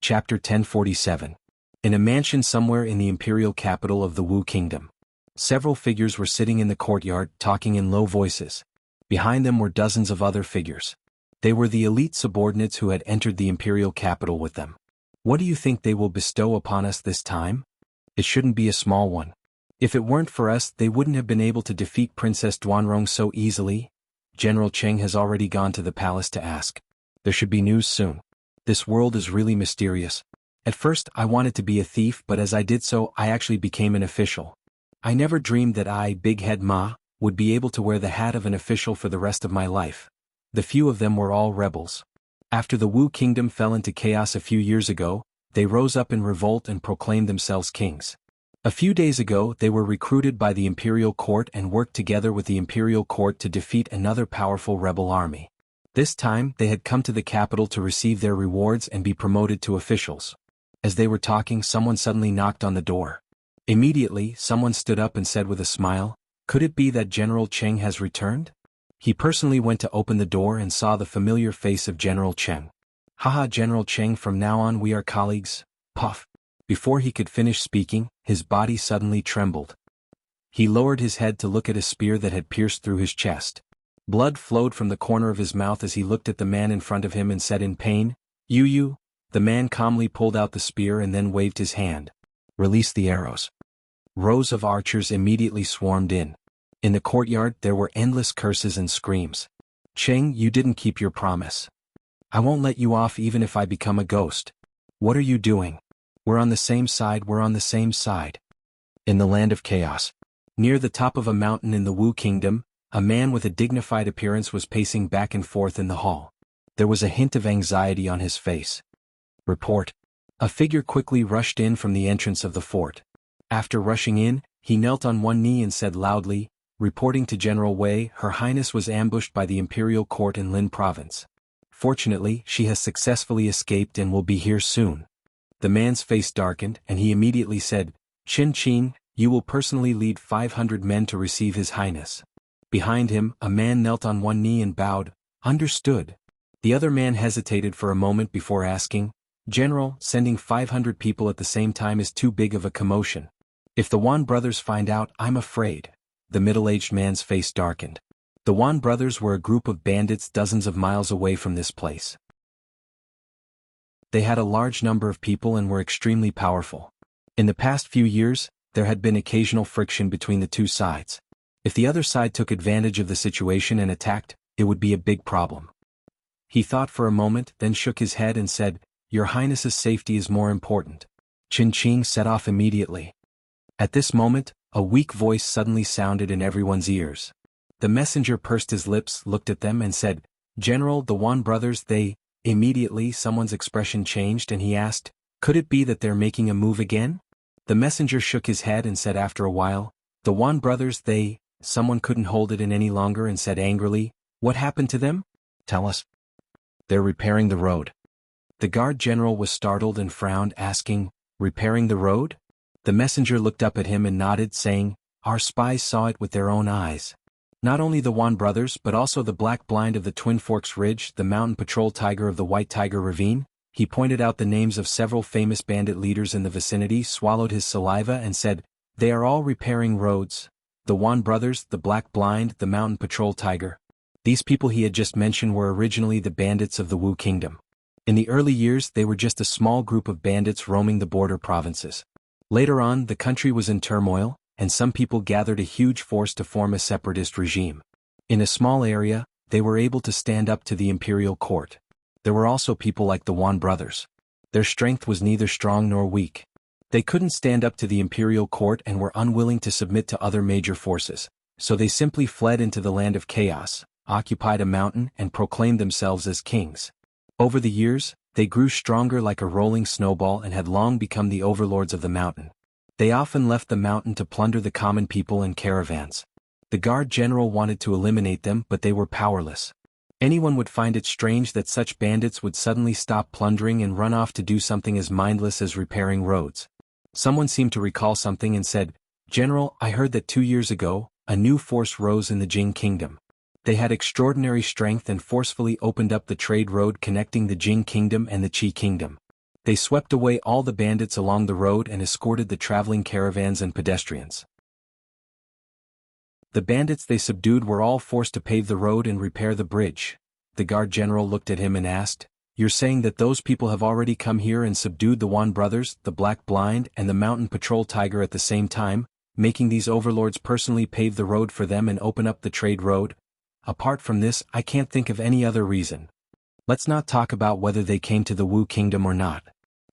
Chapter 1047. In a mansion somewhere in the imperial capital of the Wu kingdom. Several figures were sitting in the courtyard, talking in low voices. Behind them were dozens of other figures. They were the elite subordinates who had entered the imperial capital with them. What do you think they will bestow upon us this time? It shouldn't be a small one. If it weren't for us, they wouldn't have been able to defeat Princess Duanrong so easily. General Cheng has already gone to the palace to ask. There should be news soon. This world is really mysterious. At first, I wanted to be a thief, but as I did so, I actually became an official. I never dreamed that I, Big Head Ma, would be able to wear the hat of an official for the rest of my life. The few of them were all rebels. After the Wu kingdom fell into chaos a few years ago, they rose up in revolt and proclaimed themselves kings. A few days ago, they were recruited by the imperial court and worked together with the imperial court to defeat another powerful rebel army. This time, they had come to the capital to receive their rewards and be promoted to officials. As they were talking, someone suddenly knocked on the door. Immediately, someone stood up and said with a smile, "Could it be that General Cheng has returned?" He personally went to open the door and saw the familiar face of General Cheng. "Haha, General Cheng, from now on we are colleagues." Puff. Before he could finish speaking, his body suddenly trembled. He lowered his head to look at a spear that had pierced through his chest. Blood flowed from the corner of his mouth as he looked at the man in front of him and said in pain, "You." The man calmly pulled out the spear and then waved his hand. "Release the arrows." Rows of archers immediately swarmed in. In the courtyard there were endless curses and screams. "Cheng, you didn't keep your promise. I won't let you off even if I become a ghost. What are you doing? We're on the same side, we're on the same side." In the land of chaos, near the top of a mountain in the Wu kingdom, a man with a dignified appearance was pacing back and forth in the hall. There was a hint of anxiety on his face. "Report." A figure quickly rushed in from the entrance of the fort. After rushing in, he knelt on one knee and said loudly, "Reporting to General Wei, Her Highness was ambushed by the imperial court in Lin province. Fortunately, she has successfully escaped and will be here soon." The man's face darkened, and he immediately said, "Qin Qin, you will personally lead 500 men to receive His Highness." Behind him, a man knelt on one knee and bowed, "Understood." The other man hesitated for a moment before asking, "General, sending 500 people at the same time is too big of a commotion. If the Wan brothers find out, I'm afraid." The middle-aged man's face darkened. The Wan brothers were a group of bandits dozens of miles away from this place. They had a large number of people and were extremely powerful. In the past few years, there had been occasional friction between the two sides. If the other side took advantage of the situation and attacked, it would be a big problem. He thought for a moment, then shook his head and said, "Your Highness's safety is more important." Qin Qing set off immediately. At this moment, a weak voice suddenly sounded in everyone's ears. The messenger pursed his lips, looked at them and said, "General, the Wan brothers, they..." Immediately someone's expression changed and he asked, "Could it be that they're making a move again?" The messenger shook his head and said after a while, "The Wan brothers, they..." Someone couldn't hold it in any longer and said angrily, "What happened to them? Tell us." "They're repairing the road." The guard general was startled and frowned, asking, "Repairing the road?" The messenger looked up at him and nodded, saying, "Our spies saw it with their own eyes. Not only the Wan brothers but also the Black Blind of the Twin Forks Ridge, the Mountain Patrol Tiger of the White Tiger Ravine." He pointed out the names of several famous bandit leaders in the vicinity, swallowed his saliva and said, "They are all repairing roads. The Wan brothers, the Black Blind, the Mountain Patrol Tiger." These people he had just mentioned were originally the bandits of the Wu Kingdom. In the early years they were just a small group of bandits roaming the border provinces. Later on, the country was in turmoil, and some people gathered a huge force to form a separatist regime. In a small area, they were able to stand up to the imperial court. There were also people like the Wan brothers. Their strength was neither strong nor weak. They couldn't stand up to the imperial court and were unwilling to submit to other major forces, so they simply fled into the land of chaos, occupied a mountain and proclaimed themselves as kings. Over the years, they grew stronger like a rolling snowball and had long become the overlords of the mountain. They often left the mountain to plunder the common people and caravans. The guard general wanted to eliminate them, but they were powerless. Anyone would find it strange that such bandits would suddenly stop plundering and run off to do something as mindless as repairing roads. Someone seemed to recall something and said, "General, I heard that 2 years ago, a new force rose in the Jing Kingdom. They had extraordinary strength and forcefully opened up the trade road connecting the Jing Kingdom and the Qi Kingdom. They swept away all the bandits along the road and escorted the traveling caravans and pedestrians." The bandits they subdued were all forced to pave the road and repair the bridge. The guard general looked at him and asked, "You're saying that those people have already come here and subdued the Wan brothers, the Black Blind and the Mountain Patrol Tiger at the same time, making these overlords personally pave the road for them and open up the trade road? Apart from this, I can't think of any other reason. Let's not talk about whether they came to the Wu Kingdom or not.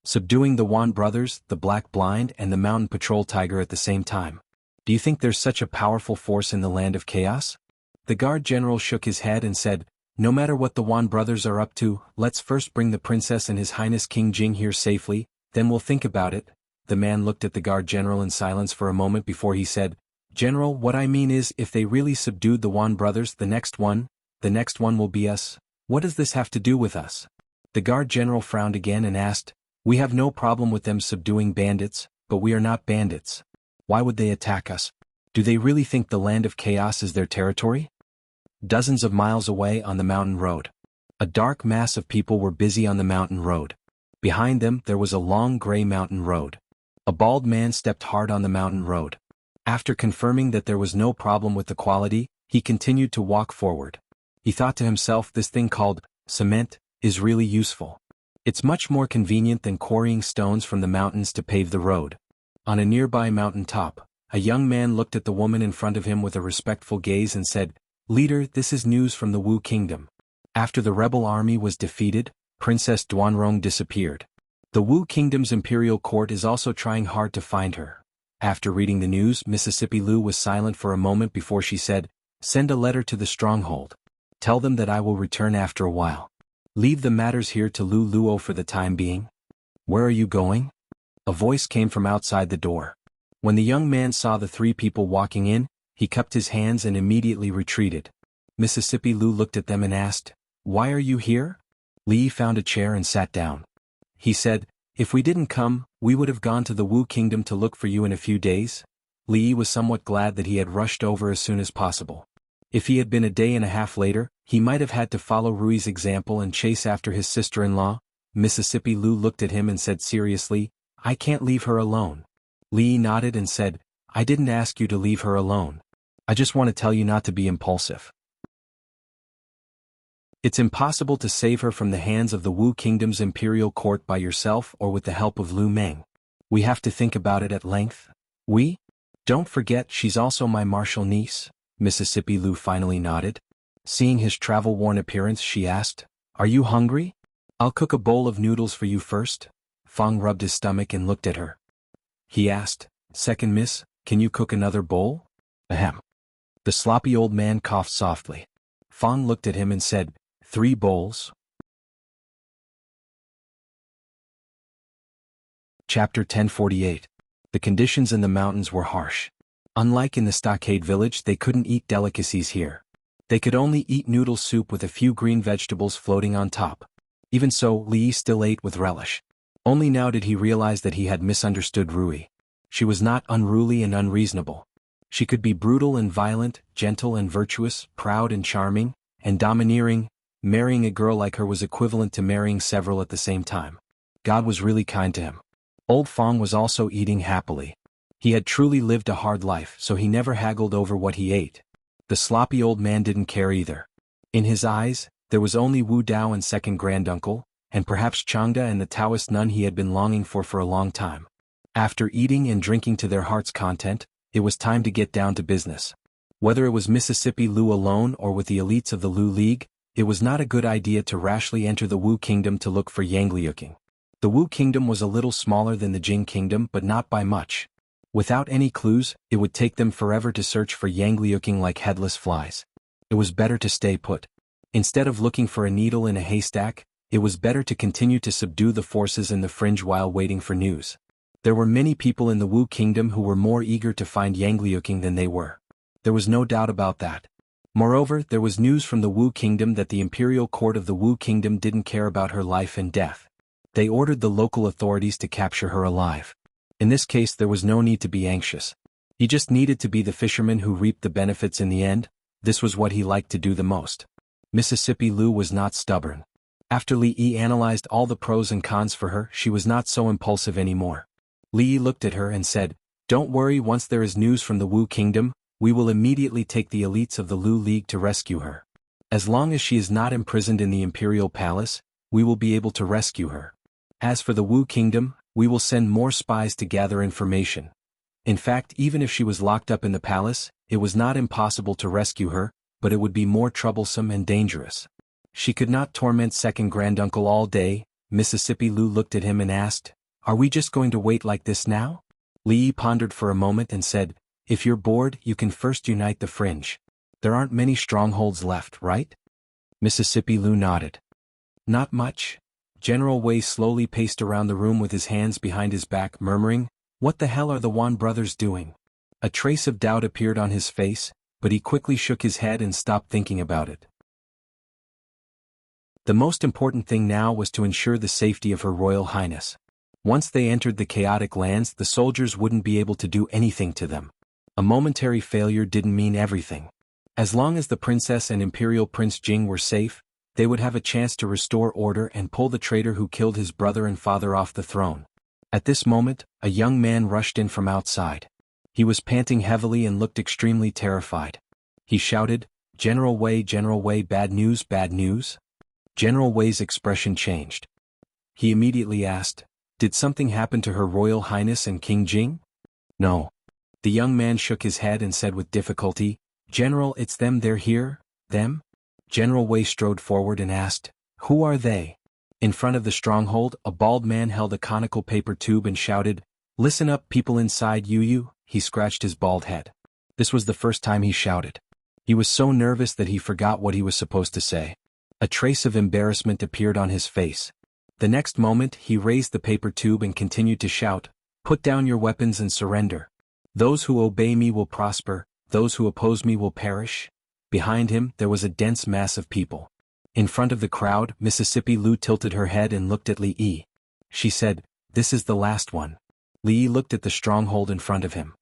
Subduing the Wan brothers, the Black Blind and the Mountain Patrol Tiger at the same time. Do you think there's such a powerful force in the land of chaos?" The guard general shook his head and said, "No matter what the Wan brothers are up to, let's first bring the princess and His Highness King Jing here safely, then we'll think about it." The man looked at the guard general in silence for a moment before he said, "General, what I mean is if they really subdued the Wan brothers, the next one will be us. What does this have to do with us?" The guard general frowned again and asked, "We have no problem with them subduing bandits, but we are not bandits. Why would they attack us? Do they really think the land of chaos is their territory?" Dozens of miles away on the mountain road, a dark mass of people were busy on the mountain road. Behind them there was a long gray mountain road. A bald man stepped hard on the mountain road. After confirming that there was no problem with the quality, he continued to walk forward. He thought to himself, this thing called cement is really useful. It's much more convenient than quarrying stones from the mountains to pave the road. On a nearby mountain top, a young man looked at the woman in front of him with a respectful gaze and said, "Leader, this is news from the Wu Kingdom. After the rebel army was defeated, Princess Duanrong disappeared. The Wu Kingdom's imperial court is also trying hard to find her." After reading the news, Mississippi Lu was silent for a moment before she said, "Send a letter to the stronghold. Tell them that I will return after a while. Leave the matters here to Lu Luo for the time being." "Where are you going?" A voice came from outside the door. When the young man saw the three people walking in, he cupped his hands and immediately retreated. Mississippi Lu looked at them and asked, "Why are you here?" Li found a chair and sat down. He said, "If we didn't come, we would have gone to the Wu Kingdom to look for you in a few days." Li was somewhat glad that he had rushed over as soon as possible. If he had been a day and a half later, he might have had to follow Rui's example and chase after his sister-in-law. Mississippi Lu looked at him and said seriously, "I can't leave her alone." Li nodded and said, "I didn't ask you to leave her alone. I just want to tell you not to be impulsive. It's impossible to save her from the hands of the Wu Kingdom's imperial court by yourself or with the help of Lu Meng. We have to think about it at length. Don't forget she's also my martial niece." Mississippi Lu finally nodded. Seeing his travel-worn appearance, she asked, "Are you hungry? I'll cook a bowl of noodles for you first." Fong rubbed his stomach and looked at her. He asked, "Second miss, can you cook another bowl?" "Ahem." The sloppy old man coughed softly. Fong looked at him and said, 3 bowls." Chapter 1048. The conditions in the mountains were harsh. Unlike in the stockade village, they couldn't eat delicacies here. They could only eat noodle soup with a few green vegetables floating on top. Even so, Li still ate with relish. Only now did he realize that he had misunderstood Rui. She was not unruly and unreasonable. She could be brutal and violent, gentle and virtuous, proud and charming, and domineering. Marrying a girl like her was equivalent to marrying several at the same time. God was really kind to him. Old Fong was also eating happily. He had truly lived a hard life, so he never haggled over what he ate. The sloppy old man didn't care either. In his eyes, there was only Wu Dao and second granduncle, and perhaps Changda and the Taoist nun he had been longing for a long time. After eating and drinking to their heart's content, it was time to get down to business. Whether it was Mississippi Lu alone or with the elites of the Lu League, it was not a good idea to rashly enter the Wu Kingdom to look for Yangliuking. The Wu Kingdom was a little smaller than the Jing Kingdom, but not by much. Without any clues, it would take them forever to search for Yangliuking like headless flies. It was better to stay put. Instead of looking for a needle in a haystack, it was better to continue to subdue the forces in the fringe while waiting for news. There were many people in the Wu Kingdom who were more eager to find Yangliuking than they were. There was no doubt about that. Moreover, there was news from the Wu Kingdom that the imperial court of the Wu Kingdom didn't care about her life and death. They ordered the local authorities to capture her alive. In this case, there was no need to be anxious. He just needed to be the fisherman who reaped the benefits in the end. This was what he liked to do the most. Mississippi Lu was not stubborn. After Li Yi analyzed all the pros and cons for her, she was not so impulsive anymore. Li Yi looked at her and said, "Don't worry, once there is news from the Wu Kingdom, we will immediately take the elites of the Lu League to rescue her. As long as she is not imprisoned in the Imperial Palace, we will be able to rescue her. As for the Wu Kingdom, we will send more spies to gather information. In fact, even if she was locked up in the palace, it was not impossible to rescue her, but it would be more troublesome and dangerous. She could not torment second granduncle all day. Mississippi Lu looked at him and asked, "Are we just going to wait like this now?" Li pondered for a moment and said, "If you're bored, you can first unite the fringe. There aren't many strongholds left, right?" Mississippi Lu nodded. "Not much." General Wei slowly paced around the room with his hands behind his back, murmuring, "What the hell are the Wan brothers doing?" A trace of doubt appeared on his face, but he quickly shook his head and stopped thinking about it. The most important thing now was to ensure the safety of Her Royal Highness. Once they entered the chaotic lands, the soldiers wouldn't be able to do anything to them. A momentary failure didn't mean everything. As long as the princess and Imperial Prince Jing were safe, they would have a chance to restore order and pull the traitor who killed his brother and father off the throne. At this moment, a young man rushed in from outside. He was panting heavily and looked extremely terrified. He shouted, General Wei, bad news, bad news?" General Wei's expression changed. He immediately asked, "Did something happen to Her Royal Highness and King Jing?" "No." The young man shook his head and said with difficulty, "General, it's them, they're here." "Them?" General Wei strode forward and asked, "Who are they?" In front of the stronghold, a bald man held a conical paper tube and shouted, "Listen up, people inside you." He scratched his bald head. This was the first time he shouted. He was so nervous that he forgot what he was supposed to say. A trace of embarrassment appeared on his face. The next moment, he raised the paper tube and continued to shout, "Put down your weapons and surrender. Those who obey me will prosper, those who oppose me will perish." Behind him, there was a dense mass of people. In front of the crowd, Mississippi Lu tilted her head and looked at Li Yi. She said, "This is the last one." Li Yi looked at the stronghold in front of him.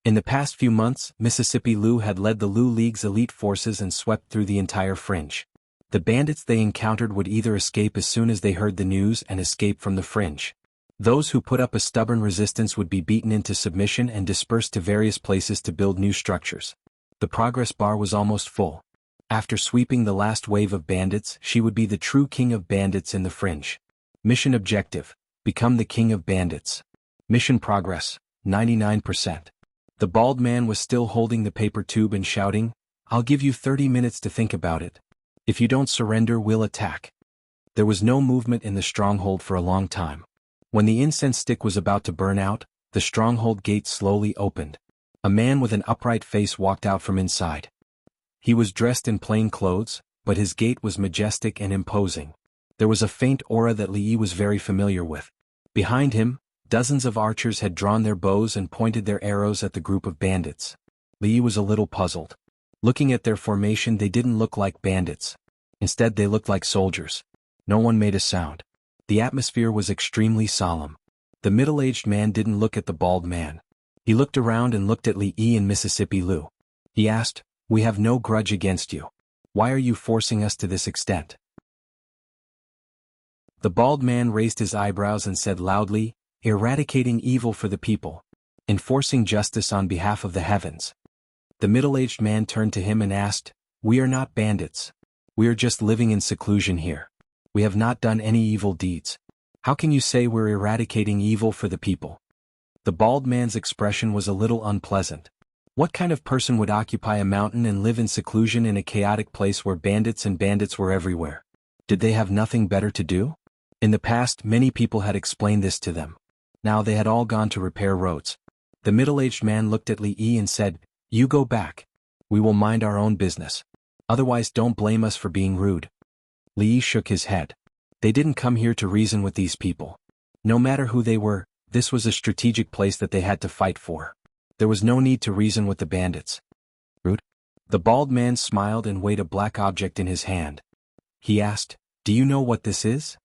In the past few months, Mississippi Lu had led the Lu League's elite forces and swept through the entire fringe. The bandits they encountered would either escape as soon as they heard the news and escape from the fringe. Those who put up a stubborn resistance would be beaten into submission and dispersed to various places to build new structures. The progress bar was almost full. After sweeping the last wave of bandits, she would be the true king of bandits in the fringe. Mission objective: become the king of bandits. Mission progress: 99%. The bald man was still holding the paper tube and shouting, "I'll give you 30 minutes to think about it. If you don't surrender, we'll attack." There was no movement in the stronghold for a long time. When the incense stick was about to burn out, the stronghold gate slowly opened. A man with an upright face walked out from inside. He was dressed in plain clothes, but his gait was majestic and imposing. There was a faint aura that Li Yi was very familiar with. Behind him, dozens of archers had drawn their bows and pointed their arrows at the group of bandits. Li Yi was a little puzzled. Looking at their formation, they didn't look like bandits. Instead, they looked like soldiers. No one made a sound. The atmosphere was extremely solemn. The middle-aged man didn't look at the bald man. He looked around and looked at Li Yi and Mississippi Lu. He asked, "We have no grudge against you. Why are you forcing us to this extent?" The bald man raised his eyebrows and said loudly, "Eradicating evil for the people. Enforcing justice on behalf of the heavens." The middle-aged man turned to him and asked, "We are not bandits. We are just living in seclusion here. We have not done any evil deeds. How can you say we're eradicating evil for the people?" The bald man's expression was a little unpleasant. What kind of person would occupy a mountain and live in seclusion in a chaotic place where bandits were everywhere? Did they have nothing better to do? In the past, many people had explained this to them. Now they had all gone to repair roads. The middle-aged man looked at Li Yi and said, "You go back. We will mind our own business. Otherwise, don't blame us for being rude." Li Yi shook his head. They didn't come here to reason with these people. No matter who they were, this was a strategic place that they had to fight for. There was no need to reason with the bandits. Rude? The bald man smiled and weighed a black object in his hand. He asked, "Do you know what this is?"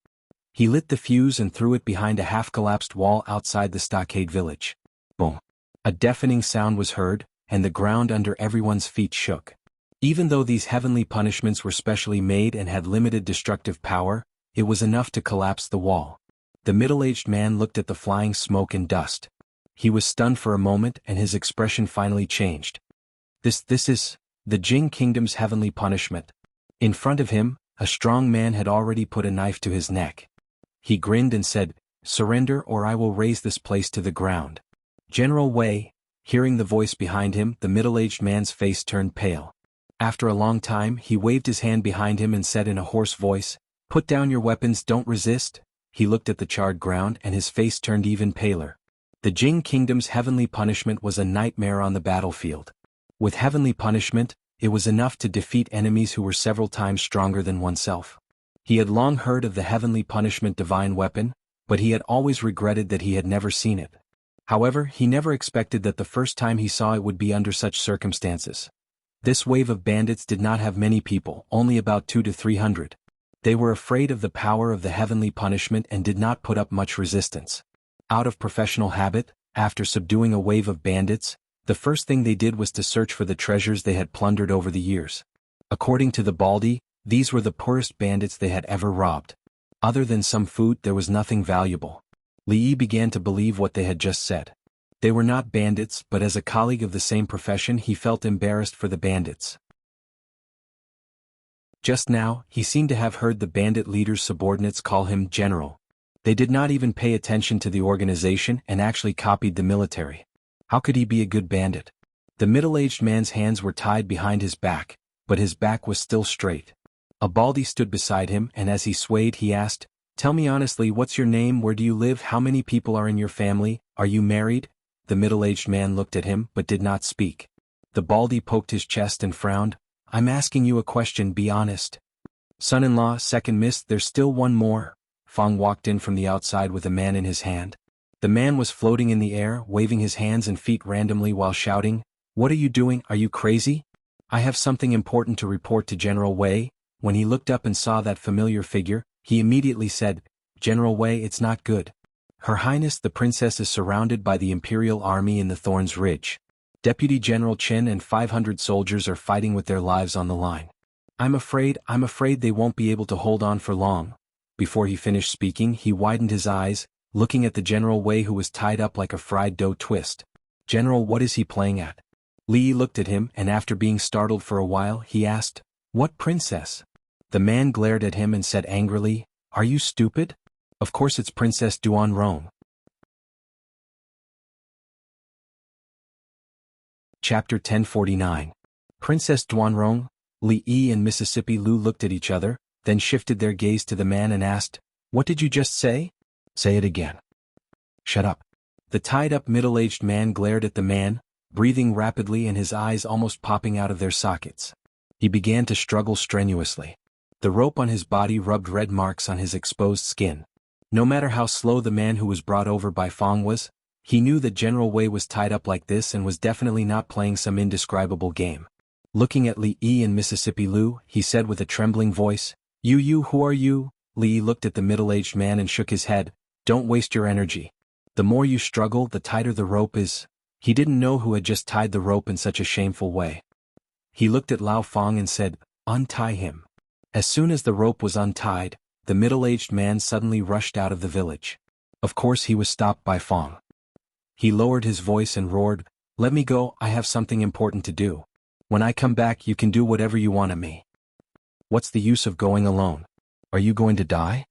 He lit the fuse and threw it behind a half-collapsed wall outside the stockade village. Boom. A deafening sound was heard, and the ground under everyone's feet shook. Even though these heavenly punishments were specially made and had limited destructive power, it was enough to collapse the wall. The middle-aged man looked at the flying smoke and dust. He was stunned for a moment and his expression finally changed. This is the Jing Kingdom's heavenly punishment. In front of him, a strong man had already put a knife to his neck. He grinned and said, "Surrender or I will raze this place to the ground." General Wei, hearing the voice behind him, the middle-aged man's face turned pale. After a long time, he waved his hand behind him and said in a hoarse voice, "Put down your weapons, don't resist." He looked at the charred ground and his face turned even paler. The Jing Kingdom's heavenly punishment was a nightmare on the battlefield. With heavenly punishment, it was enough to defeat enemies who were several times stronger than oneself. He had long heard of the heavenly punishment divine weapon, but he had always regretted that he had never seen it. However, he never expected that the first time he saw it would be under such circumstances. This wave of bandits did not have many people, only about 200 to 300. They were afraid of the power of the heavenly punishment and did not put up much resistance. Out of professional habit, after subduing a wave of bandits, the first thing they did was to search for the treasures they had plundered over the years. According to the Baldi, these were the poorest bandits they had ever robbed. Other than some food, there was nothing valuable. Li Yi began to believe what they had just said. They were not bandits, but as a colleague of the same profession he felt embarrassed for the bandits. Just now, he seemed to have heard the bandit leader's subordinates call him general. They did not even pay attention to the organization and actually copied the military. How could he be a good bandit? The middle-aged man's hands were tied behind his back, but his back was still straight. A Baldi stood beside him and as he swayed he asked, "Tell me honestly, what's your name, where do you live, how many people are in your family, are you married?" The middle-aged man looked at him but did not speak. The Baldi poked his chest and frowned, "I'm asking you a question, be honest." "Son-in-law, second miss, there's still one more." Fong walked in from the outside with a man in his hand. The man was floating in the air, waving his hands and feet randomly while shouting, "What are you doing, are you crazy? I have something important to report to General Wei." When he looked up and saw that familiar figure, he immediately said, "General Wei, it's not good. Her Highness the Princess is surrounded by the Imperial Army in the Thorns Ridge. Deputy General Qin and 500 soldiers are fighting with their lives on the line. I'm afraid they won't be able to hold on for long." Before he finished speaking, he widened his eyes, looking at the General Wei who was tied up like a fried dough twist. "General, what is he playing at?" Li Yi looked at him and after being startled for a while, he asked, "What princess?" The man glared at him and said angrily, "Are you stupid? Of course it's Princess Duanrong." Chapter 1049. Princess Duanrong. Li Yi and Mississippi Lu looked at each other, then shifted their gaze to the man and asked, "What did you just say?" "Say it again." "Shut up." The tied-up middle-aged man glared at the man, breathing rapidly and his eyes almost popping out of their sockets. He began to struggle strenuously. The rope on his body rubbed red marks on his exposed skin. No matter how slow the man who was brought over by Fong was, he knew that General Wei was tied up like this and was definitely not playing some indescribable game. Looking at Li Yi and Mississippi Lu, he said with a trembling voice, You, who are you?" Li Yi looked at the middle-aged man and shook his head. "Don't waste your energy. The more you struggle, the tighter the rope is." He didn't know who had just tied the rope in such a shameful way. He looked at Lao Fong and said, "Untie him." As soon as the rope was untied, the middle-aged man suddenly rushed out of the village. Of course he was stopped by Fong. He lowered his voice and roared, "Let me go, I have something important to do. When I come back you can do whatever you want of me." "What's the use of going alone? Are you going to die?"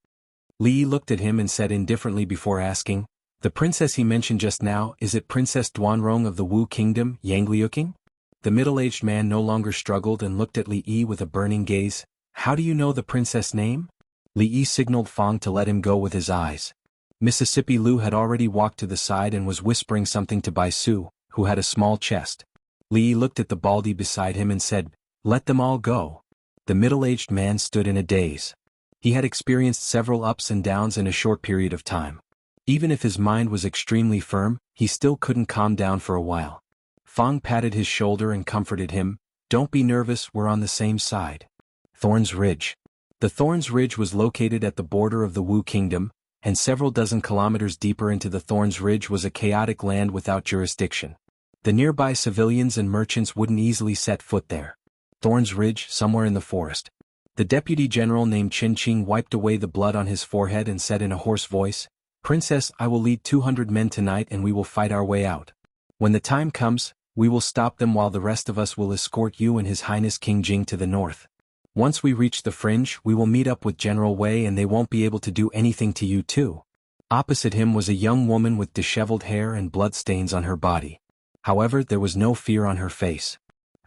Li Yi looked at him and said indifferently before asking, "The princess he mentioned just now, is it Princess Duanrong of the Wu Kingdom, Yangliuking?" The middle-aged man no longer struggled and looked at Li Yi with a burning gaze. "How do you know the princess' name?" Li Yi signaled Fong to let him go with his eyes. Mississippi Lu had already walked to the side and was whispering something to Bai Su, who had a small chest. Li Yi looked at the Baldi beside him and said, "Let them all go." The middle-aged man stood in a daze. He had experienced several ups and downs in a short period of time. Even if his mind was extremely firm, he still couldn't calm down for a while. Fong patted his shoulder and comforted him, "Don't be nervous, we're on the same side." Thorns Ridge. The Thorns Ridge was located at the border of the Wu Kingdom, and several dozen kilometers deeper into the Thorns Ridge was a chaotic land without jurisdiction. The nearby civilians and merchants wouldn't easily set foot there. Thorns Ridge, somewhere in the forest. The deputy general named Qin Qing wiped away the blood on his forehead and said in a hoarse voice, "Princess, I will lead 200 men tonight and we will fight our way out. When the time comes, We will stop them while the rest of us will escort you and His Highness King Jing to the north. Once we reach the fringe, we will meet up with General Wei and they won't be able to do anything to you too." Opposite him was a young woman with disheveled hair and bloodstains on her body. However, there was no fear on her face.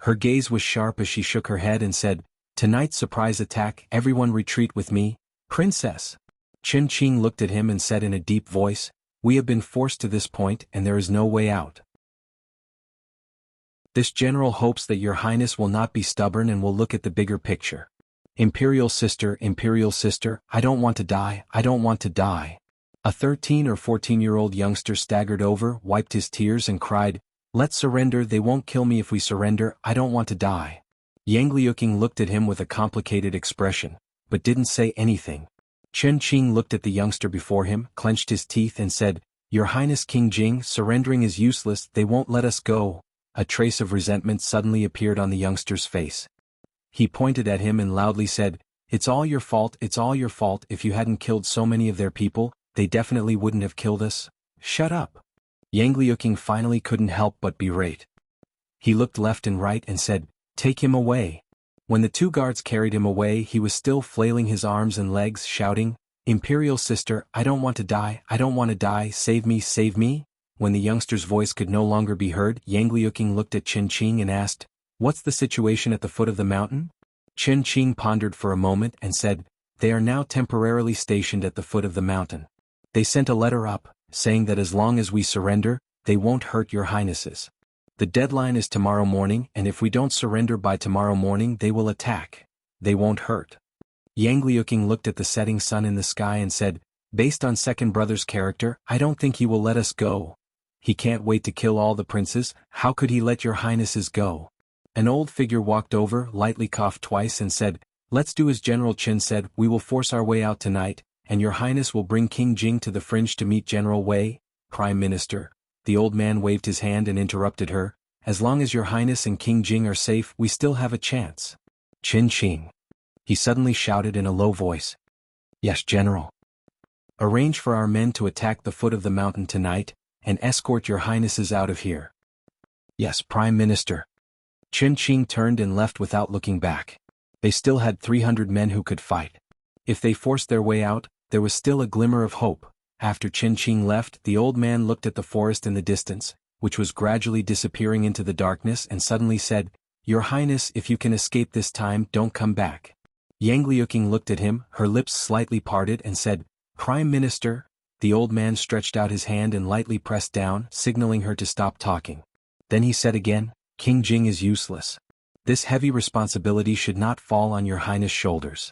Her gaze was sharp as she shook her head and said, "Tonight's surprise attack, everyone retreat with me, Princess." Chen Qing looked at him and said in a deep voice, "We have been forced to this point and there is no way out. This general hopes that your highness will not be stubborn and will look at the bigger picture. Imperial sister, I don't want to die, I don't want to die." A 13 or 14-year-old youngster staggered over, wiped his tears and cried, "Let's surrender, they won't kill me if we surrender, I don't want to die." Yang Liuqing looked at him with a complicated expression, but didn't say anything. Chen Qing looked at the youngster before him, clenched his teeth and said, "Your Highness King Jing, surrendering is useless, they won't let us go." A trace of resentment suddenly appeared on the youngster's face. He pointed at him and loudly said, "It's all your fault, it's all your fault, if you hadn't killed so many of their people, they definitely wouldn't have killed us. Shut up." Yang Liuqing finally couldn't help but berate. He looked left and right and said, "Take him away." When the two guards carried him away, he was still flailing his arms and legs, shouting, "Imperial sister, I don't want to die, I don't want to die, save me, save me." When the youngster's voice could no longer be heard, Yang Liuqing looked at Chen Qing and asked, "What's the situation at the foot of the mountain?" Chen Qing pondered for a moment and said, "They are now temporarily stationed at the foot of the mountain. They sent a letter up, saying that as long as we surrender, they won't hurt your highnesses. The deadline is tomorrow morning and if we don't surrender by tomorrow morning they will attack. They won't hurt." Yang Liuqing looked at the setting sun in the sky and said, "Based on second brother's character, I don't think he will let us go. He can't wait to kill all the princes, how could he let your highnesses go?" An old figure walked over, lightly coughed twice and said, "Let's do as General Chen said, we will force our way out tonight, and your highness will bring King Jing to the fringe to meet General Wei." "Prime Minister." The old man waved his hand and interrupted her, "As long as your highness and King Jing are safe, we still have a chance." "Chen Qing," he suddenly shouted in a low voice. "Yes, General." "Arrange for our men to attack the foot of the mountain tonight, and escort your highnesses out of here." "Yes, Prime Minister." Chen Qing turned and left without looking back. They still had 300 men who could fight. If they forced their way out, there was still a glimmer of hope. After Chen Qing left, the old man looked at the forest in the distance, which was gradually disappearing into the darkness and suddenly said, "Your Highness, if you can escape this time, don't come back." Yang Liuqing looked at him, her lips slightly parted and said, "Prime Minister." The old man stretched out his hand and lightly pressed down, signaling her to stop talking. Then he said again, "King Jing is useless. This heavy responsibility should not fall on your Highness' shoulders.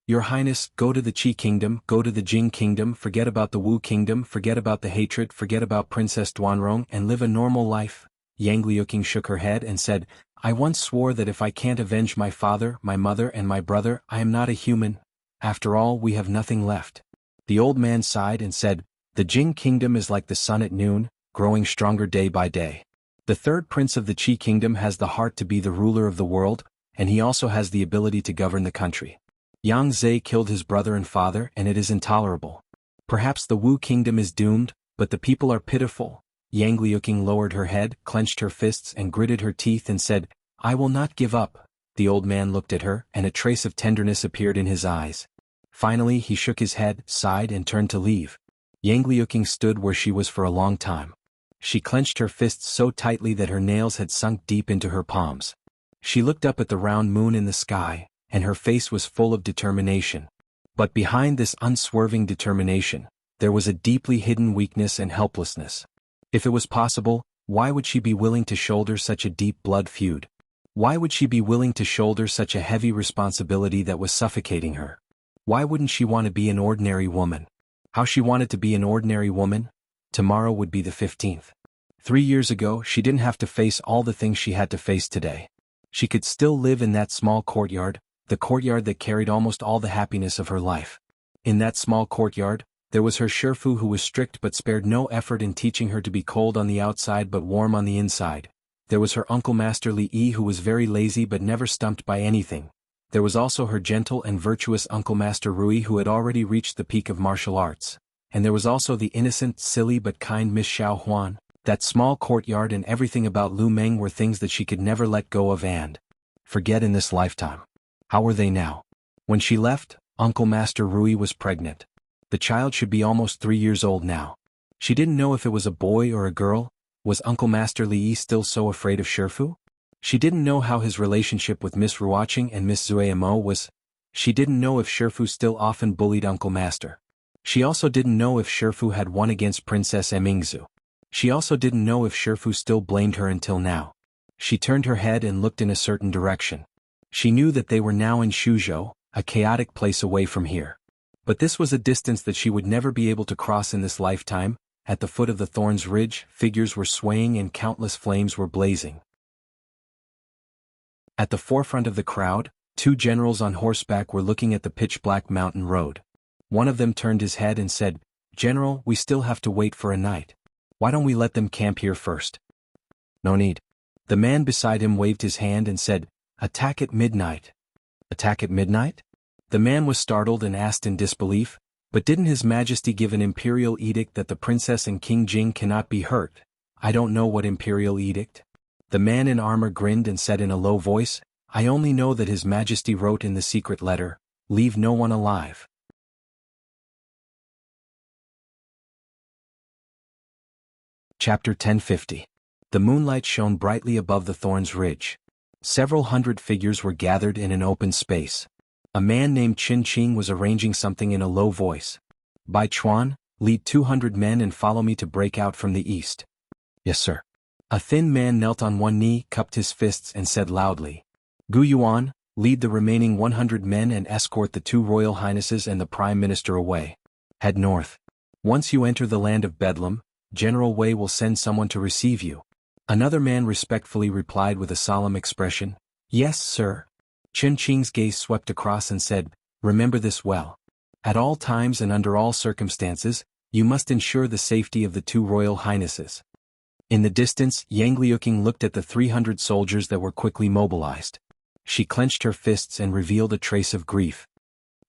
Your Highness, go to the Qi Kingdom, go to the Jing Kingdom, forget about the Wu Kingdom, forget about the hatred, forget about Princess Duanrong, and live a normal life." Yang Liuqing shook her head and said, "I once swore that if I can't avenge my father, my mother and my brother, I am not a human. After all, we have nothing left." The old man sighed and said, "The Jing Kingdom is like the sun at noon, growing stronger day by day. The third prince of the Qi Kingdom has the heart to be the ruler of the world, and he also has the ability to govern the country. Yang Zhe killed his brother and father and it is intolerable. Perhaps the Wu Kingdom is doomed, but the people are pitiful." Yang Liuqing lowered her head, clenched her fists and gritted her teeth and said, "I will not give up." The old man looked at her, and a trace of tenderness appeared in his eyes. Finally he shook his head, sighed and turned to leave. Yang Liuqing stood where she was for a long time. She clenched her fists so tightly that her nails had sunk deep into her palms. She looked up at the round moon in the sky, and her face was full of determination. But behind this unswerving determination, there was a deeply hidden weakness and helplessness. If it was possible, why would she be willing to shoulder such a deep blood feud? Why would she be willing to shoulder such a heavy responsibility that was suffocating her? Why wouldn't she want to be an ordinary woman? How she wanted to be an ordinary woman? Tomorrow would be the 15th. 3 years ago, she didn't have to face all the things she had to face today. She could still live in that small courtyard, the courtyard that carried almost all the happiness of her life. In that small courtyard, there was her Shifu who was strict but spared no effort in teaching her to be cold on the outside but warm on the inside. There was her uncle Master Li Yi who was very lazy but never stumped by anything. There was also her gentle and virtuous uncle Master Rui who had already reached the peak of martial arts. And there was also the innocent, silly but kind Miss Xiao Huan, That small courtyard and everything about Lu Meng were things that she could never let go of and forget in this lifetime. How were they now? When she left, Uncle Master Rui was pregnant. The child should be almost 3 years old now. She didn't know if it was a boy or a girl. Was Uncle Master Li still so afraid of Shifu? She didn't know how his relationship with Miss Ruoqing and Miss Zuemo was. She didn't know if Shifu still often bullied Uncle Master. She also didn't know if Shifu had won against Princess Emingzu. She also didn't know if Shifu still blamed her until now. She turned her head and looked in a certain direction. She knew that they were now in Shuzhou, a chaotic place away from here. But this was a distance that she would never be able to cross in this lifetime. At the foot of the Thorns Ridge, figures were swaying and countless flames were blazing. At the forefront of the crowd, 2 generals on horseback were looking at the pitch-black mountain road. One of them turned his head and said, "General, we still have to wait for a night. Why don't we let them camp here first?" "No need." The man beside him waved his hand and said, "Attack at midnight." "Attack at midnight?" The man was startled and asked in disbelief, "But didn't His Majesty give an imperial edict that the princess and King Jing cannot be hurt?" "I don't know what imperial edict." The man in armor grinned and said in a low voice, "I only know that His Majesty wrote in the secret letter, 'Leave no one alive.'" Chapter 1050. The moonlight shone brightly above the Thorns Ridge. Several hundred figures were gathered in an open space. A man named Qin Qing was arranging something in a low voice. "Bai Chuan, lead 200 men and follow me to break out from the east." "Yes, sir." A thin man knelt on one knee, cupped his fists and said loudly, "Gu Yuan, lead the remaining 100 men and escort the 2 royal highnesses and the Prime Minister away. Head north. Once you enter the land of Bedlam, General Wei will send someone to receive you." Another man respectfully replied with a solemn expression, "Yes, sir." Qin Qing's gaze swept across and said, "Remember this well. At all times and under all circumstances, you must ensure the safety of the 2 royal highnesses." In the distance, Yang Liuqing looked at the 300 soldiers that were quickly mobilized. She clenched her fists and revealed a trace of grief.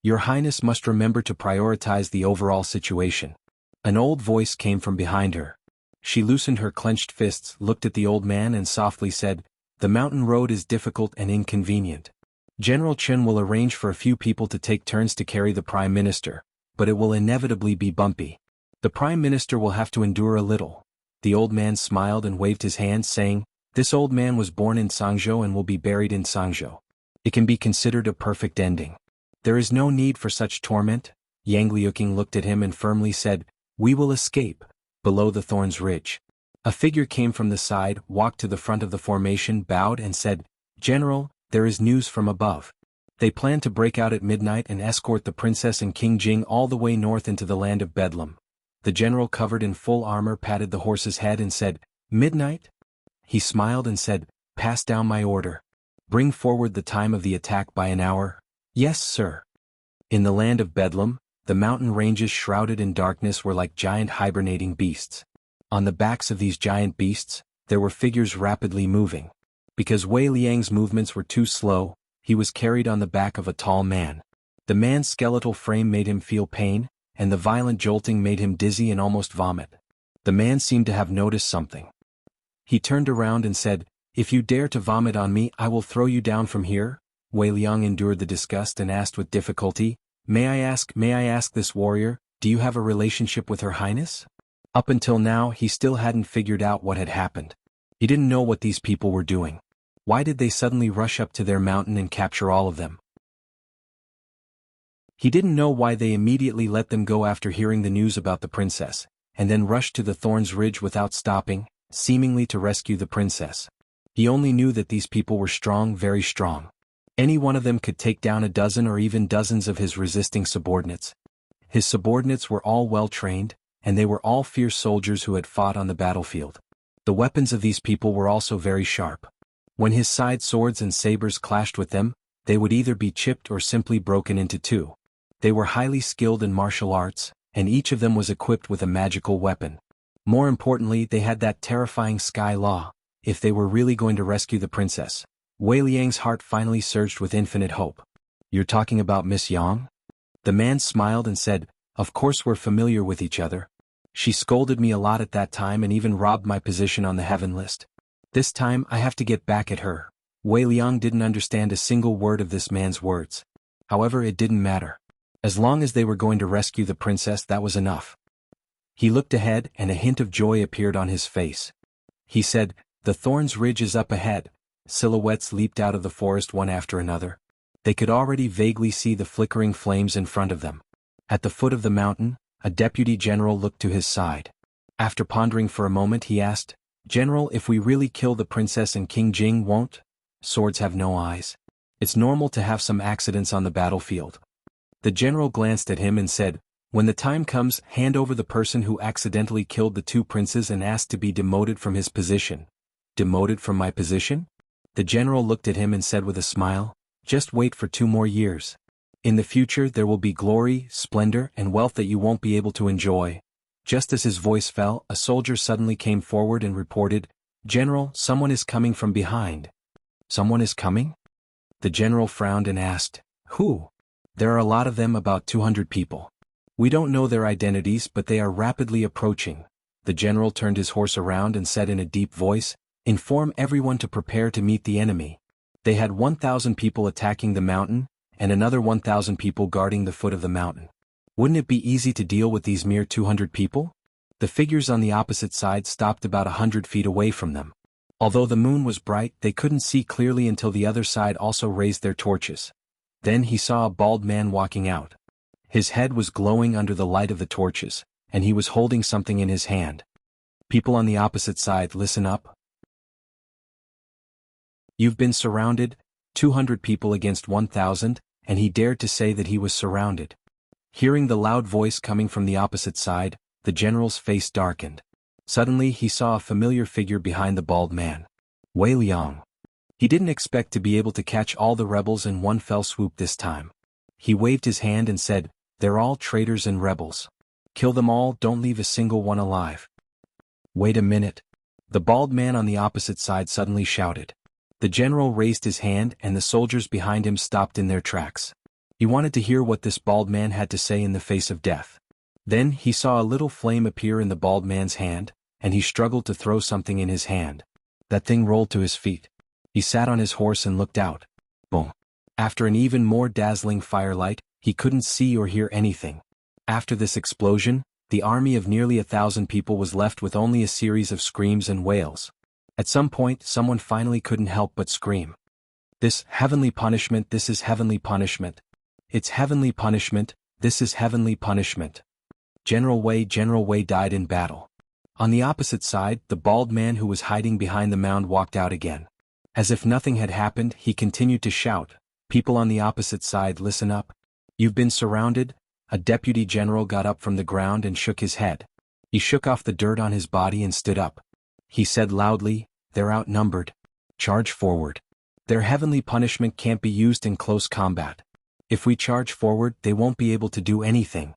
"Your Highness must remember to prioritize the overall situation." An old voice came from behind her. She loosened her clenched fists, looked at the old man and softly said, "The mountain road is difficult and inconvenient. General Chen will arrange for a few people to take turns to carry the Prime Minister, but it will inevitably be bumpy. The Prime Minister will have to endure a little." The old man smiled and waved his hand, saying, "This old man was born in Sangzhou and will be buried in Sangzhou. It can be considered a perfect ending. There is no need for such torment." Yang Liuqing looked at him and firmly said, "We will escape." Below the Thorns Ridge, a figure came from the side, walked to the front of the formation, bowed and said, "General, there is news from above. They plan to break out at midnight and escort the princess and King Jing all the way north into the land of Bedlam." The general, covered in full armor, patted the horse's head and said, "Midnight?" He smiled and said, "Pass down my order. Bring forward the time of the attack by an hour." "Yes, sir." In the land of Bedlam, the mountain ranges shrouded in darkness were like giant hibernating beasts. On the backs of these giant beasts, there were figures rapidly moving. Because Wei Liang's movements were too slow, he was carried on the back of a tall man. The man's skeletal frame made him feel pain, and the violent jolting made him dizzy and almost vomit. The man seemed to have noticed something. He turned around and said, "If you dare to vomit on me, I will throw you down from here." Wei Liang endured the disgust and asked with difficulty, May I ask this warrior, do you have a relationship with Her Highness?" Up until now he still hadn't figured out what had happened. He didn't know what these people were doing. Why did they suddenly rush up to their mountain and capture all of them? He didn't know why they immediately let them go after hearing the news about the princess, and then rushed to the Thorns Ridge without stopping, seemingly to rescue the princess. He only knew that these people were strong, very strong. Any one of them could take down a dozen or even dozens of his resisting subordinates. His subordinates were all well trained, and they were all fierce soldiers who had fought on the battlefield. The weapons of these people were also very sharp. When his side swords and sabers clashed with them, they would either be chipped or simply broken into 2. They were highly skilled in martial arts, and each of them was equipped with a magical weapon. More importantly, they had that terrifying sky law. If they were really going to rescue the princess, Wei Liang's heart finally surged with infinite hope. "You're talking about Miss Yang?" The man smiled and said, "Of course we're familiar with each other. She scolded me a lot at that time and even robbed my position on the heaven list. This time I have to get back at her. Wei Liang didn't understand a single word of this man's words. However, it didn't matter. As long as they were going to rescue the princess, that was enough. He looked ahead and a hint of joy appeared on his face. He said, "The Thorns Ridge is up ahead." Silhouettes leaped out of the forest one after another. They could already vaguely see the flickering flames in front of them. At the foot of the mountain, a deputy general looked to his side. After pondering for a moment, he asked, "General, if we really kill the princess and King Jing, won't swords have no eyes? It's normal to have some accidents on the battlefield." The general glanced at him and said, "When the time comes, hand over the person who accidentally killed the two princes and asked to be demoted from his position." "Demoted from my position?" The general looked at him and said with a smile, "Just wait for 2 more years. In the future there will be glory, splendor, and wealth that you won't be able to enjoy." Just as his voice fell, a soldier suddenly came forward and reported, "General, someone is coming from behind." "Someone is coming?" The general frowned and asked, "Who?" "There are a lot of them, about 200 people. We don't know their identities, but they are rapidly approaching." The general turned his horse around and said in a deep voice, "Inform everyone to prepare to meet the enemy." They had 1,000 people attacking the mountain, and another 1,000 people guarding the foot of the mountain. Wouldn't it be easy to deal with these mere 200 people? The figures on the opposite side stopped about 100 feet away from them. Although the moon was bright, they couldn't see clearly until the other side also raised their torches. Then he saw a bald man walking out. His head was glowing under the light of the torches, and he was holding something in his hand. "People on the opposite side, listen up. You've been surrounded, 200 people against 1,000, and he dared to say that he was surrounded." Hearing the loud voice coming from the opposite side, the general's face darkened. Suddenly he saw a familiar figure behind the bald man. Wei Liang. He didn't expect to be able to catch all the rebels in one fell swoop this time. He waved his hand and said, "They're all traitors and rebels. Kill them all, don't leave a single one alive." "Wait a minute." The bald man on the opposite side suddenly shouted. The general raised his hand and the soldiers behind him stopped in their tracks. He wanted to hear what this bald man had to say in the face of death. Then he saw a little flame appear in the bald man's hand, and he struggled to throw something in his hand. That thing rolled to his feet. He sat on his horse and looked out. Boom. After an even more dazzling firelight, he couldn't see or hear anything. After this explosion, the army of nearly 1,000 people was left with only a series of screams and wails. At some point, someone finally couldn't help but scream. "This heavenly punishment, this is heavenly punishment. It's heavenly punishment, this is heavenly punishment." General Wei died in battle. On the opposite side, the bald man who was hiding behind the mound walked out again. As if nothing had happened, he continued to shout, "People on the opposite side, listen up. You've been surrounded." A deputy general got up from the ground and shook his head. He shook off the dirt on his body and stood up. He said loudly, "They're outnumbered. Charge forward. Their heavenly punishment can't be used in close combat. If we charge forward, they won't be able to do anything."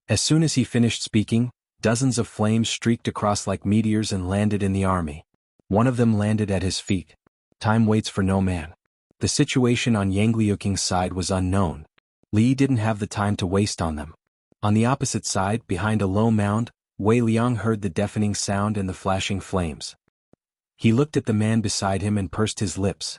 As soon as he finished speaking, dozens of flames streaked across like meteors and landed in the army. One of them landed at his feet. Time waits for no man. The situation on Yang Liuking's side was unknown. Li didn't have the time to waste on them. On the opposite side, behind a low mound, Wei Liang heard the deafening sound and the flashing flames. He looked at the man beside him and pursed his lips.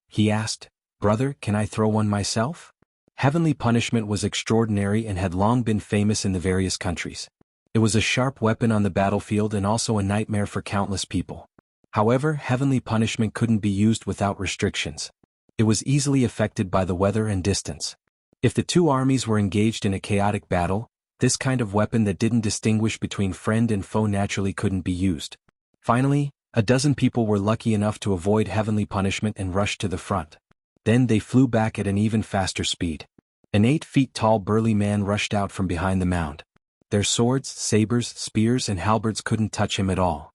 He asked, "Brother, can I throw one myself?" Heavenly punishment was extraordinary and had long been famous in the various countries. It was a sharp weapon on the battlefield and also a nightmare for countless people. However, heavenly punishment couldn't be used without restrictions. It was easily affected by the weather and distance. If the two armies were engaged in a chaotic battle, this kind of weapon that didn't distinguish between friend and foe naturally couldn't be used. Finally, a dozen people were lucky enough to avoid heavenly punishment and rushed to the front. Then they flew back at an even faster speed. An 8 feet tall burly man rushed out from behind the mound. Their swords, sabers, spears and halberds couldn't touch him at all.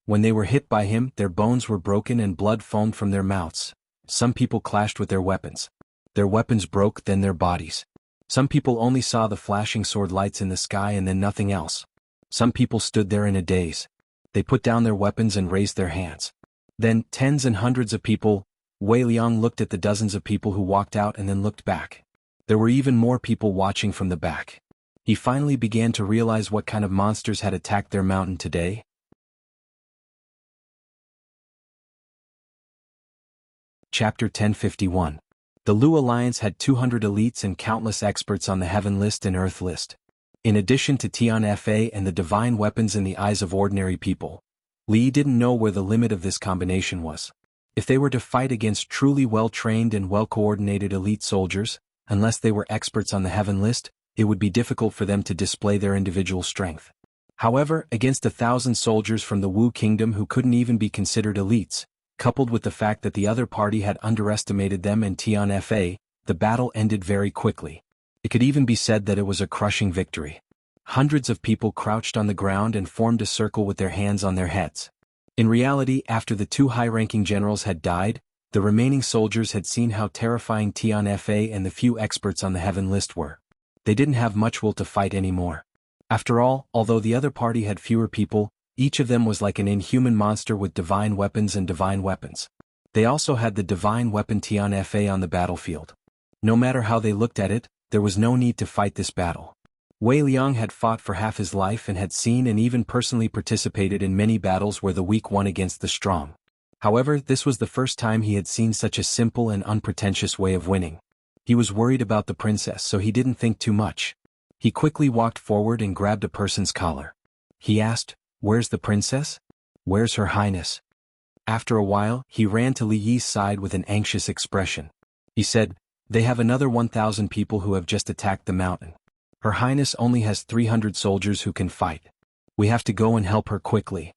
When they were hit by him, their bones were broken and blood foamed from their mouths. Some people clashed with their weapons. Their weapons broke, then their bodies. Some people only saw the flashing sword lights in the sky and then nothing else. Some people stood there in a daze. They put down their weapons and raised their hands. Then, tens and hundreds of people. Wei Liang looked at the dozens of people who walked out and then looked back. There were even more people watching from the back. He finally began to realize what kind of monsters had attacked their mountain today. Chapter 1051. The Lu Alliance had 200 elites and countless experts on the Heaven List and Earth List. In addition to Tian Fa and the divine weapons in the eyes of ordinary people, Li didn't know where the limit of this combination was. If they were to fight against truly well-trained and well-coordinated elite soldiers, unless they were experts on the Heaven List, it would be difficult for them to display their individual strength. However, against 1,000 soldiers from the Wu Kingdom who couldn't even be considered elites, coupled with the fact that the other party had underestimated them and Tian Fa, the battle ended very quickly. It could even be said that it was a crushing victory. Hundreds of people crouched on the ground and formed a circle with their hands on their heads. In reality, after the two high-ranking generals had died, the remaining soldiers had seen how terrifying Tian Fa and the few experts on the Heaven List were. They didn't have much will to fight anymore. After all, although the other party had fewer people, each of them was like an inhuman monster with divine weapons and divine weapons. They also had the divine weapon Tian Fa on the battlefield. No matter how they looked at it, there was no need to fight this battle. Wei Liang had fought for half his life and had seen and even personally participated in many battles where the weak won against the strong. However, this was the first time he had seen such a simple and unpretentious way of winning. He was worried about the princess, so he didn't think too much. He quickly walked forward and grabbed a person's collar. He asked, "Where's the princess? Where's Her Highness?" After a while, he ran to Li Yi's side with an anxious expression. He said, "They have another 1,000 people who have just attacked the mountain. Her Highness only has 300 soldiers who can fight. We have to go and help her quickly."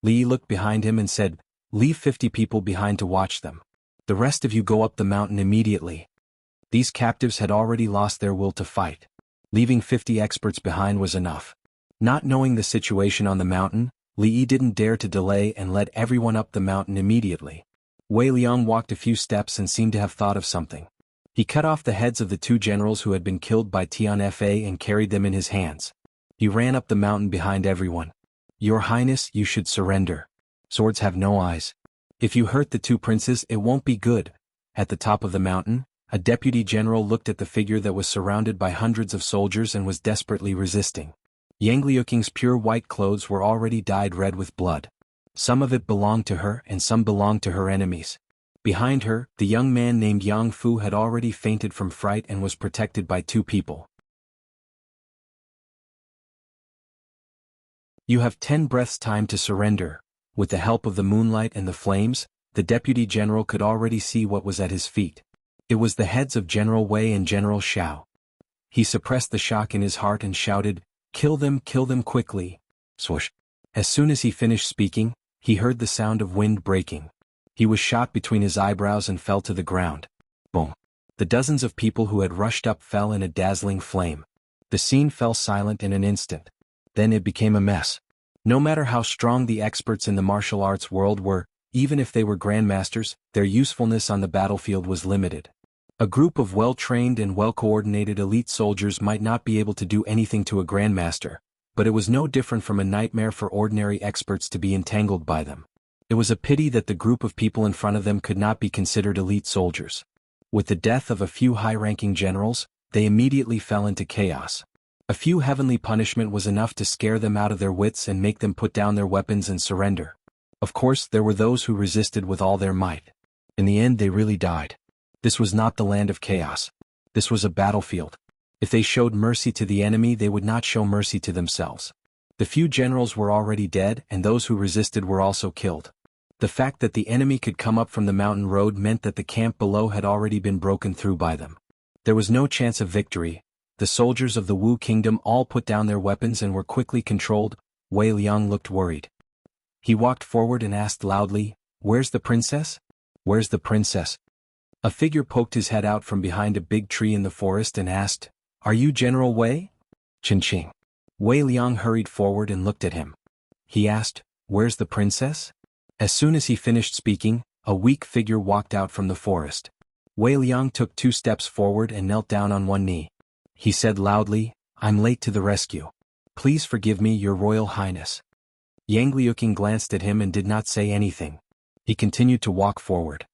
Li Yi looked behind him and said, "Leave 50 people behind to watch them. The rest of you go up the mountain immediately." These captives had already lost their will to fight. Leaving 50 experts behind was enough. Not knowing the situation on the mountain, Li Yi didn't dare to delay and led everyone up the mountain immediately. Wei Liang walked a few steps and seemed to have thought of something. He cut off the heads of the two generals who had been killed by Tian Fa and carried them in his hands. He ran up the mountain behind everyone. "Your Highness, you should surrender. Swords have no eyes. If you hurt the two princes, it won't be good." At the top of the mountain, a deputy general looked at the figure that was surrounded by hundreds of soldiers and was desperately resisting. Yang Liuqing's pure white clothes were already dyed red with blood. Some of it belonged to her and some belonged to her enemies. Behind her, the young man named Yang Fu had already fainted from fright and was protected by two people. "You have 10 breaths time to surrender." With the help of the moonlight and the flames, the deputy general could already see what was at his feet. It was the heads of General Wei and General Xiao. He suppressed the shock in his heart and shouted, kill them quickly." Swoosh. As soon as he finished speaking, he heard the sound of wind breaking. He was shot between his eyebrows and fell to the ground. Boom. The dozens of people who had rushed up fell in a dazzling flame. The scene fell silent in an instant. Then it became a mess. No matter how strong the experts in the martial arts world were, even if they were grandmasters, their usefulness on the battlefield was limited. A group of well-trained and well-coordinated elite soldiers might not be able to do anything to a grandmaster, but it was no different from a nightmare for ordinary experts to be entangled by them. It was a pity that the group of people in front of them could not be considered elite soldiers. With the death of a few high-ranking generals, they immediately fell into chaos. A few heavenly punishment was enough to scare them out of their wits and make them put down their weapons and surrender. Of course, there were those who resisted with all their might. In the end, they really died. This was not the land of chaos. This was a battlefield. If they showed mercy to the enemy, they would not show mercy to themselves. The few generals were already dead, and those who resisted were also killed. The fact that the enemy could come up from the mountain road meant that the camp below had already been broken through by them. There was no chance of victory. The soldiers of the Wu Kingdom all put down their weapons and were quickly controlled. Wei Liang looked worried. He walked forward and asked loudly, "Where's the princess? Where's the princess?" A figure poked his head out from behind a big tree in the forest and asked, "Are you General Wei?" Ching. Wei Liang hurried forward and looked at him. He asked, "Where's the princess?" As soon as he finished speaking, a weak figure walked out from the forest. Wei Liang took 2 steps forward and knelt down on one knee. He said loudly, "I'm late to the rescue. Please forgive me, Your Royal Highness." Yang Liuqing glanced at him and did not say anything. He continued to walk forward.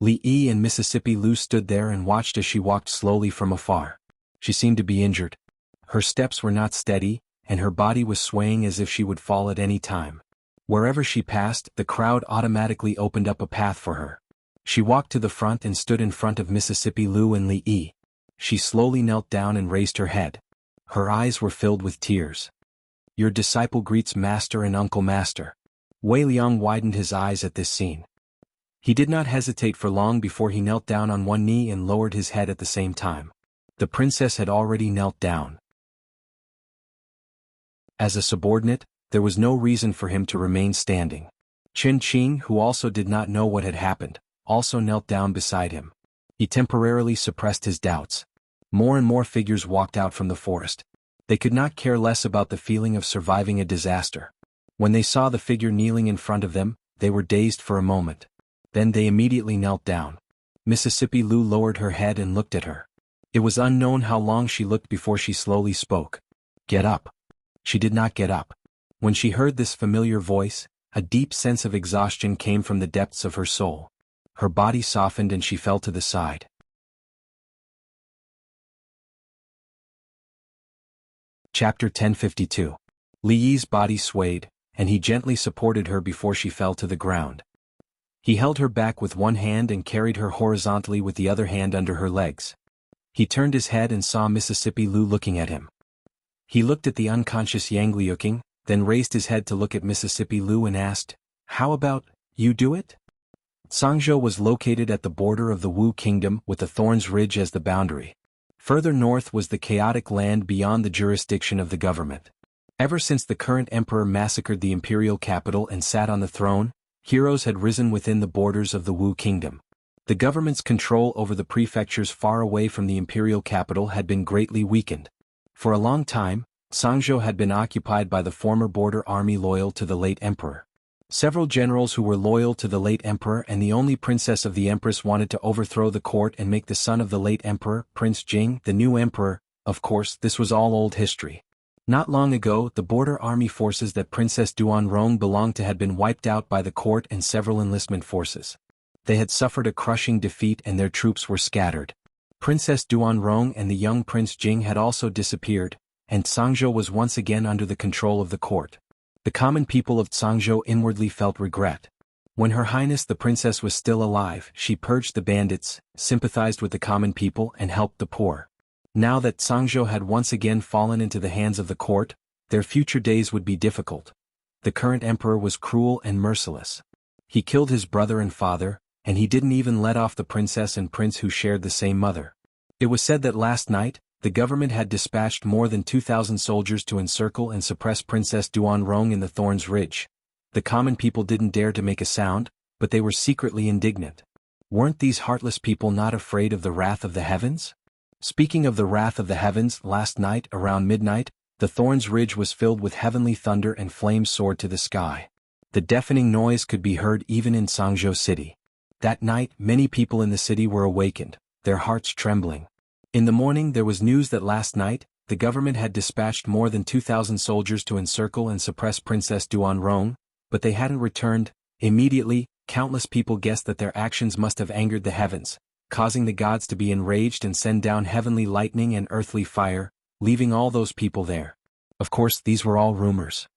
Li Yi and Mississippi Lu stood there and watched as she walked slowly from afar. She seemed to be injured. Her steps were not steady, and her body was swaying as if she would fall at any time. Wherever she passed, the crowd automatically opened up a path for her. She walked to the front and stood in front of Mississippi Lu and Li Yi. She slowly knelt down and raised her head. Her eyes were filled with tears. "Your disciple greets Master and Uncle Master." Wei Liang widened his eyes at this scene. He did not hesitate for long before he knelt down on one knee and lowered his head at the same time. The princess had already knelt down. As a subordinate, there was no reason for him to remain standing. Chen Qing, who also did not know what had happened, also knelt down beside him. He temporarily suppressed his doubts. More and more figures walked out from the forest. They could not care less about the feeling of surviving a disaster. When they saw the figure kneeling in front of them, they were dazed for a moment. Then they immediately knelt down. Mississippi Lu lowered her head and looked at her. It was unknown how long she looked before she slowly spoke. "Get up." She did not get up. When she heard this familiar voice, a deep sense of exhaustion came from the depths of her soul. Her body softened and she fell to the side. Chapter 1052. Li Yi's body swayed, and he gently supported her before she fell to the ground. He held her back with one hand and carried her horizontally with the other hand under her legs. He turned his head and saw Mississippi Lu looking at him. He looked at the unconscious Yang Liuqing, then raised his head to look at Mississippi Lu and asked, "How about, you do it?" Sangzhou was located at the border of the Wu Kingdom with the Thorns Ridge as the boundary. Further north was the chaotic land beyond the jurisdiction of the government. Ever since the current emperor massacred the imperial capital and sat on the throne, heroes had risen within the borders of the Wu Kingdom. The government's control over the prefectures far away from the imperial capital had been greatly weakened. For a long time, Sangzhou had been occupied by the former border army loyal to the late emperor. Several generals who were loyal to the late emperor and the only princess of the empress wanted to overthrow the court and make the son of the late emperor, Prince Jing, the new emperor. Of course, this was all old history. Not long ago, the border army forces that Princess Duanrong belonged to had been wiped out by the court and several enlistment forces. They had suffered a crushing defeat and their troops were scattered. Princess Duanrong and the young Prince Jing had also disappeared, and Sangzhou was once again under the control of the court. The common people of Sangzhou inwardly felt regret. When Her Highness the Princess was still alive, she purged the bandits, sympathized with the common people and helped the poor. Now that Sangzhou had once again fallen into the hands of the court, their future days would be difficult. The current emperor was cruel and merciless. He killed his brother and father, and he didn't even let off the princess and prince who shared the same mother. It was said that last night, the government had dispatched more than 2,000 soldiers to encircle and suppress Princess Duanrong in the Thorns Ridge. The common people didn't dare to make a sound, but they were secretly indignant. Weren't these heartless people not afraid of the wrath of the heavens? Speaking of the wrath of the heavens, last night, around midnight, the Thorns Ridge was filled with heavenly thunder and flames soared to the sky. The deafening noise could be heard even in Sangzhou city. That night, many people in the city were awakened, their hearts trembling. In the morning there was news that last night, the government had dispatched more than 2,000 soldiers to encircle and suppress Princess Duanrong, but they hadn't returned. Immediately, countless people guessed that their actions must have angered the heavens, causing the gods to be enraged and send down heavenly lightning and earthly fire, leaving all those people there. Of course, these were all rumors.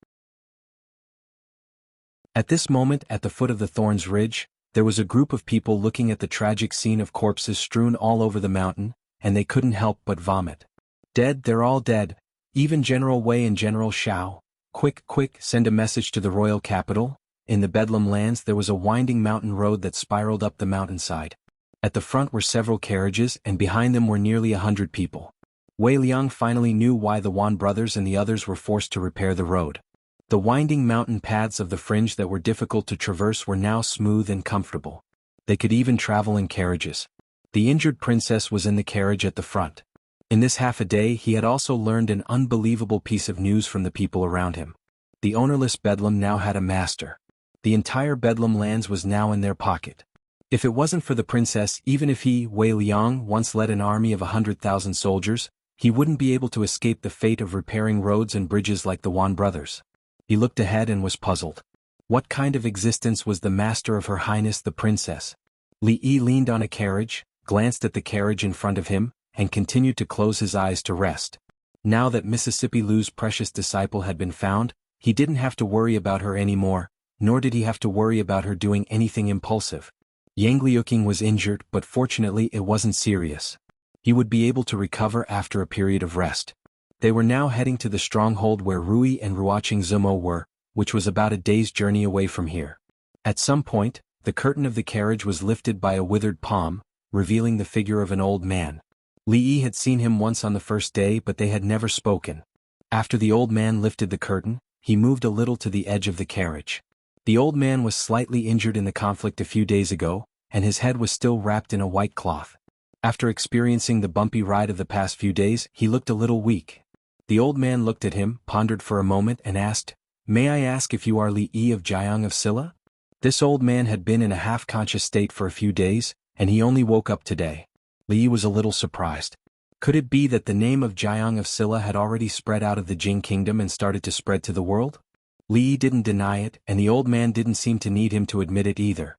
At this moment, at the foot of the Thorns Ridge, there was a group of people looking at the tragic scene of corpses strewn all over the mountain, and they couldn't help but vomit. "Dead, they're all dead, even General Wei and General Xiao. Quick, quick, send a message to the royal capital." In the Bedlam lands there was a winding mountain road that spiraled up the mountainside. At the front were several carriages and behind them were nearly 100 people. Wei Liang finally knew why the Wan brothers and the others were forced to repair the road. The winding mountain paths of the fringe that were difficult to traverse were now smooth and comfortable. They could even travel in carriages. The injured princess was in the carriage at the front. In this half a day he had also learned an unbelievable piece of news from the people around him. The ownerless Bedlam now had a master. The entire Bedlam lands was now in their pocket. If it wasn't for the princess, even if he, Wei Liang, once led an army of 100,000 soldiers, he wouldn't be able to escape the fate of repairing roads and bridges like the Wan brothers. He looked ahead and was puzzled. What kind of existence was the master of Her Highness the Princess? Li Yi leaned on a carriage, glanced at the carriage in front of him, and continued to close his eyes to rest. Now that Mississippi Lou's precious disciple had been found, he didn't have to worry about her anymore, nor did he have to worry about her doing anything impulsive. Yang Liuqing was injured, but fortunately it wasn't serious. He would be able to recover after a period of rest. They were now heading to the stronghold where Rui and Ruoqing Zumo were, which was about a day's journey away from here. At some point, the curtain of the carriage was lifted by a withered palm, revealing the figure of an old man. Li Yi had seen him once on the first day, but they had never spoken. After the old man lifted the curtain, he moved a little to the edge of the carriage. The old man was slightly injured in the conflict a few days ago, and his head was still wrapped in a white cloth. After experiencing the bumpy ride of the past few days, he looked a little weak. The old man looked at him, pondered for a moment, and asked, "May I ask if you are Li Yi of Jiang of Silla?" This old man had been in a half-conscious state for a few days, and he only woke up today. Li Yi was a little surprised. Could it be that the name of Jiang of Silla had already spread out of the Jing kingdom and started to spread to the world? Li Yi didn't deny it, and the old man didn't seem to need him to admit it either.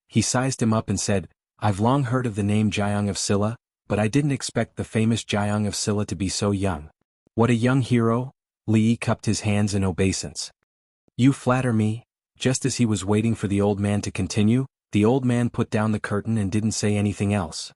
He sized him up and said, "I've long heard of the name Jiang of Silla, but I didn't expect the famous Jiang of Silla to be so young." "What a young hero!" Li Yi cupped his hands in obeisance. "You flatter me." Just as he was waiting for the old man to continue, the old man put down the curtain and didn't say anything else.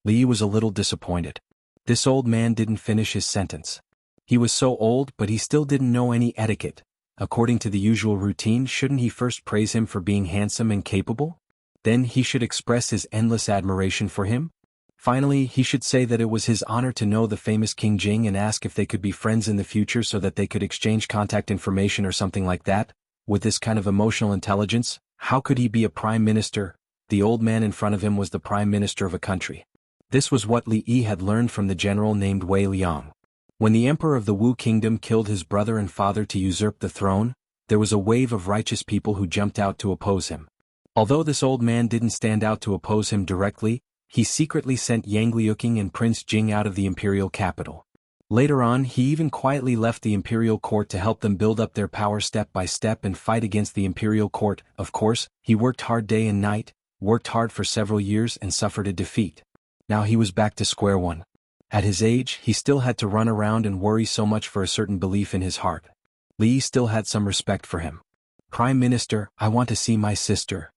Li Yi was a little disappointed. This old man didn't finish his sentence. He was so old, but he still didn't know any etiquette. According to the usual routine, shouldn't he first praise him for being handsome and capable? Then he should express his endless admiration for him? Finally, he should say that it was his honor to know the famous King Jing and ask if they could be friends in the future so that they could exchange contact information or something like that. With this kind of emotional intelligence, how could he be a prime minister? The old man in front of him was the prime minister of a country. This was what Li Yi had learned from the general named Wei Liang. When the emperor of the Wu kingdom killed his brother and father to usurp the throne, there was a wave of righteous people who jumped out to oppose him. Although this old man didn't stand out to oppose him directly, he secretly sent Yang Liuqing and Prince Jing out of the imperial capital. Later on, he even quietly left the imperial court to help them build up their power step by step and fight against the imperial court. Of course, he worked hard day and night, worked hard for several years and suffered a defeat. Now he was back to square one. At his age, he still had to run around and worry so much for a certain belief in his heart. Li Yi still had some respect for him. "Prime Minister, I want to see my sister."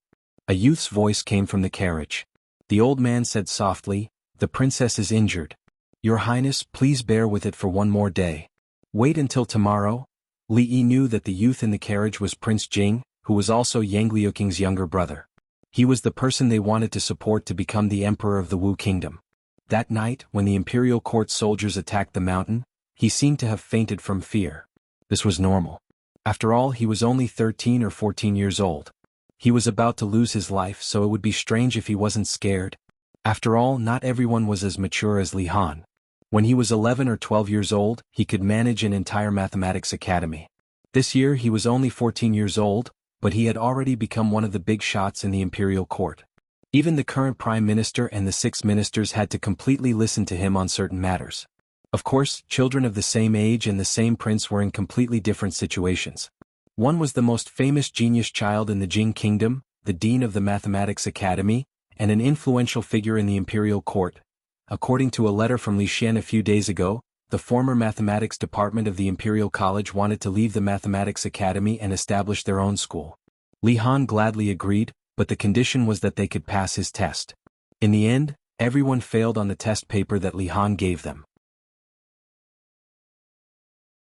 A youth's voice came from the carriage. The old man said softly, "The princess is injured. Your Highness, please bear with it for one more day. Wait until tomorrow." Li Yi knew that the youth in the carriage was Prince Jing, who was also Yang Liuqing's younger brother. He was the person they wanted to support to become the emperor of the Wu kingdom. That night, when the imperial court soldiers attacked the mountain, he seemed to have fainted from fear. This was normal. After all, he was only 13 or 14 years old. He was about to lose his life, so it would be strange if he wasn't scared. After all, not everyone was as mature as Li Han. When he was 11 or 12 years old, he could manage an entire mathematics academy. This year he was only 14 years old, but he had already become one of the big shots in the imperial court. Even the current prime minister and the 6 ministers had to completely listen to him on certain matters. Of course, children of the same age and the same prince were in completely different situations. One was the most famous genius child in the Jing kingdom, the dean of the mathematics academy, and an influential figure in the imperial court. According to a letter from Li Xian a few days ago, the former mathematics department of the imperial college wanted to leave the mathematics academy and establish their own school. Li Han gladly agreed, but the condition was that they could pass his test. In the end, everyone failed on the test paper that Li Han gave them.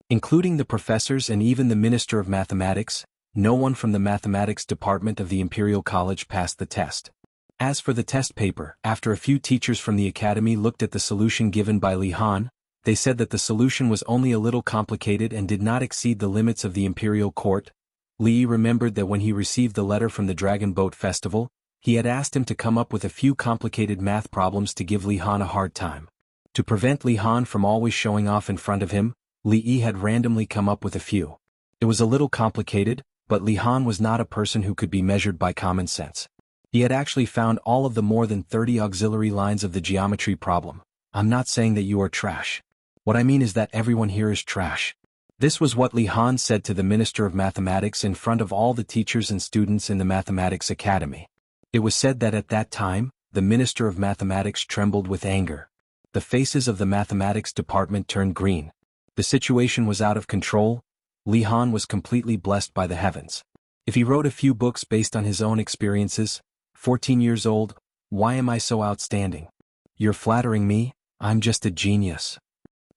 Including the professors and even the Minister of Mathematics, no one from the mathematics department of the Imperial College passed the test. As for the test paper, after a few teachers from the academy looked at the solution given by Li Han, they said that the solution was only a little complicated and did not exceed the limits of the Imperial Court. Li Yi remembered that when he received the letter from the Dragon Boat Festival, he had asked him to come up with a few complicated math problems to give Li Han a hard time. To prevent Li Han from always showing off in front of him, Li Yi had randomly come up with a few. It was a little complicated, but Li Han was not a person who could be measured by common sense. He had actually found all of the more than 30 auxiliary lines of the geometry problem. "I'm not saying that you are trash. What I mean is that everyone here is trash." This was what Li Han said to the Minister of Mathematics in front of all the teachers and students in the Mathematics Academy. It was said that at that time, the Minister of Mathematics trembled with anger. The faces of the mathematics department turned green. The situation was out of control. Li Han was completely blessed by the heavens. If he wrote a few books based on his own experiences, 14 years old, why am I so outstanding? You're flattering me, I'm just a genius.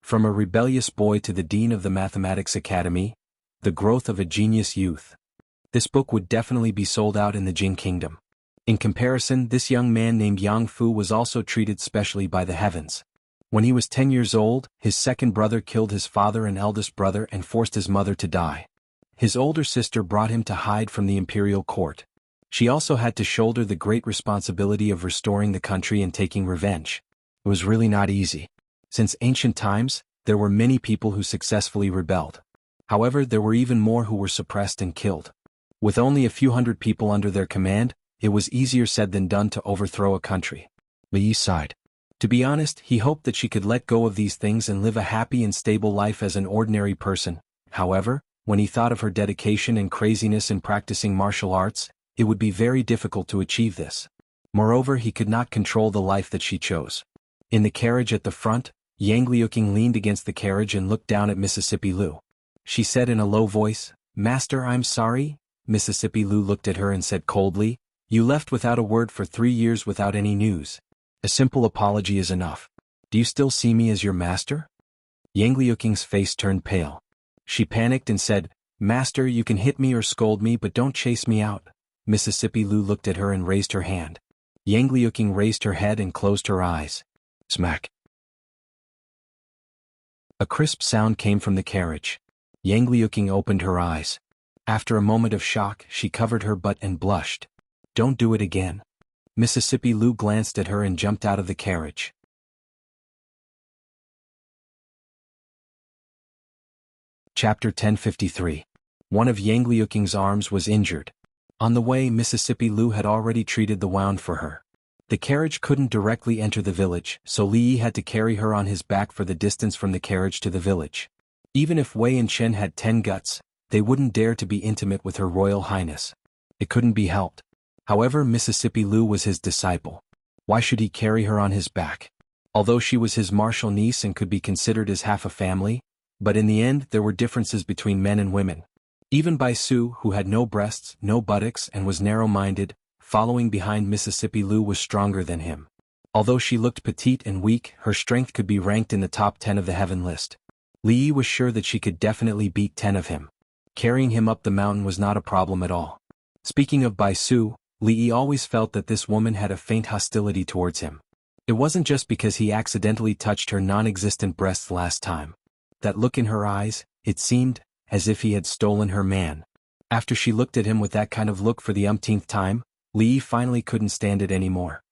From a rebellious boy to the dean of the Mathematics Academy, the growth of a genius youth. This book would definitely be sold out in the Jing Kingdom. In comparison, this young man named Yang Fu was also treated specially by the heavens. When he was 10 years old, his second brother killed his father and eldest brother and forced his mother to die. His older sister brought him to hide from the imperial court. She also had to shoulder the great responsibility of restoring the country and taking revenge. It was really not easy. Since ancient times, there were many people who successfully rebelled. However, there were even more who were suppressed and killed. With only a few hundred people under their command, it was easier said than done to overthrow a country. Li sighed. To be honest, he hoped that she could let go of these things and live a happy and stable life as an ordinary person. However, when he thought of her dedication and craziness in practicing martial arts, it would be very difficult to achieve this. Moreover, he could not control the life that she chose. In the carriage at the front, Yang Liuqing leaned against the carriage and looked down at Mississippi Lu. She said in a low voice, "Master, I'm sorry." Mississippi Lu looked at her and said coldly, "You left without a word for 3 years without any news. A simple apology is enough. Do you still see me as your master?" Yang Liuqing's face turned pale. She panicked and said, "Master, you can hit me or scold me, but don't chase me out." Mississippi Lu looked at her and raised her hand. Yang Liuqing raised her head and closed her eyes. Smack. A crisp sound came from the carriage. Yang Liuqing opened her eyes. After a moment of shock, she covered her butt and blushed. "Don't do it again." Mississippi Lu glanced at her and jumped out of the carriage. Chapter 1053. One of Yang Liuqing's arms was injured. On the way, Mississippi Lu had already treated the wound for her. The carriage couldn't directly enter the village, so Li Yi had to carry her on his back for the distance from the carriage to the village. Even if Wei and Chen had 10 guts, they wouldn't dare to be intimate with Her Royal Highness. It couldn't be helped. However, Mississippi Lu was his disciple. Why should he carry her on his back? Although she was his martial niece and could be considered as half a family, but in the end there were differences between men and women. Even Bai Su, who had no breasts, no buttocks and was narrow-minded, following behind Mississippi Lu was stronger than him. Although she looked petite and weak, her strength could be ranked in the top 10 of the heaven list. Li Yi was sure that she could definitely beat 10 of him. Carrying him up the mountain was not a problem at all. Speaking of Bai Su, Li Yi always felt that this woman had a faint hostility towards him. It wasn't just because he accidentally touched her non-existent breasts last time. That look in her eyes, it seemed, as if he had stolen her man. After she looked at him with that kind of look for the umpteenth time, Li Yi finally couldn't stand it anymore.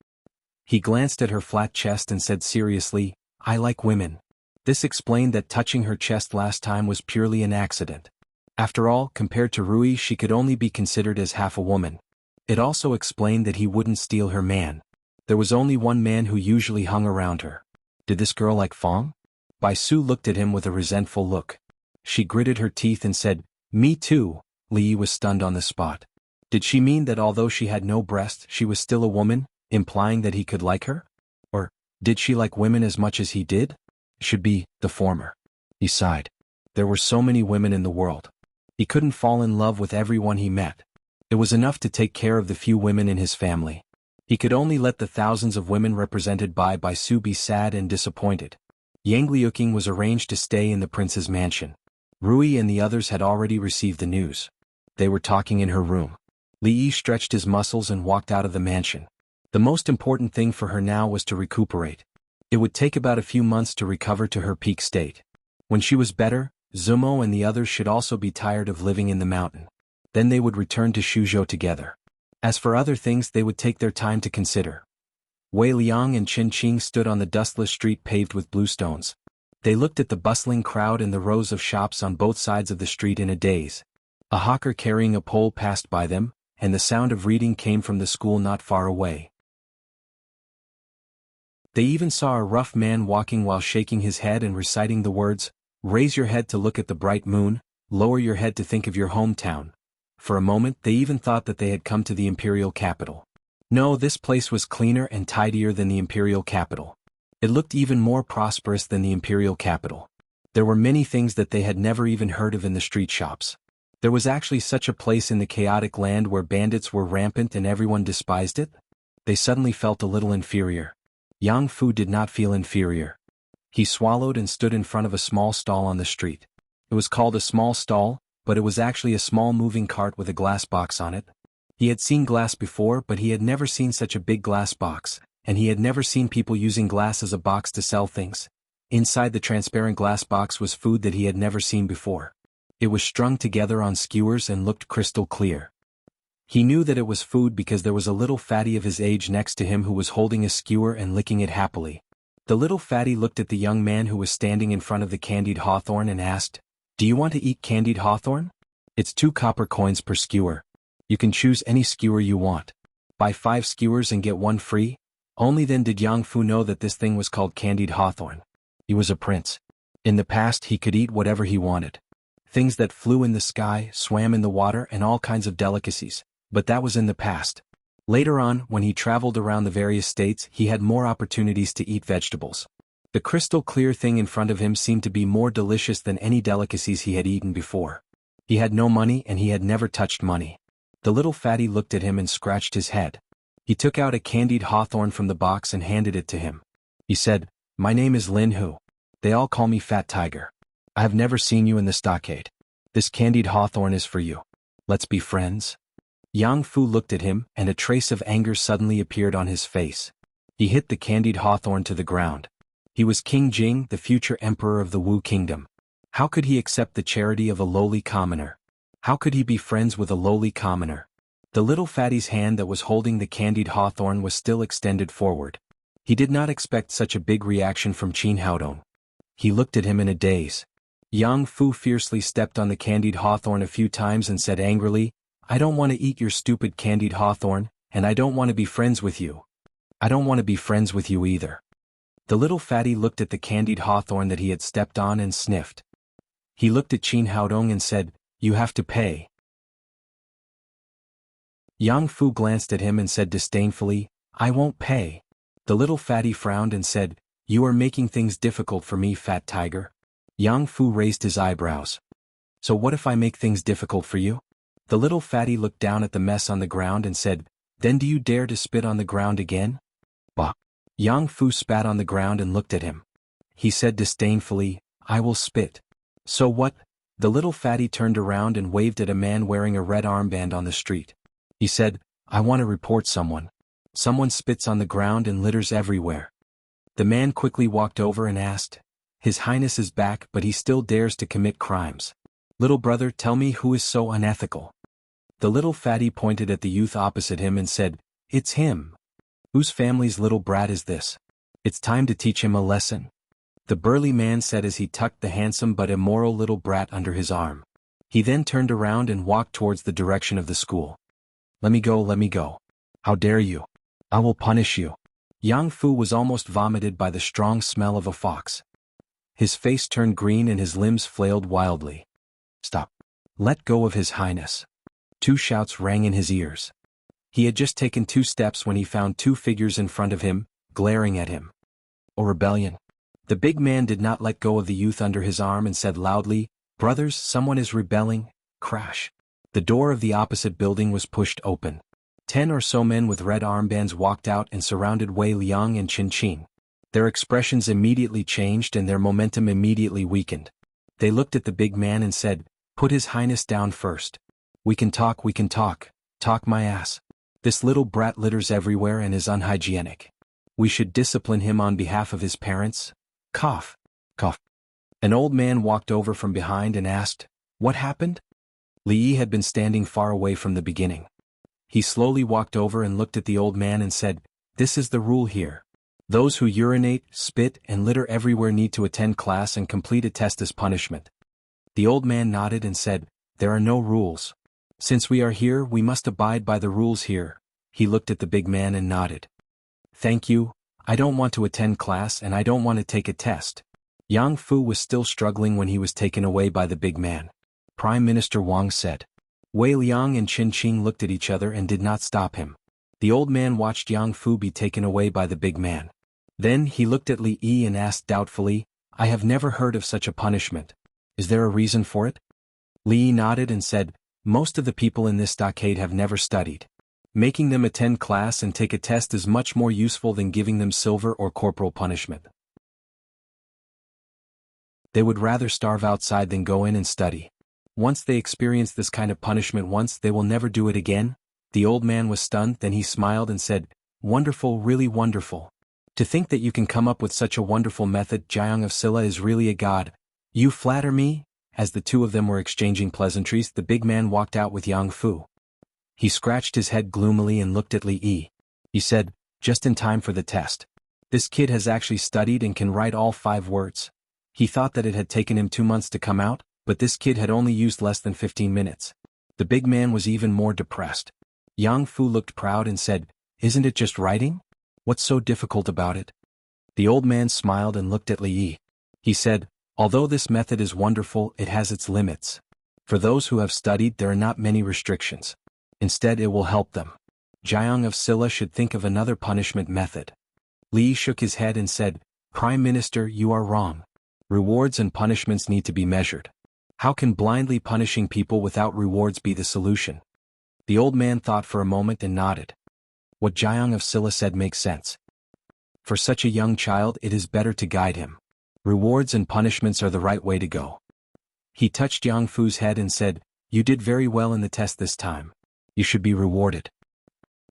He glanced at her flat chest and said seriously, "I like women." This explained that touching her chest last time was purely an accident. After all, compared to Rui, she could only be considered as half a woman. It also explained that he wouldn't steal her man. There was only one man who usually hung around her. Did this girl like Fong? Bai Su looked at him with a resentful look. She gritted her teeth and said, "Me too." Li Yi was stunned on the spot. Did she mean that although she had no breast, she was still a woman, implying that he could like her? Or, did she like women as much as he did? It should be the former. He sighed. There were so many women in the world. He couldn't fall in love with everyone he met. It was enough to take care of the few women in his family. He could only let the thousands of women represented by Bai Su be sad and disappointed. Yang Liuqing was arranged to stay in the prince's mansion. Rui and the others had already received the news. They were talking in her room. Li Yi stretched his muscles and walked out of the mansion. The most important thing for her now was to recuperate. It would take about a few months to recover to her peak state. When she was better, Zumo and the others should also be tired of living in the mountain. Then they would return to Shuzhou together. As for other things, they would take their time to consider. Wei Liang and Qin Qing stood on the dustless street paved with blue stones. They looked at the bustling crowd and the rows of shops on both sides of the street in a daze. A hawker carrying a pole passed by them, and the sound of reading came from the school not far away. They even saw a rough man walking while shaking his head and reciting the words, "Raise your head to look at the bright moon, lower your head to think of your hometown." For a moment they even thought that they had come to the imperial capital. No, this place was cleaner and tidier than the imperial capital. It looked even more prosperous than the imperial capital. There were many things that they had never even heard of in the street shops. There was actually such a place in the chaotic land where bandits were rampant and everyone despised it? They suddenly felt a little inferior. Yang Fu did not feel inferior. He swallowed and stood in front of a small stall on the street. It was called a small stall, but it was actually a small moving cart with a glass box on it. He had seen glass before, but he had never seen such a big glass box, and he had never seen people using glass as a box to sell things. Inside the transparent glass box was food that he had never seen before. It was strung together on skewers and looked crystal clear. He knew that it was food because there was a little fatty of his age next to him who was holding a skewer and licking it happily. The little fatty looked at the young man who was standing in front of the candied hawthorn and asked, "Do you want to eat candied hawthorn? It's 2 copper coins per skewer. You can choose any skewer you want. Buy 5 skewers and get 1 free." Only then did Yang Fu know that this thing was called candied hawthorn. He was a prince. In the past he could eat whatever he wanted. Things that flew in the sky, swam in the water, and all kinds of delicacies. But that was in the past. Later on, when he traveled around the various states, he had more opportunities to eat vegetables. The crystal clear thing in front of him seemed to be more delicious than any delicacies he had eaten before. He had no money and he had never touched money. The little fatty looked at him and scratched his head. He took out a candied hawthorn from the box and handed it to him. He said, "My name is Lin Hu. They all call me Fat Tiger. I have never seen you in the stockade. This candied hawthorn is for you. Let's be friends." Yang Fu looked at him, and a trace of anger suddenly appeared on his face. He hit the candied hawthorn to the ground. He was King Jing, the future emperor of the Wu kingdom. How could he accept the charity of a lowly commoner? How could he be friends with a lowly commoner? The little fatty's hand that was holding the candied hawthorn was still extended forward. He did not expect such a big reaction from Qin Haodong. He looked at him in a daze. Yang Fu fiercely stepped on the candied hawthorn a few times and said angrily, "I don't want to eat your stupid candied hawthorn, and I don't want to be friends with you. I don't want to be friends with you either." The little fatty looked at the candied hawthorn that he had stepped on and sniffed. He looked at Qin Haodong and said, "You have to pay." Yang Fu glanced at him and said disdainfully, "I won't pay." The little fatty frowned and said, "You are making things difficult for me, Fat Tiger." Yang Fu raised his eyebrows. "So what if I make things difficult for you?" The little fatty looked down at the mess on the ground and said, "Then do you dare to spit on the ground again?" Bah! Yang Fu spat on the ground and looked at him. He said disdainfully, "I will spit." "So what?" The little fatty turned around and waved at a man wearing a red armband on the street. He said, "I want to report someone. Someone spits on the ground and litters everywhere." The man quickly walked over and asked, "His Highness is back, but he still dares to commit crimes. Little brother, tell me who is so unethical." The little fatty pointed at the youth opposite him and said, "It's him. Whose family's little brat is this? It's time to teach him a lesson." The burly man said as he tucked the handsome but immoral little brat under his arm. He then turned around and walked towards the direction of the school. Let me go, let me go. How dare you? I will punish you." Yang Fu was almost vomited by the strong smell of a fox. His face turned green and his limbs flailed wildly. "Stop. Let go of His Highness." 2 shouts rang in his ears. He had just taken 2 steps when he found 2 figures in front of him, glaring at him. "A rebellion." The big man did not let go of the youth under his arm and said loudly, "Brothers, someone is rebelling." Crash. The door of the opposite building was pushed open. 10 or so men with red armbands walked out and surrounded Wei Liang and Qin Qin. Their expressions immediately changed and their momentum immediately weakened. They looked at the big man and said, "Put His Highness down first. We can talk, talk my ass. This little brat litters everywhere and is unhygienic. We should discipline him on behalf of his parents." Cough, cough. An old man walked over from behind and asked, "What happened?" Li Yi had been standing far away from the beginning. He slowly walked over and looked at the old man and said, "This is the rule here. Those who urinate, spit, and litter everywhere need to attend class and complete a test as punishment." The old man nodded and said, "There are no rules. Since we are here, we must abide by the rules here." He looked at the big man and nodded. "Thank you. I don't want to attend class and I don't want to take a test." Yang Fu was still struggling when he was taken away by the big man. Prime Minister Wang said. Wei Liang and Qin Qin looked at each other and did not stop him. The old man watched Yang Fu be taken away by the big man. Then he looked at Li Yi and asked doubtfully, I have never heard of such a punishment. Is there a reason for it? Li Yi nodded and said, most of the people in this stockade have never studied. Making them attend class and take a test is much more useful than giving them silver or corporal punishment. They would rather starve outside than go in and study. Once they experience this kind of punishment once, they will never do it again. The old man was stunned, then he smiled and said, wonderful, really wonderful. To think that you can come up with such a wonderful method. Jiang of Silla is really a god. You flatter me? As the two of them were exchanging pleasantries, the big man walked out with Yang Fu. He scratched his head gloomily and looked at Li Yi. He said, just in time for the test. This kid has actually studied and can write all 5 words. He thought that it had taken him 2 months to come out, but this kid had only used less than 15 minutes. The big man was even more depressed. Yang Fu looked proud and said, isn't it just writing? What's so difficult about it? The old man smiled and looked at Li Yi. He said, although this method is wonderful, it has its limits. For those who have studied, there are not many restrictions. Instead, it will help them. Jiang of Silla should think of another punishment method. Li Yi shook his head and said, Prime Minister, you are wrong. Rewards and punishments need to be measured. How can blindly punishing people without rewards be the solution? The old man thought for a moment and nodded. What Jiang of Silla said makes sense. For such a young child, it is better to guide him. Rewards and punishments are the right way to go. He touched Yang Fu's head and said, you did very well in the test this time. You should be rewarded.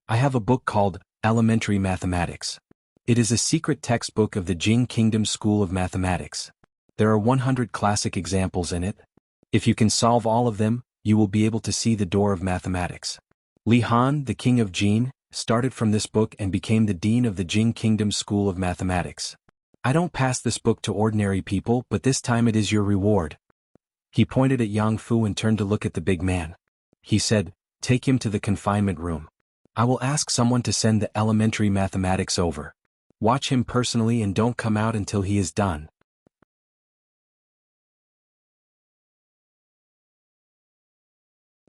I have a book called Elementary Mathematics. It is a secret textbook of the Jing Kingdom School of Mathematics. There are 100 classic examples in it. If you can solve all of them, you will be able to see the door of mathematics. Li Han, the king of Jin, started from this book and became the dean of the Jing Kingdom School of Mathematics. I don't pass this book to ordinary people, but this time it is your reward. He pointed at Yang Fu and turned to look at the big man. He said, take him to the confinement room. I will ask someone to send the elementary mathematics over. Watch him personally and don't come out until he is done.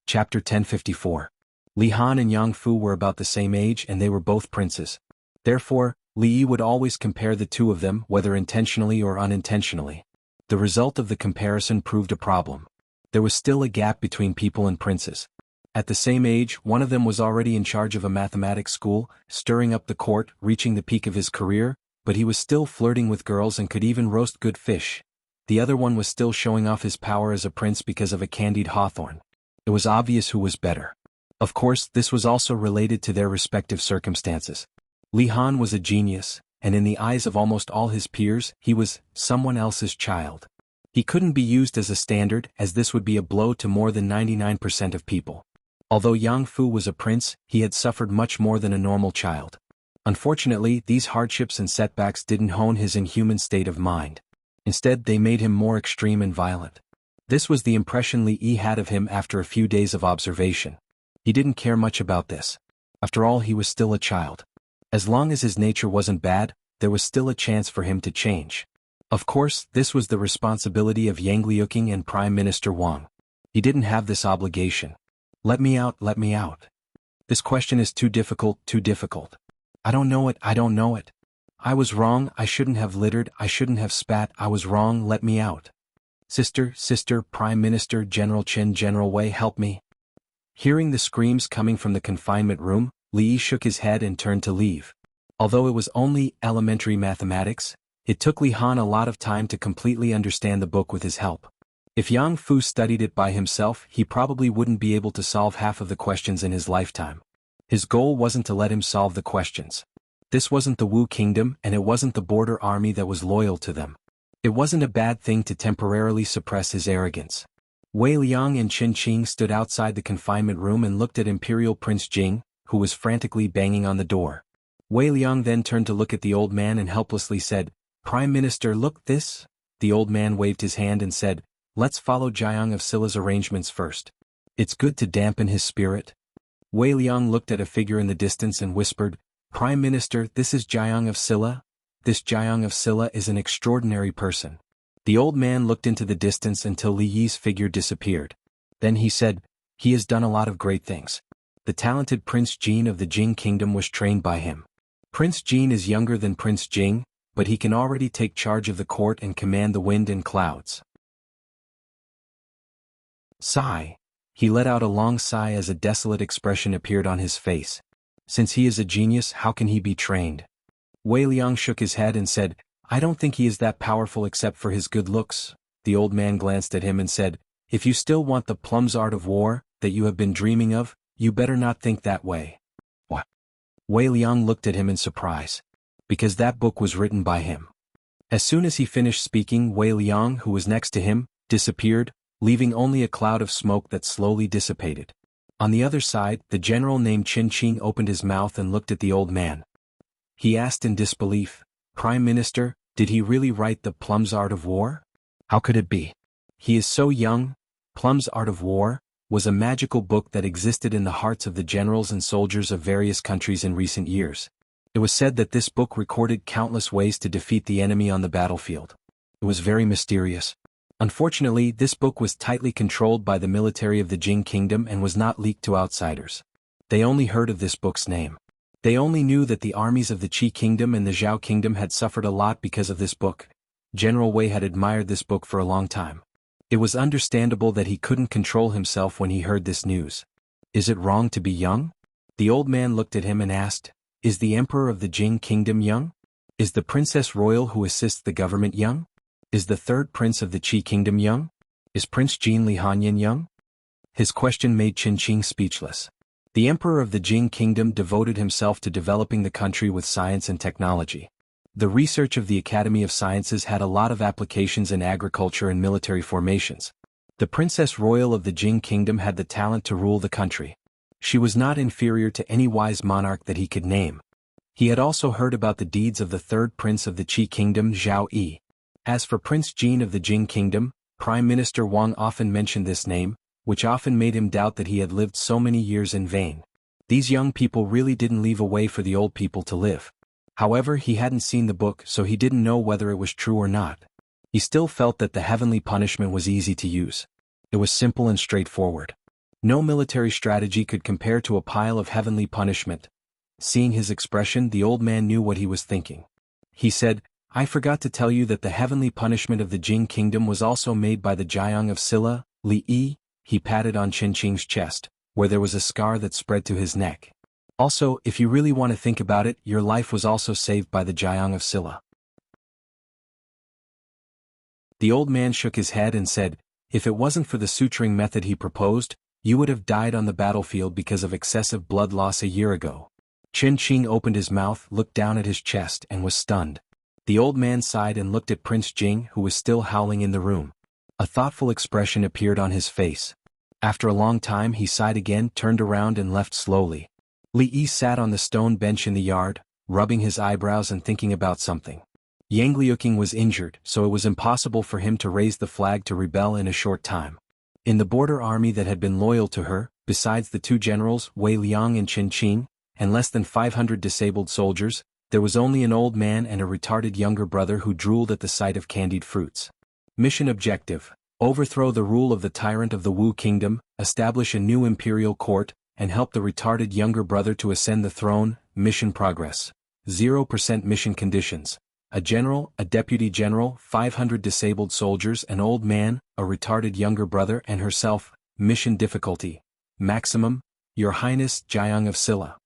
Chapter 1054. Li Han and Yang Fu were about the same age and they were both princes. Therefore, Li Yi would always compare the two of them, whether intentionally or unintentionally. The result of the comparison proved a problem. There was still a gap between people and princes. At the same age, one of them was already in charge of a mathematics school, stirring up the court, reaching the peak of his career, but he was still flirting with girls and could even roast good fish. The other one was still showing off his power as a prince because of a candied hawthorn. It was obvious who was better. Of course, this was also related to their respective circumstances. Li Han was a genius, and in the eyes of almost all his peers, he was someone else's child. He couldn't be used as a standard, as this would be a blow to more than 99% of people. Although Yang Fu was a prince, he had suffered much more than a normal child. Unfortunately, these hardships and setbacks didn't hone his inhuman state of mind. Instead, they made him more extreme and violent. This was the impression Li Yi had of him after a few days of observation. He didn't care much about this. After all, he was still a child. As long as his nature wasn't bad, there was still a chance for him to change. Of course, this was the responsibility of Yang Liuqing and Prime Minister Wang. He didn't have this obligation. Let me out, let me out. This question is too difficult, too difficult. I don't know it, I don't know it. I was wrong, I shouldn't have littered, I shouldn't have spat, I was wrong, let me out. Sister, sister, Prime Minister, General Chen, General Wei, help me. Hearing the screams coming from the confinement room, Li Yi shook his head and turned to leave. Although it was only elementary mathematics, it took Li Han a lot of time to completely understand the book with his help. If Yang Fu studied it by himself, he probably wouldn't be able to solve half of the questions in his lifetime. His goal wasn't to let him solve the questions. This wasn't the Wu Kingdom, and it wasn't the border army that was loyal to them. It wasn't a bad thing to temporarily suppress his arrogance. Wei Liang and Qin Qing stood outside the confinement room and looked at Imperial Prince Jing, who was frantically banging on the door. Wei Liang then turned to look at the old man and helplessly said, Prime Minister, look this. The old man waved his hand and said, let's follow Jiang of Silla's arrangements first. It's good to dampen his spirit. Wei Liang looked at a figure in the distance and whispered, Prime Minister, this is Jiang of Silla. This Jiang of Silla is an extraordinary person. The old man looked into the distance until Li Yi's figure disappeared. Then he said, he has done a lot of great things. The talented Prince Jin of the Jing Kingdom was trained by him. Prince Jin is younger than Prince Jing, but he can already take charge of the court and command the wind and clouds. Sigh. He let out a long sigh as a desolate expression appeared on his face. Since he is a genius, how can he be trained? Wei Liang shook his head and said, I don't think he is that powerful except for his good looks. The old man glanced at him and said, if you still want the plum's art of war, that you have been dreaming of, you better not think that way. What? Wei Liang looked at him in surprise. Because that book was written by him. As soon as he finished speaking, Wei Liang, who was next to him, disappeared, leaving only a cloud of smoke that slowly dissipated. On the other side, the general named Qin Qing opened his mouth and looked at the old man. He asked in disbelief, Prime Minister, did he really write the Plum's Art of War? How could it be? He is so young. Plum's Art of War was a magical book that existed in the hearts of the generals and soldiers of various countries in recent years. It was said that this book recorded countless ways to defeat the enemy on the battlefield. It was very mysterious. Unfortunately, this book was tightly controlled by the military of the Jing Kingdom and was not leaked to outsiders. They only heard of this book's name. They only knew that the armies of the Qi Kingdom and the Zhao Kingdom had suffered a lot because of this book. General Wei had admired this book for a long time. It was understandable that he couldn't control himself when he heard this news. Is it wrong to be young? The old man looked at him and asked, is the Emperor of the Jing Kingdom young? Is the Princess Royal who assists the government young? Is the third prince of the Qi Kingdom young? Is Prince Jin Li Hanyan young? His question made Qin Qing speechless. The Emperor of the Jing Kingdom devoted himself to developing the country with science and technology. The research of the Academy of Sciences had a lot of applications in agriculture and military formations. The Princess Royal of the Jing Kingdom had the talent to rule the country. She was not inferior to any wise monarch that he could name. He had also heard about the deeds of the third prince of the Qi Kingdom, Zhao Yi. As for Prince Jin of the Jing Kingdom, Prime Minister Wang often mentioned this name, which often made him doubt that he had lived so many years in vain. These young people really didn't leave a way for the old people to live. However, he hadn't seen the book, so he didn't know whether it was true or not. He still felt that the heavenly punishment was easy to use. It was simple and straightforward. No military strategy could compare to a pile of heavenly punishment. Seeing his expression, the old man knew what he was thinking. He said, I forgot to tell you that the heavenly punishment of the Jing Kingdom was also made by the Jiang of Silla, Li Yi. He patted on Qin Qing's chest, where there was a scar that spread to his neck. Also, if you really want to think about it, your life was also saved by the Jiang of Silla. The old man shook his head and said, if it wasn't for the suturing method he proposed, you would have died on the battlefield because of excessive blood loss a year ago. Qin Qing opened his mouth, looked down at his chest, and was stunned. The old man sighed and looked at Prince Jing, who was still howling in the room. A thoughtful expression appeared on his face. After a long time he sighed again, turned around and left slowly. Li Yi sat on the stone bench in the yard, rubbing his eyebrows and thinking about something. Yang Liuqing was injured, so it was impossible for him to raise the flag to rebel in a short time. In the border army that had been loyal to her, besides the two generals, Wei Liang and Qin Qing, and less than 500 disabled soldiers, there was only an old man and a retarded younger brother who drooled at the sight of candied fruits. Mission objective: overthrow the rule of the tyrant of the Wu Kingdom, establish a new imperial court, and help the retarded younger brother to ascend the throne. Mission progress: 0% mission conditions. A general, a deputy general, 500 disabled soldiers, an old man, a retarded younger brother, and herself. Mission difficulty: maximum. Your Highness, Jiang of Silla.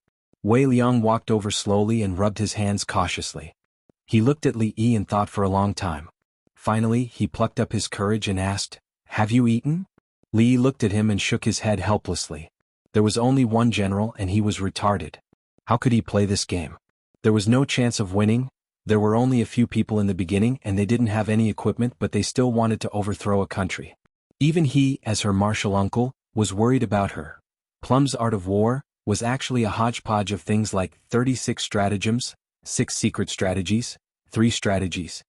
Wei Liang walked over slowly and rubbed his hands cautiously. He looked at Li Yi and thought for a long time. Finally, he plucked up his courage and asked, have you eaten? Li Yi looked at him and shook his head helplessly. There was only one general and he was retarded. How could he play this game? There was no chance of winning. There were only a few people in the beginning and they didn't have any equipment, but they still wanted to overthrow a country. Even he, as her martial uncle, was worried about her. Plum's Art of War was actually a hodgepodge of things like 36 stratagems, 6 secret strategies, 3 strategies.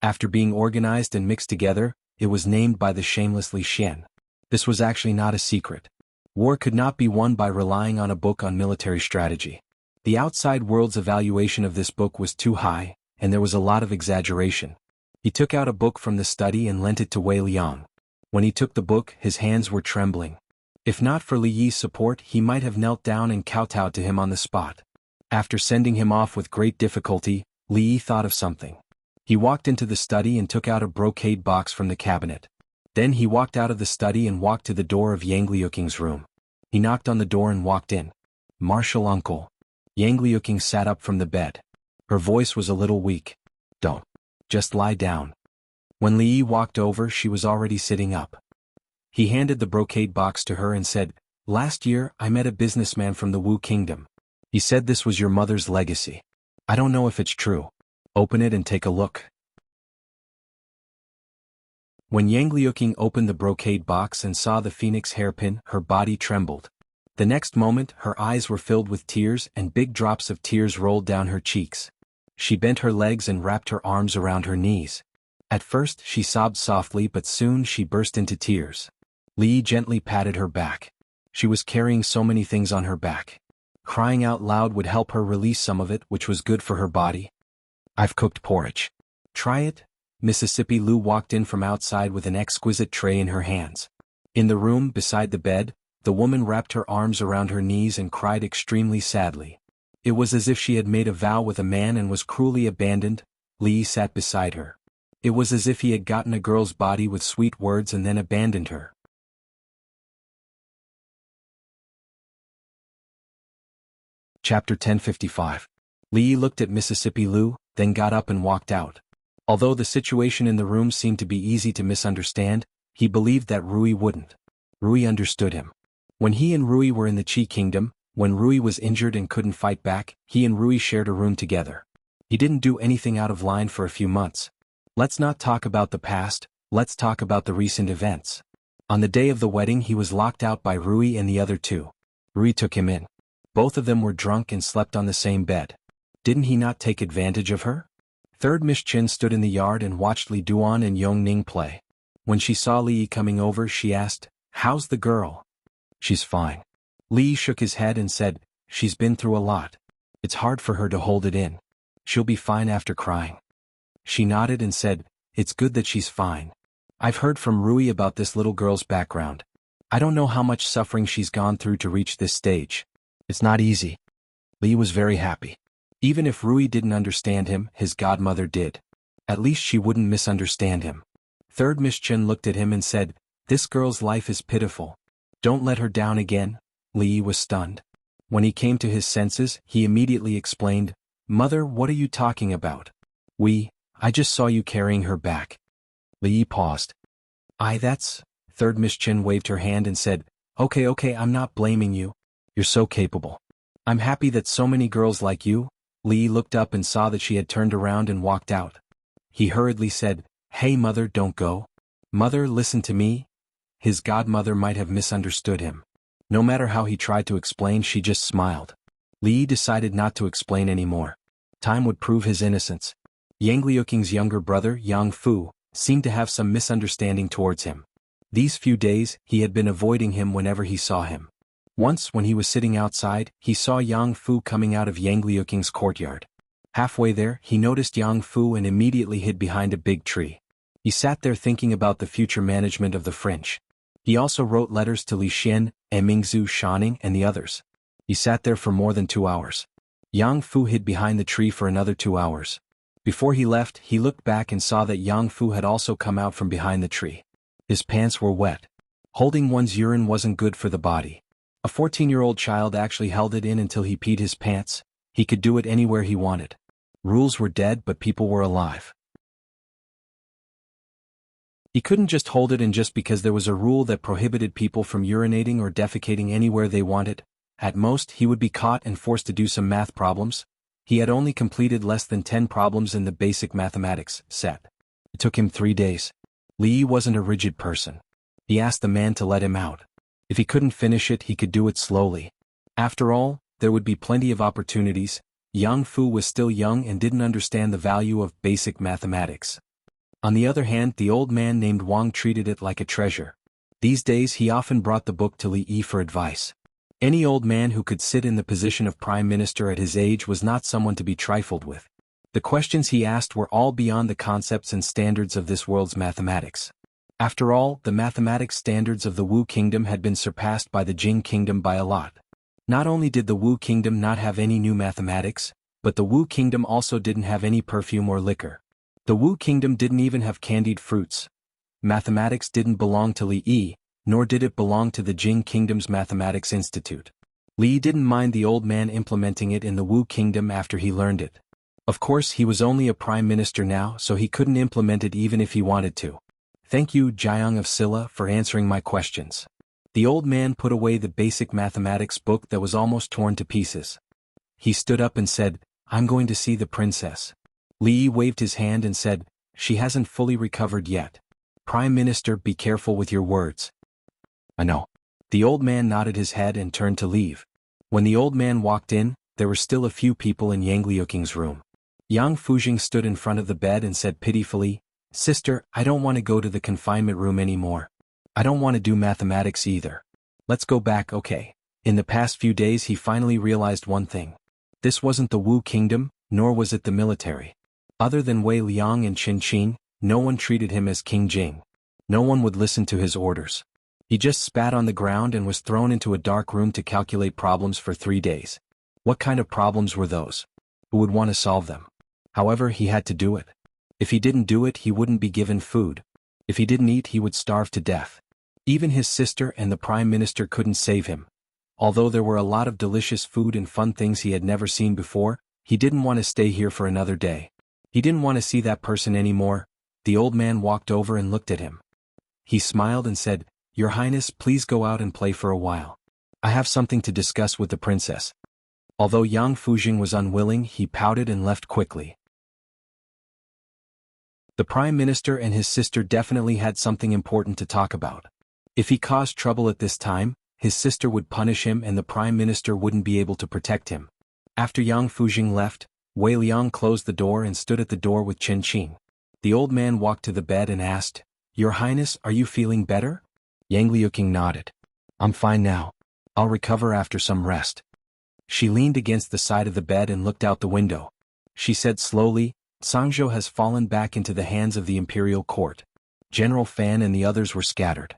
After being organized and mixed together, it was named by the shameless Li Xian. This was actually not a secret. War could not be won by relying on a book on military strategy. The outside world's evaluation of this book was too high, and there was a lot of exaggeration. He took out a book from the study and lent it to Wei Liang. When he took the book, his hands were trembling. If not for Li Yi's support, he might have knelt down and kowtowed to him on the spot. After sending him off with great difficulty, Li Yi thought of something. He walked into the study and took out a brocade box from the cabinet. Then he walked out of the study and walked to the door of Yang Liuqing's room. He knocked on the door and walked in. "Marshal uncle." Yang Liuqing sat up from the bed. Her voice was a little weak. "Don't. Just lie down." When Li Yi walked over, she was already sitting up. He handed the brocade box to her and said, "Last year, I met a businessman from the Wu Kingdom. He said this was your mother's legacy. I don't know if it's true. Open it and take a look." When Yang Liuqing opened the brocade box and saw the phoenix hairpin, her body trembled. The next moment, her eyes were filled with tears and big drops of tears rolled down her cheeks. She bent her legs and wrapped her arms around her knees. At first, she sobbed softly, but soon she burst into tears. Li gently patted her back. She was carrying so many things on her back. Crying out loud would help her release some of it, which was good for her body. "I've cooked porridge. Try it." Mississippi Lu walked in from outside with an exquisite tray in her hands. In the room beside the bed, the woman wrapped her arms around her knees and cried extremely sadly. It was as if she had made a vow with a man and was cruelly abandoned. Li sat beside her. It was as if he had gotten a girl's body with sweet words and then abandoned her. Chapter 1055. Li looked at Mississippi Lu, then got up and walked out. Although the situation in the room seemed to be easy to misunderstand, he believed that Rui wouldn't. Rui understood him. When he and Rui were in the Qi Kingdom, when Rui was injured and couldn't fight back, he and Rui shared a room together. He didn't do anything out of line for a few months. Let's not talk about the past, let's talk about the recent events. On the day of the wedding he was locked out by Rui and the other two. Rui took him in. Both of them were drunk and slept on the same bed. Didn't he not take advantage of her? Third Miss Chin stood in the yard and watched Li Duan and Yong Ning play. When she saw Li Yi coming over, she asked, "How's the girl?" "She's fine." Li shook his head and said, "She's been through a lot. It's hard for her to hold it in. She'll be fine after crying." She nodded and said, "It's good that she's fine. I've heard from Rui about this little girl's background. I don't know how much suffering she's gone through to reach this stage. It's not easy." Li was very happy. Even if Rui didn't understand him, his godmother did. At least she wouldn't misunderstand him. Third Miss Chen looked at him and said, "This girl's life is pitiful. Don't let her down again." Li was stunned. When he came to his senses, he immediately explained, "Mother, what are you talking about?" I just saw you carrying her back." Li paused. That's..." Third Miss Chin waved her hand and said, Okay, I'm not blaming you. You're so capable. I'm happy that so many girls like you." Li looked up and saw that she had turned around and walked out. He hurriedly said, "Hey mother, don't go. Mother, listen to me." His godmother might have misunderstood him. No matter how he tried to explain, she just smiled. Li decided not to explain anymore. Time would prove his innocence. Yang Liuqing's younger brother, Yang Fu, seemed to have some misunderstanding towards him. These few days, he had been avoiding him whenever he saw him. Once, when he was sitting outside, he saw Yang Fu coming out of Yang Liuqing's courtyard. Halfway there, he noticed Yang Fu and immediately hid behind a big tree. He sat there thinking about the future management of the French. He also wrote letters to Li Xian, Mingzhu Shaning and the others. He sat there for more than 2 hours. Yang Fu hid behind the tree for another 2 hours. Before he left, he looked back and saw that Yang Fu had also come out from behind the tree. His pants were wet. Holding one's urine wasn't good for the body. A 14-year-old child actually held it in until he peed his pants. He could do it anywhere he wanted. Rules were dead, but people were alive. He couldn't just hold it in just because there was a rule that prohibited people from urinating or defecating anywhere they wanted. At most, he would be caught and forced to do some math problems. He had only completed less than 10 problems in the basic mathematics set. It took him 3 days. Li wasn't a rigid person. He asked the man to let him out. If he couldn't finish it, he could do it slowly. After all, there would be plenty of opportunities. Yang Fu was still young and didn't understand the value of basic mathematics. On the other hand, the old man named Wang treated it like a treasure. These days he often brought the book to Li Yi for advice. Any old man who could sit in the position of prime minister at his age was not someone to be trifled with. The questions he asked were all beyond the concepts and standards of this world's mathematics. After all, the mathematics standards of the Wu Kingdom had been surpassed by the Jing Kingdom by a lot. Not only did the Wu Kingdom not have any new mathematics, but the Wu Kingdom also didn't have any perfume or liquor. The Wu kingdom didn't even have candied fruits. Mathematics didn't belong to Li Yi, nor did it belong to the Jing kingdom's mathematics institute. Li didn't mind the old man implementing it in the Wu kingdom after he learned it. Of course, he was only a prime minister now, so he couldn't implement it even if he wanted to. Thank you, Jiang of Silla, for answering my questions. The old man put away the basic mathematics book that was almost torn to pieces. He stood up and said, I'm going to see the princess. Li Yi waved his hand and said, she hasn't fully recovered yet. Prime Minister, be careful with your words. I know. The old man nodded his head and turned to leave. When the old man walked in, there were still a few people in Yang Liuqing's room. Yang Fujing stood in front of the bed and said pitifully, Sister, I don't want to go to the confinement room anymore. I don't want to do mathematics either. Let's go back, okay. In the past few days he finally realized one thing. This wasn't the Wu kingdom, nor was it the military. Other than Wei Liang and Qin Qin, no one treated him as King Jing. No one would listen to his orders. He just spat on the ground and was thrown into a dark room to calculate problems for 3 days. What kind of problems were those? Who would want to solve them? However, he had to do it. If he didn't do it, he wouldn't be given food. If he didn't eat, he would starve to death. Even his sister and the prime minister couldn't save him. Although there were a lot of delicious food and fun things he had never seen before, he didn't want to stay here for another day. He didn't want to see that person anymore. The old man walked over and looked at him. He smiled and said, Your Highness, please go out and play for a while. I have something to discuss with the princess. Although Yang Fujing was unwilling, he pouted and left quickly. The prime minister and his sister definitely had something important to talk about. If he caused trouble at this time, his sister would punish him and the prime minister wouldn't be able to protect him. After Yang Fujing left, Wei Liang closed the door and stood at the door with Qin Qin. The old man walked to the bed and asked, Your Highness, are you feeling better? Yang Liuqing nodded. I'm fine now. I'll recover after some rest. She leaned against the side of the bed and looked out the window. She said slowly, Sangzhou has fallen back into the hands of the imperial court. General Fan and the others were scattered.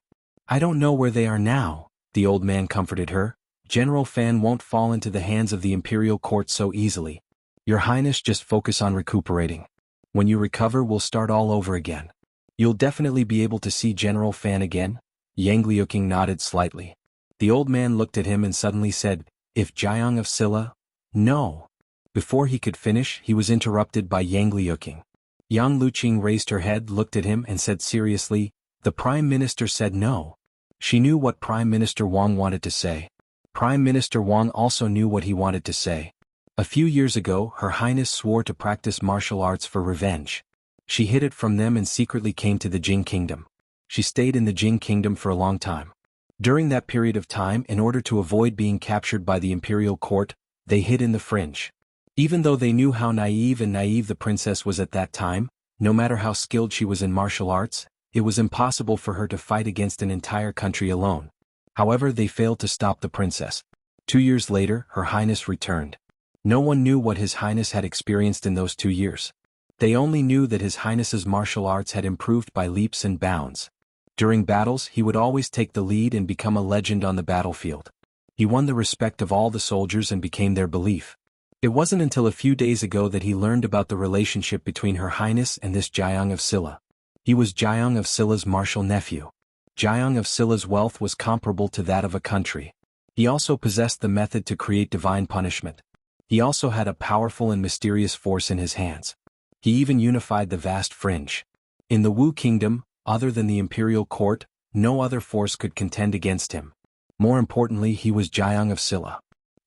I don't know where they are now, the old man comforted her. General Fan won't fall into the hands of the imperial court so easily. Your Highness, just focus on recuperating. When you recover, we'll start all over again. You'll definitely be able to see General Fan again? Yang Liuqing nodded slightly. The old man looked at him and suddenly said, If Jiang of Silla? No. Before he could finish, he was interrupted by Yang Liuqing. Yang Luqing raised her head, looked at him and said seriously, The Prime Minister said no. She knew what Prime Minister Wang wanted to say. Prime Minister Wang also knew what he wanted to say. A few years ago, Her Highness swore to practice martial arts for revenge. She hid it from them and secretly came to the Jing kingdom. She stayed in the Jing kingdom for a long time. During that period of time, in order to avoid being captured by the imperial court, they hid in the fringe. Even though they knew how naive the princess was at that time, no matter how skilled she was in martial arts, it was impossible for her to fight against an entire country alone. However, they failed to stop the princess. 2 years later, Her Highness returned. No one knew what His Highness had experienced in those 2 years. They only knew that His Highness's martial arts had improved by leaps and bounds. During battles, he would always take the lead and become a legend on the battlefield. He won the respect of all the soldiers and became their belief. It wasn't until a few days ago that he learned about the relationship between Her Highness and this Jiang of Silla. He was Jiang of Silla's martial nephew. Jiang of Silla's wealth was comparable to that of a country. He also possessed the method to create divine punishment. He also had a powerful and mysterious force in his hands. He even unified the vast fringe. In the Wu kingdom, other than the imperial court, no other force could contend against him. More importantly, he was Jiang of Silla.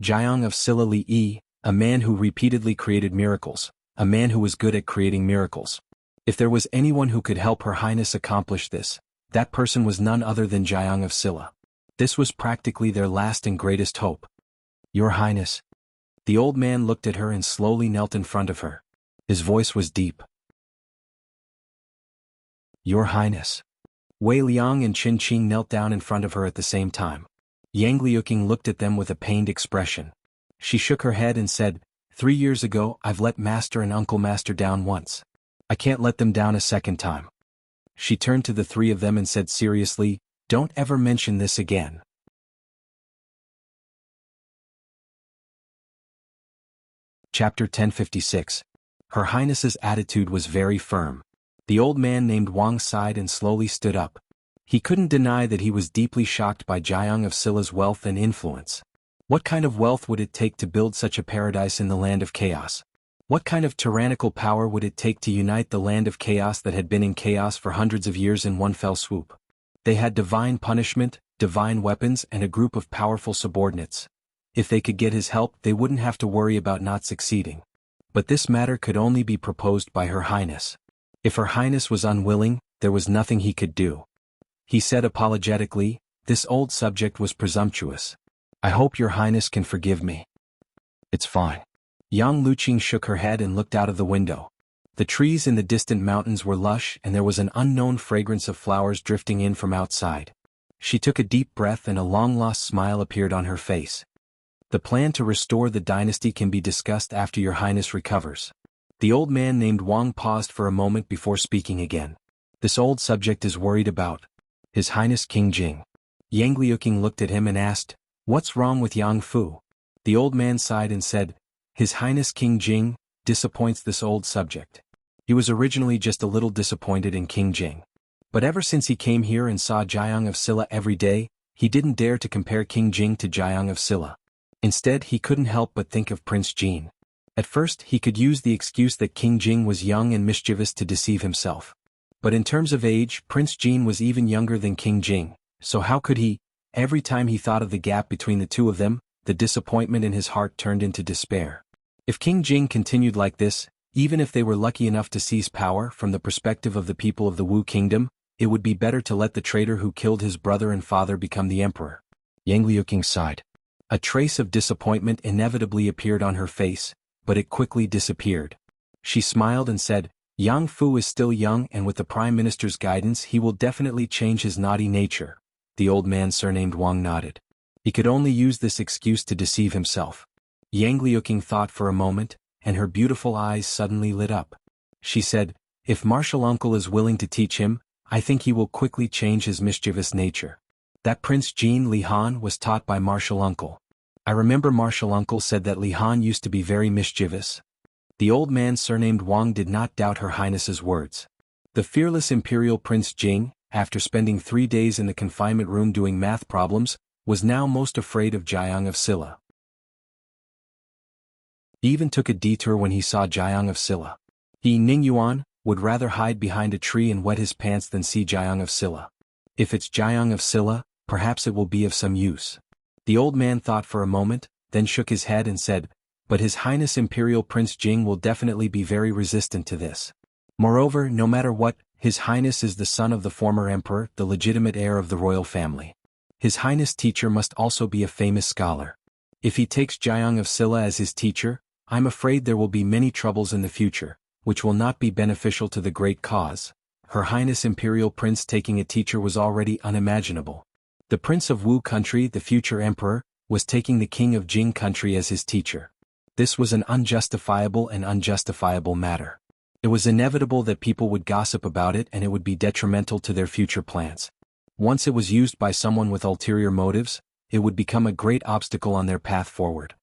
Jiang of Silla Li Yi, a man who repeatedly created miracles, a man who was good at creating miracles. If there was anyone who could help Her Highness accomplish this, that person was none other than Jiang of Silla. This was practically their last and greatest hope. Your Highness. The old man looked at her and slowly knelt in front of her. His voice was deep. Your Highness. Wei Liang and Qin Qing knelt down in front of her at the same time. Yang Liuqing looked at them with a pained expression. She shook her head and said, 3 years ago, I've let Master and Uncle Master down once. I can't let them down a second time. She turned to the 3 of them and said seriously, Don't ever mention this again. Chapter 1056. Her Highness's attitude was very firm. The old man named Wang sighed and slowly stood up. He couldn't deny that he was deeply shocked by Jiang of Silla's wealth and influence. What kind of wealth would it take to build such a paradise in the land of chaos? What kind of tyrannical power would it take to unite the land of chaos that had been in chaos for hundreds of years in one fell swoop? They had divine punishment, divine weapons, and a group of powerful subordinates. If they could get his help, they wouldn't have to worry about not succeeding. But this matter could only be proposed by Her Highness. If Her Highness was unwilling, there was nothing he could do. He said apologetically, "This old subject was presumptuous. I hope Your Highness can forgive me." "It's fine." Yang Luqing shook her head and looked out of the window. The trees in the distant mountains were lush and there was an unknown fragrance of flowers drifting in from outside. She took a deep breath and a long-lost smile appeared on her face. "The plan to restore the dynasty can be discussed after Your Highness recovers." The old man named Wang paused for a moment before speaking again. "This old subject is worried about His Highness King Jing." Yang Liuqing looked at him and asked, "What's wrong with Yang Fu?" The old man sighed and said, "His Highness King Jing disappoints this old subject." He was originally just a little disappointed in King Jing. But ever since he came here and saw Jiang of Silla every day, he didn't dare to compare King Jing to Jiang of Silla. Instead, he couldn't help but think of Prince Jin. At first, he could use the excuse that King Jing was young and mischievous to deceive himself. But in terms of age, Prince Jin was even younger than King Jing, so how could he? Every time he thought of the gap between the two of them, the disappointment in his heart turned into despair. If King Jing continued like this, even if they were lucky enough to seize power from the perspective of the people of the Wu Kingdom, it would be better to let the traitor who killed his brother and father become the emperor. Yang Liuqing sighed. A trace of disappointment inevitably appeared on her face, but it quickly disappeared. She smiled and said, "Yang Fu is still young and with the Prime Minister's guidance he will definitely change his naughty nature." The old man surnamed Wang nodded. He could only use this excuse to deceive himself. Yang Liuqing thought for a moment, and her beautiful eyes suddenly lit up. She said, "If Martial Uncle is willing to teach him, I think he will quickly change his mischievous nature." That Prince Jin Li Han was taught by Martial Uncle. I remember Martial Uncle said that Li Han used to be very mischievous. The old man surnamed Wang did not doubt Her Highness's words. The fearless imperial Prince Jing, after spending 3 days in the confinement room doing math problems, was now most afraid of Jiang of Silla. He even took a detour when he saw Jiang of Silla. He, Ning Yuan, would rather hide behind a tree and wet his pants than see Jiang of Silla. If it's Jiang of Silla, perhaps it will be of some use. The old man thought for a moment, then shook his head and said, "But His Highness Imperial Prince Jing will definitely be very resistant to this. Moreover, no matter what, His Highness is the son of the former emperor, the legitimate heir of the royal family. His Highness' teacher must also be a famous scholar. If he takes Jiang of Silla as his teacher, I'm afraid there will be many troubles in the future, which will not be beneficial to the great cause." Her Highness Imperial Prince taking a teacher was already unimaginable. The Prince of Wu country, the future emperor, was taking the King of Jing country as his teacher. This was an unjustifiable and unjustifiable matter. It was inevitable that people would gossip about it and it would be detrimental to their future plans. Once it was used by someone with ulterior motives, it would become a great obstacle on their path forward.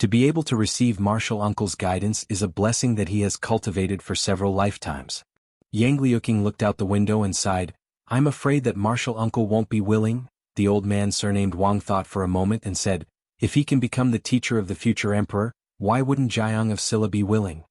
To be able to receive Martial Uncle's guidance is a blessing that he has cultivated for several lifetimes. Yang Liuqing looked out the window and sighed, "I'm afraid that Martial Uncle won't be willing." The old man surnamed Wang thought for a moment and said, "If he can become the teacher of the future emperor, why wouldn't Jiang of Silla be willing?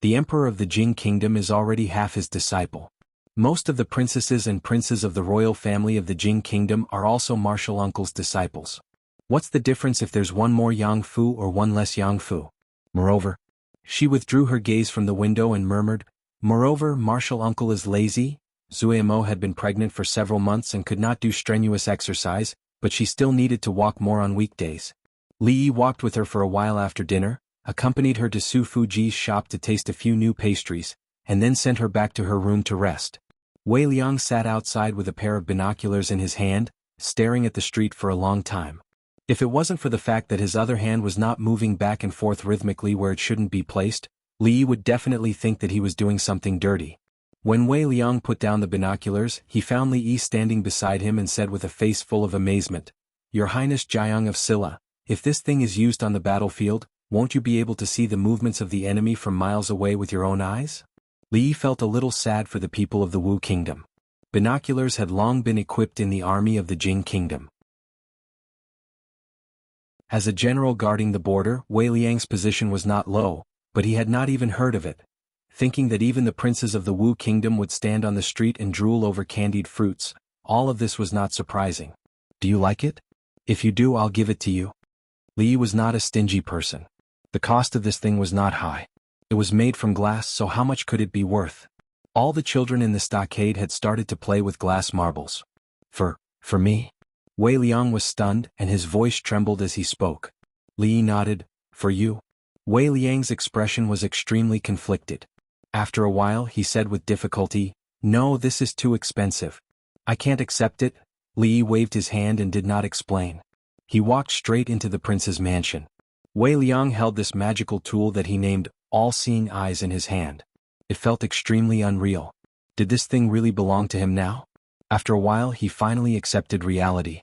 The emperor of the Jing kingdom is already half his disciple. Most of the princesses and princes of the royal family of the Jing kingdom are also Martial Uncle's disciples. What's the difference if there's one more Yang Fu or one less Yang Fu? Moreover," she withdrew her gaze from the window and murmured, "Moreover, Martial Uncle is lazy." Zuemo had been pregnant for several months and could not do strenuous exercise, but she still needed to walk more on weekdays. Li Yi walked with her for a while after dinner, accompanied her to Su Fuji's shop to taste a few new pastries, and then sent her back to her room to rest. Wei Liang sat outside with a pair of binoculars in his hand, staring at the street for a long time. If it wasn't for the fact that his other hand was not moving back and forth rhythmically where it shouldn't be placed, Li Yi would definitely think that he was doing something dirty. When Wei Liang put down the binoculars, he found Li Yi standing beside him and said with a face full of amazement, "Your Highness Jiang of Silla, if this thing is used on the battlefield, Won't you be able to see the movements of the enemy from miles away with your own eyes? Li felt a little sad for the people of the Wu kingdom. Binoculars had long been equipped in the army of the Jing kingdom. As a general guarding the border, Wei Liang's position was not low, but he had not even heard of it. Thinking that even the princes of the Wu kingdom would stand on the street and drool over candied fruits, all of this was not surprising. Do you like it? If you do, I'll give it to you. Li was not a stingy person. The cost of this thing was not high. It was made from glass, so how much could it be worth? All the children in the stockade had started to play with glass marbles. For me? Wei Liang was stunned, and his voice trembled as he spoke. Li nodded. For you? Wei Liang's expression was extremely conflicted. After a while he said with difficulty, No, this is too expensive. I can't accept it. Li waved his hand and did not explain. He walked straight into the prince's mansion. Wei Liang held this magical tool that he named All-Seeing Eyes in his hand. It felt extremely unreal. Did this thing really belong to him now? After a while he finally accepted reality.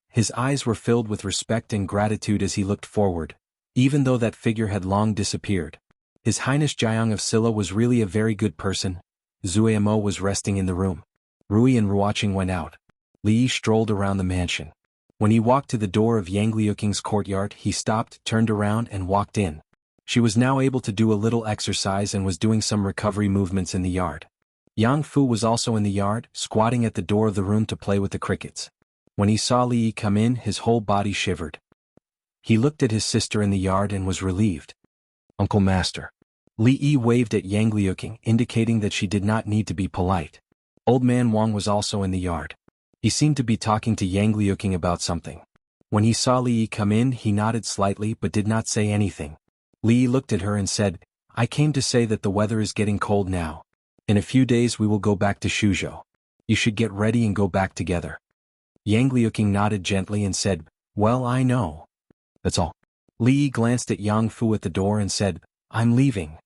His eyes were filled with respect and gratitude as he looked forward, even though that figure had long disappeared. His Highness Jiang of Silla was really a very good person. Zuemo was resting in the room. Rui and Ruoqing went out. Li strolled around the mansion. When he walked to the door of Yang Liuqing's courtyard, he stopped, turned around and walked in. She was now able to do a little exercise and was doing some recovery movements in the yard. Yang Fu was also in the yard, squatting at the door of the room to play with the crickets. When he saw Li come in, his whole body shivered. He looked at his sister in the yard and was relieved. Uncle Master. Li waved at Yang Liuqing, indicating that she did not need to be polite. Old man Wang was also in the yard. He seemed to be talking to Yang Liuqing about something. When he saw Li come in, he nodded slightly but did not say anything. Li looked at her and said, I came to say that the weather is getting cold now. In a few days we will go back to Shuzhou. You should get ready and go back together. Yang Liuqing nodded gently and said, Well, I know. That's all. Li glanced at Yang Fu at the door and said, I'm leaving.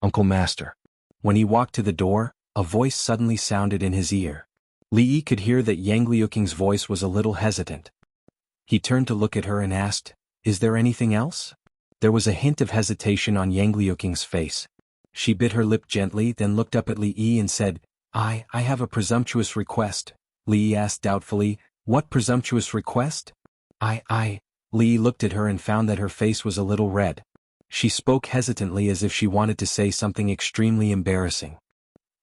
Uncle Master. When he walked to the door, a voice suddenly sounded in his ear. Li could hear that Yang Liuqing's voice was a little hesitant. He turned to look at her and asked, Is there anything else? There was a hint of hesitation on Yang Liuqing's face. She bit her lip gently, then looked up at Li and said, I have a presumptuous request. Li asked doubtfully, What presumptuous request? Li looked at her and found that her face was a little red. She spoke hesitantly as if she wanted to say something extremely embarrassing.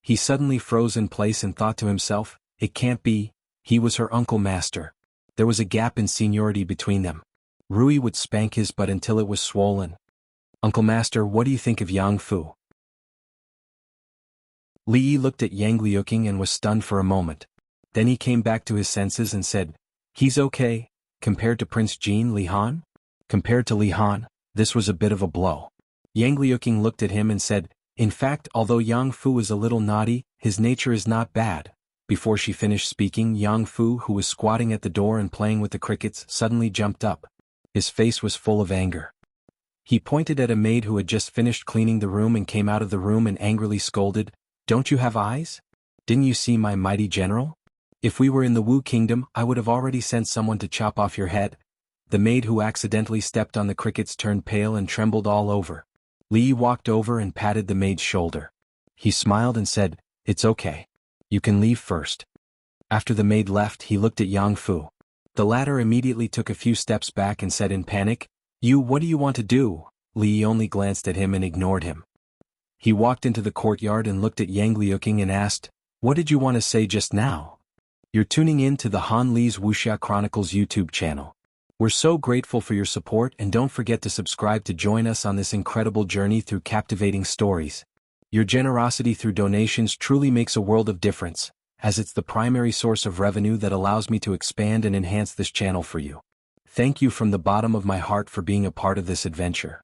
He suddenly froze in place and thought to himself, It can't be, he was her uncle master. There was a gap in seniority between them. Rui would spank his butt until it was swollen. Uncle Master, what do you think of Yang Fu? Li looked at Yang Liuqing and was stunned for a moment. Then he came back to his senses and said, He's okay. Compared to Prince Jin Li Han? Compared to Li Han, this was a bit of a blow. Yang Liuqing looked at him and said, In fact, although Yang Fu is a little naughty, his nature is not bad. Before she finished speaking, Yang Fu, who was squatting at the door and playing with the crickets, suddenly jumped up. His face was full of anger. He pointed at a maid who had just finished cleaning the room and came out of the room and angrily scolded, Don't you have eyes? Didn't you see my mighty general? If we were in the Wu kingdom, I would have already sent someone to chop off your head. The maid who accidentally stepped on the crickets turned pale and trembled all over. Li walked over and patted the maid's shoulder. He smiled and said, It's okay. You can leave first. After the maid left, he looked at Yang Fu. The latter immediately took a few steps back and said in panic, What do you want to do? Li only glanced at him and ignored him. He walked into the courtyard and looked at Yang Liuqing and asked, What did you want to say just now? You're tuning in to the Han Li's Wuxia Chronicles YouTube channel. We're so grateful for your support, and don't forget to subscribe to join us on this incredible journey through captivating stories. Your generosity through donations truly makes a world of difference, as it's the primary source of revenue that allows me to expand and enhance this channel for you. Thank you from the bottom of my heart for being a part of this adventure.